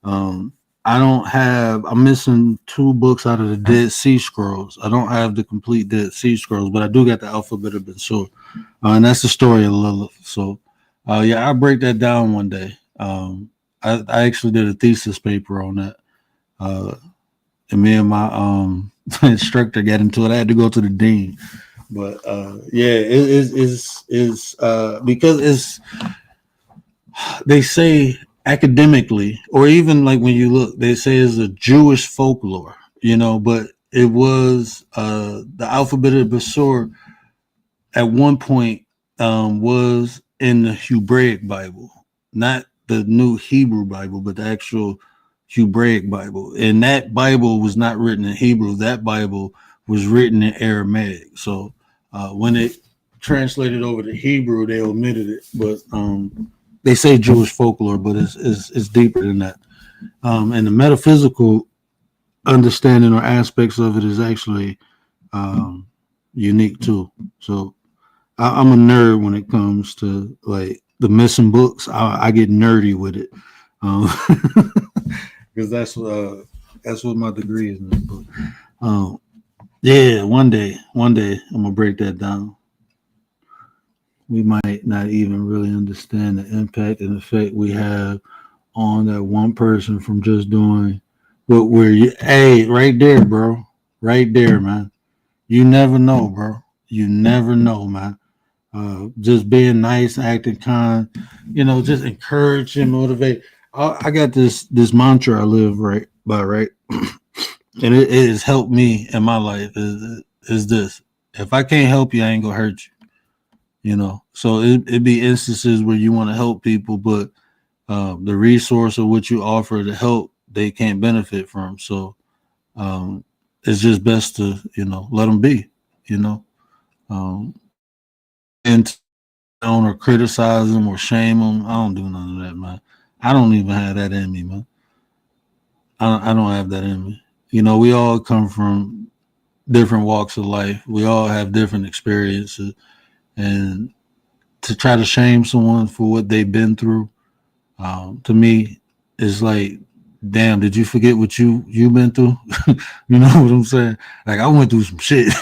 Um, I don't have. I'm missing two books out of the Dead Sea Scrolls. I don't have the complete Dead Sea Scrolls, but I do got the alphabet of Besor. And that's the story of Lilith. So, yeah, I'll break that down one day. I actually did a thesis paper on that. Uh, and me and my instructor got into it. I had to go to the dean. But yeah, because it's they say academically, or even like when you look, they say it's a Jewish folklore, but it was the alphabet of Besor at one point was in the Hebraic Bible, not the New Hebrew Bible, but the actual Hebraic Bible. And that Bible was not written in Hebrew. That Bible was written in Aramaic. So when it translated over to Hebrew, they omitted it. But they say Jewish folklore, but it's deeper than that. And the metaphysical understanding or aspects of it is actually unique too. So I'm a nerd when it comes to like the missing books. I get nerdy with it because that's what my degree is in. But yeah, one day I'm gonna break that down. We might not even really understand the impact and effect we have on that one person from just doing what we're. Hey, right there, bro. Right there, man. You never know, bro. You never know, man. Just being nice, acting kind, just encourage and motivate. I got this mantra I live right by, right, and it has helped me in my life. Is this: if I can't help you, I ain't gonna hurt you. So it be instances where you want to help people, but the resource of what you offer to help, they can't benefit from. So it's just best to let them be, you know, um, and on or criticize them or shame them. I don't do none of that, man. I don't even have that in me, man. I don't have that in me. We all come from different walks of life. We all have different experiences, and to try to shame someone for what they've been through, to me, is like, damn, did you forget what you've been through? You know what I'm saying? Like I went through some shit,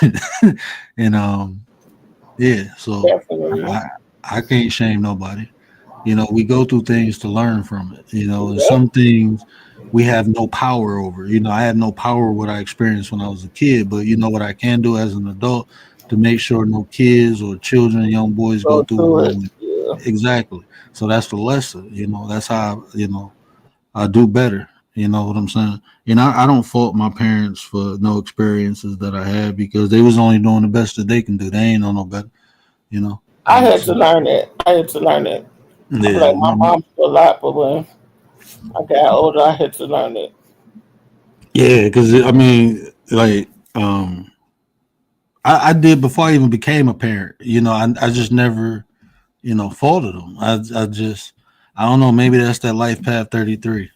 and yeah. So definitely. I can't shame nobody. We go through things to learn from it, and Yep. some things we have no power over. I had no power what I experienced when I was a kid, but what I can do as an adult to make sure no kids or children, young boys go Go through through what I it. went. Yeah. Exactly. So that's the lesson, that's how, I do better. You know what I'm saying? I don't fault my parents for no experiences that I had because they was only doing the best that they can do. They ain't know no better, you know. I had So to learn it. I had to learn it. I feel yeah, like my mom did a lot, but when I got older, I had to learn it. yeah, because I mean, like, I did before I even became a parent. I just never, faulted them. I don't know. Maybe that's that life path 33.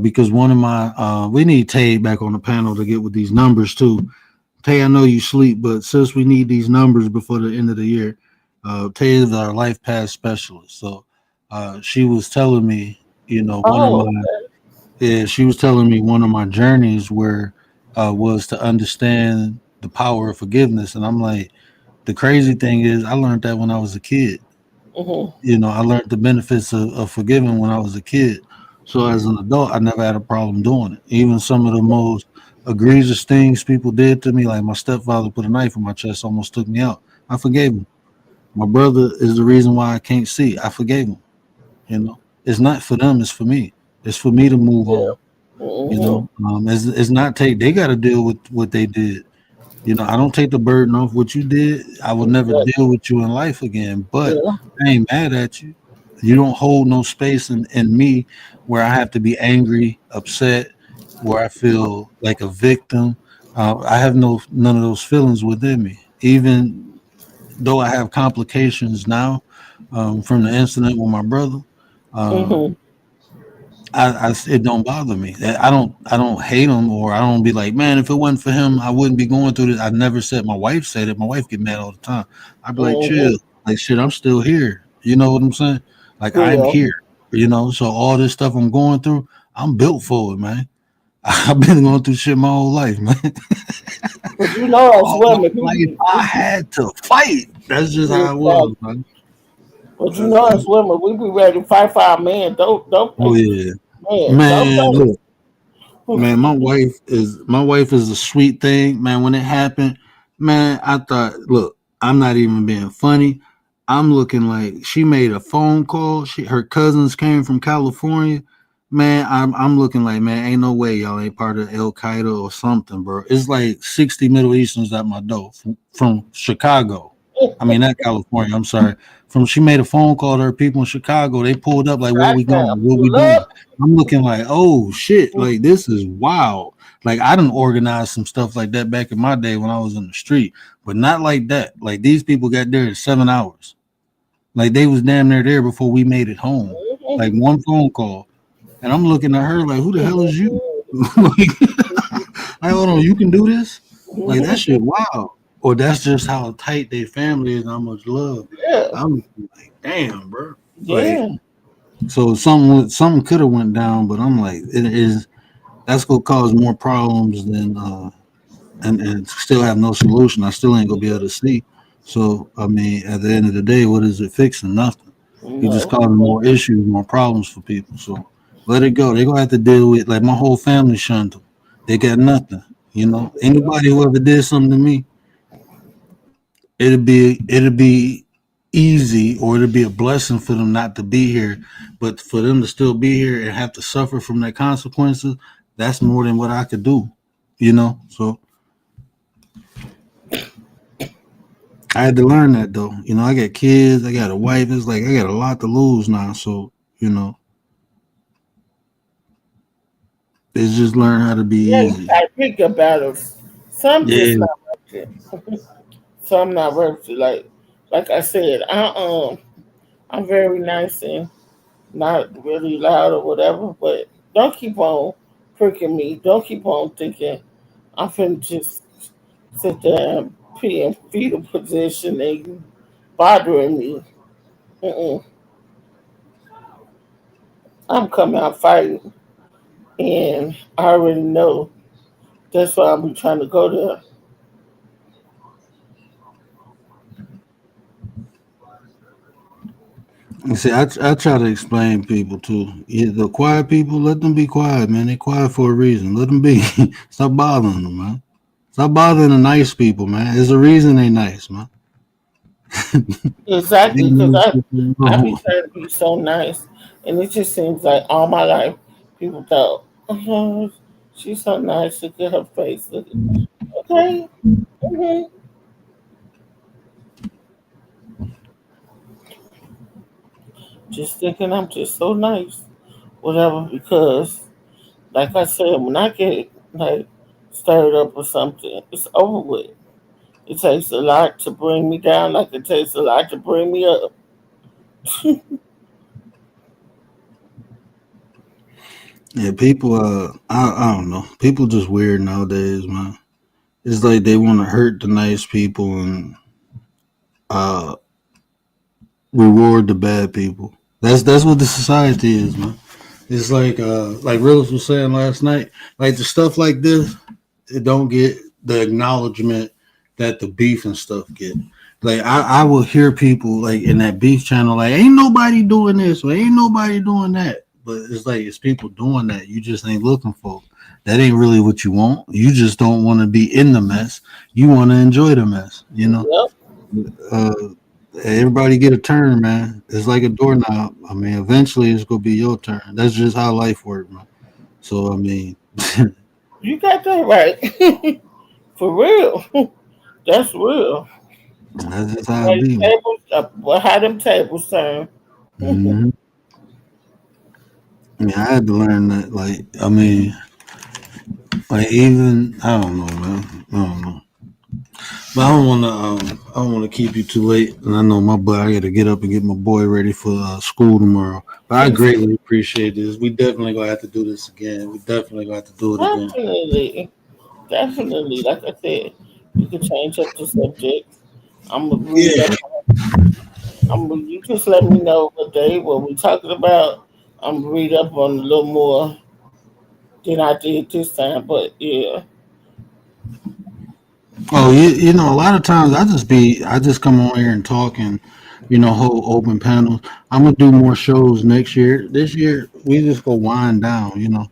Because one of my we need Tay back on the panel to get with these numbers too. Tay, I know you sleep, but since we need these numbers before the end of the year, Tay is our life path specialist. So she was telling me, one of Oh, my yeah, she was telling me one of my journeys where was to understand the power of forgiveness, and I'm like, the crazy thing is, I learned that when I was a kid. mm-hmm. I learned the benefits of forgiving when I was a kid. So as an adult, I never had a problem doing it. Even some of the most egregious things people did to me, like my stepfather put a knife in my chest, almost took me out. I forgave him. My brother is the reason why I can't see. I forgave him. It's not for them; it's for me. It's for me to move Yeah. on. Mm-hmm. It's not take. They got to deal with what they did. I don't take the burden off what you did. I will never Exactly. deal with you in life again. But Yeah. I ain't mad at you. You don't hold no space in me where I have to be angry, upset, where I feel like a victim. I have none of those feelings within me. Even though I have complications now from the incident with my brother, um, Mm-hmm. it don't bother me. I don't hate him, or I don't be like, man, if it wasn't for him, I wouldn't be going through this. I never said. My wife said it. My wife get mad all the time. I'd be like, Mm-hmm. chill, like shit. I'm still here. You know what I'm saying? Like I'm Yeah. here. So all this stuff I'm going through, I'm built for it, man. I've been going through shit my whole life, man. But you know us All my women, life, I had to fight. That's just how it exactly. was, man. But you know us women, we be ready to fight for our man. Don't Oh yeah, man. man. Sometimes Look. Man, my wife is a sweet thing, man. When it happened, man, I thought, look, I'm not even being funny. I'm looking like she made a phone call. Her cousins came from California. Man, I'm looking like, man, ain't no way y'all ain't part of Al Qaeda or something, bro. It's like 60 Middle Easterns at my door from Chicago. I mean, not California. I'm sorry. She made a phone call to her people in Chicago. They pulled up like, where we going? goddamn, What we pull doing? up. I'm looking like, oh shit, like this is wild. Like I didn't organize some stuff like that back in my day when I was in the street, but not like that. Like these people got there in 7 hours. Like they was damn near there before we made it home. Like one phone call, and I'm looking at her like, who the hell is you? Like, hold on, you can do this? Like that shit wild. Or that's just how tight they family is, and how much love. Yeah, I'm like, damn, bro. Like yeah, so, something could have went down, but I'm like, it is that's gonna cause more problems than and still have no solution. I still ain't gonna be able to see. So I mean, at the end of the day, what is it fixing? Nothing. You just no, causing more issues, more problems for people. So let it go. They're gonna have to deal with like my whole family shunned them. They got nothing. Anybody who ever did something to me, it'll be easy, or it'll be a blessing for them not to be here, but for them to still be here and have to suffer from their consequences, that's more than what I could do. So I had to learn that though. I got kids, I got a wife. It's like I got a lot to lose now. So it's just learn how to be yeah. You easy. gotta think about it. Some just Yeah. not worth it. Some not worth it. Like I said, I'm very nice and not really loud or whatever. But don't keep on pricking me. Don't keep on thinking I'm finna just sit there and pee in fetal position and you bothering me. Mm-mm. I'm coming out fighting, and I already know that's why I'm trying to go there. You see, I try to explain people too. Yeah, the quiet people, let them be quiet, man. They quiet for a reason. Let them be. Stop bothering them, man. Stop bothering the nice people, man. There's a reason they nice, man. Exactly, Leave because those people I be alone. trying to be so nice, and it just seems like all my life people thought, oh, she's so nice. Look at her face. Okay, hmm just thinking I'm just so nice, whatever. Because, like I said, when I get like stirred up or something, it's over with. It takes a lot to bring me down, like it takes a lot to bring me up. Yeah, people. I don't know. People just weird nowadays, man. it's like they want to hurt the nice people and uh reward the bad people. That's what the society is, man. It's like Willis was saying last night, like the stuff like this, it don't get the acknowledgement that the beef and stuff get. Like I will hear people like in that beef channel, like ain't nobody doing this or ain't nobody doing that. But it's like it's people doing that. You just ain't looking for. That ain't really what you want. You just don't want to be in the mess. You want to enjoy the mess. You know. Yep. Uh, Everybody get a turn, man. It's like a doorknob. I mean, eventually it's gonna be your turn. That's just how life works, man. So I mean, You got that right. For real. That's real. that's just how it Like be, man. tables, well, how them tables turn. Mm-hmm. I mean, I had to learn that. I mean, like even I don't know, man. I don't know. But I don't want to. I don't want to keep you too late. And I know my boy. I got to get up and get my boy ready for school tomorrow. But I greatly appreciate this. We definitely gonna have to do this again. We definitely gonna have to do it again. Definitely. Definitely. Like I said, we could change up the subject. I'm gonna read up. Yeah. You just let me know what we talking about. I'm gonna read up on a little more than I did this time. But yeah, Oh, you know, a lot of times I just come on here and talk and, hold open panels. I'm gonna do more shows next year. This year we just go wind down.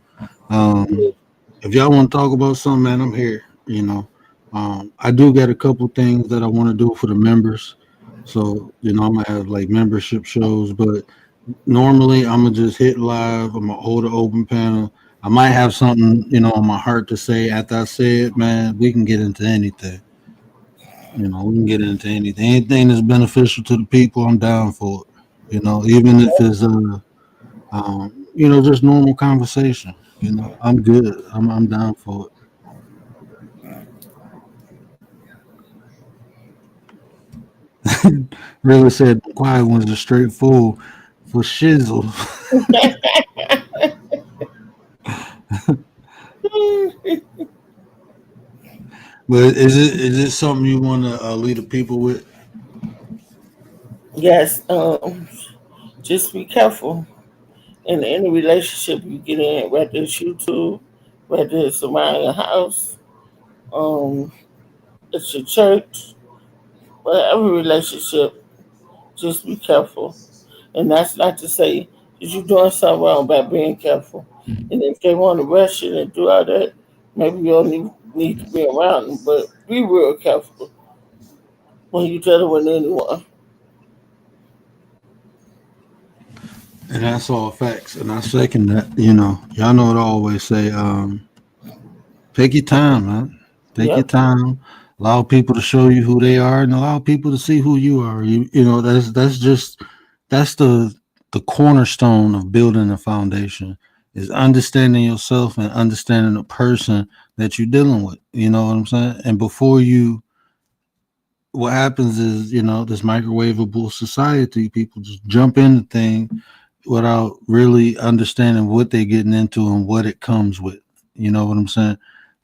Um, if y'all want to talk about something, man, I'm here. I do got a couple things that I want to do for the members. So, I'm gonna have like membership shows, but normally I'm gonna just hit live. I'm gonna hold an open panel. I might have something, on my heart to say after I say it, man. We can get into anything. We can get into anything. Anything that's beneficial to the people, I'm down for it. Even if it's just normal conversation. I'm good. I'm down for it. Really said the quiet one's a straight fool for shizzle. But is it something you want to lead the people with? yes. Just be careful in any relationship you get in, whether it's YouTube, whether it's around your house, um, it's your church, whatever relationship. Just be careful. And that's not to say that you're doing something wrong by being careful. And if they want to rush it and do all that, maybe you don't need to be around them. But be real careful when you're dealing with anyone. And that's all facts. And I second that. Y'all know what I always say. Take your time, man. Take your Yep. time. Allow people to show you who they are, and allow people to see who you are. That's the cornerstone of building a foundation is understanding yourself and understanding the person that you're dealing with. You know what I'm saying? And before you, what happens is, this microwavable society, people just jump into things without really understanding what they're getting into and what it comes with. You know what I'm saying?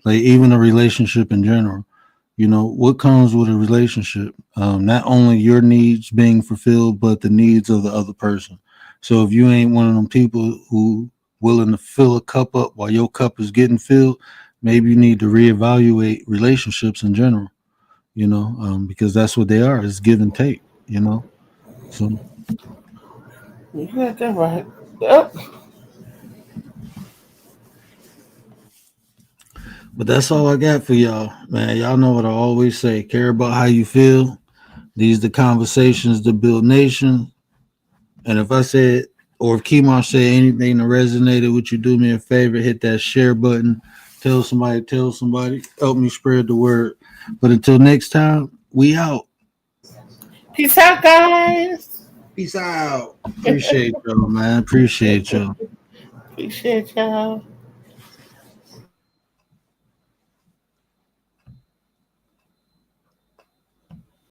Like even a relationship in general. What comes with a relationship? Not only your needs being fulfilled, but the needs of the other person. So if you ain't one of them people who willing to fill a cup up while your cup is getting filled, maybe you need to reevaluate relationships in general. Because that's what they are. It's give and take. So, You got that right. Yep. but that's all I got for y'all, man. Y'all know what I always say: care about how you feel. These the conversations that build nations. And if I said, or if Kimar said anything that resonated with you, do me a favor, hit that share button. Tell somebody, help me spread the word. But until next time, we out. Peace out, guys. Peace out. Appreciate y'all, man. Appreciate y'all. Appreciate y'all.